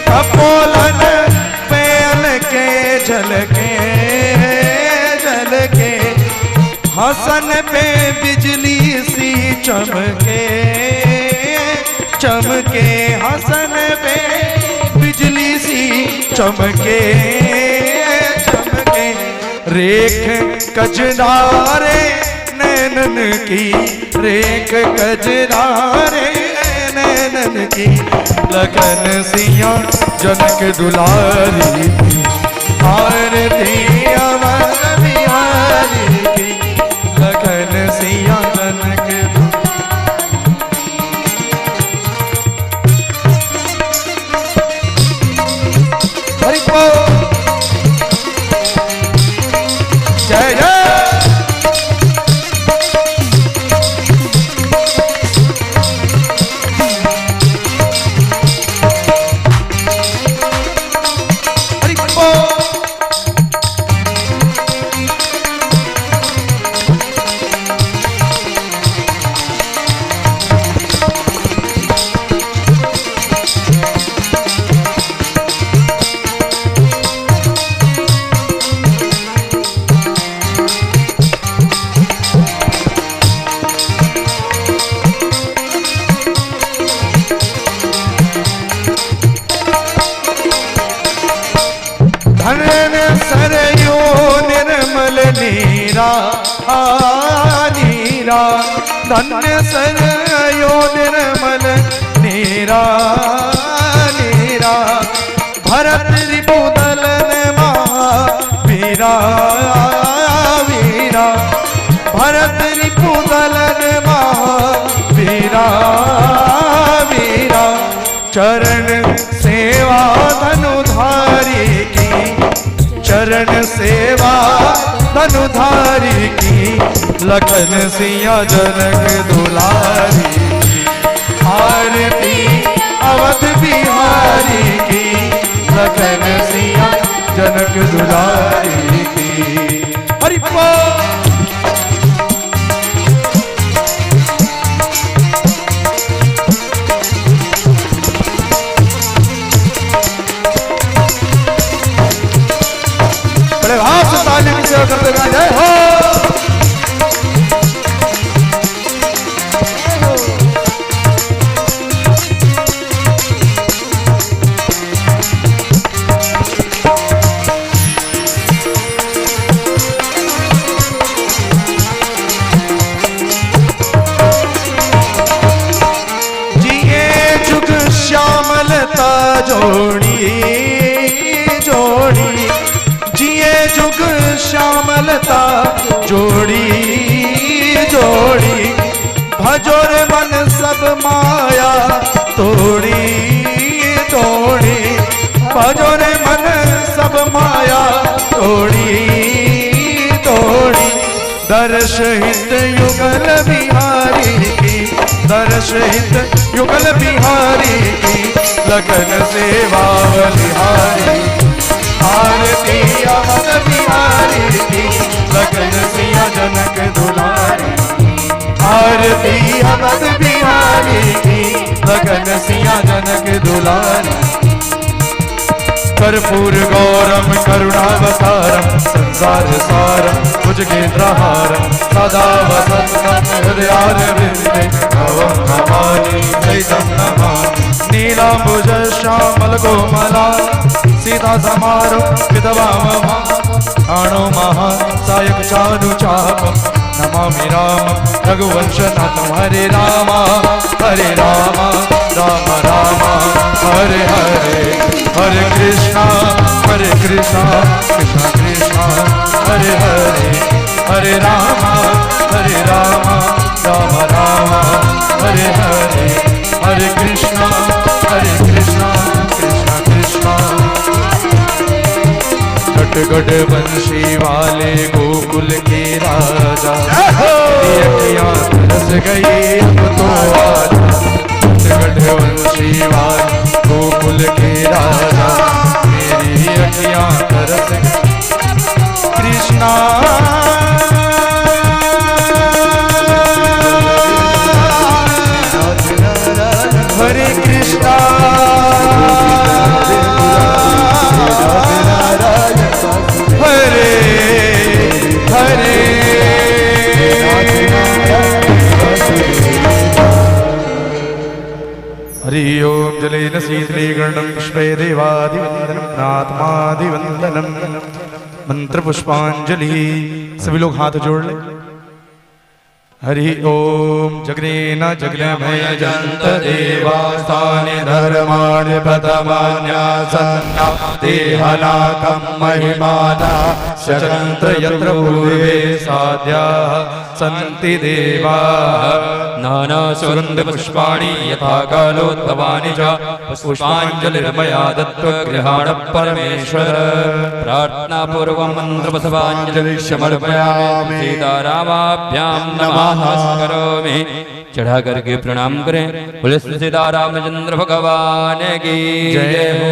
कपोलन पैल के झलके झलके। हसन पे बिजली सी चमके चमके। हसन पे बिजली सी चमके चमके। रेख कजरारे नैनन की। रेख कजरारे नैनन की लखन सिया जनक दुलारी की। आरती अवध बिहारी की लखन सिया जनक हरि बोल। जय जय। सरयो निर्मल नीरा नीरा। धन्य सरयो निर्मल नीरा नीरा। भरत रिपुदलन महावीरा वीरा। भरत रिपुदलन महावीरा वीरा। चरण सेवा धनुधारी की। चरण सेवा धनुधारी की लखन सिया जनक दुलारी की। आरती बिहारी की, लखन सिया जनक दुलारी की। हरि बोल। बड़े भाव से ताली की सेवा करते हुए जय हो। जोड़ी जोड़ी जिए जुग श्यामलता जोड़ी जोड़ी, भजो रे मन सब माया तोड़ी तोड़ी, भजो रे मन सब माया तोड़ी तोड़ी। दर्श हित युगल बिहारी की, दर्श हित युगल बिहारी की, लगन सेवा बलिहारी। आरती अवध बिहारी की, लगन सिया जनक दुलारी। आरती अवध बिहारी की, लगन सिया जनक दुलारी। कर्पूर गौरम करुणावतारम, संसार सारम भुजगेन्द्रहारम, सदा वसन्तं हृदयारविन्दे भवं नमामि चैतं नमामि। नीलाम्बुज श्यामल कोमला सीता समारो विधवामहा, आणो महा सायक चारु चापम, नमामि राम रघुवंशनाथं। हरे राम राम राम हरे हरे, हरे कृष्णा कृष्णा कृष्णा हरे हरे, हरे राम राम राम हरे हरे, हरे कृष्णा कृष्णा कृष्णा। गट बंशी वाले गोकुल के राजा, अखियां तरस गई अब तो आजा। गट बंशी वाले गोकुल के राजा, मेरी अखियां तरस गई। कृष्णा हरे कृष्णा हरे हरे। हरि ओम जलेन शीतलीकरणं पुष्पे देवादिवंदनं नात्मादिवंदनं। मंत्र पुष्पांजलि। सभी लोग हाथ जोड़ ले। हरि ओम जग्नेन जग्नमय जंत देवास्तानि धर्माणि प्रथमान्यासन्ना देहनाकं महिमाना शचन्त्र यत्र पूर्वे साध्याः सन्ति देवाः। नाना सुगन्ध पुष्पाणि यथा कालोद्भवानि च पुष्पाञ्जलिर्मया दत्त्वा गृहाण परमेश्वर। प्रार्थना पूर्वं मंत्र पुष्पाञ्जलि समर्पयामि। सीतारामाभ्यां नमः करोमि। चढ़ा करके प्रणाम करें। बोले सीतारामचंद्र भगवान की जय हो।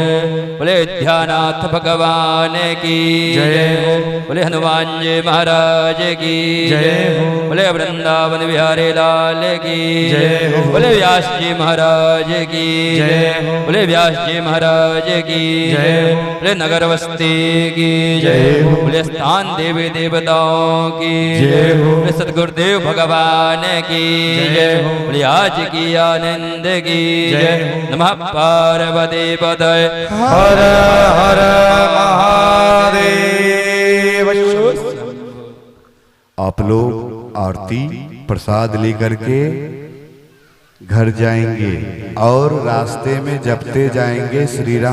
बोले ध्यानाथ भगवान की जय हो। बोले हनुमान जी महाराज की जय हो। बोले वृंदावन बिहारी लाल की जय हो। बोले व्यास जी महाराज की जय हो। बोले व्यास जी महाराज की जय हो। बोले नगरवस्ती की जय हो। बोले स्थान देवी देवताओं की जय हो। बोले सदगुरुदेव भगवान की जय हो। बोले आज की आनंद की जय हो। नमः पार्वती पतये हर हर महादेव। आप लोग आरती प्रसाद लेकर के घर जाएंगे और रास्ते में जपते जाएंगे श्री राम।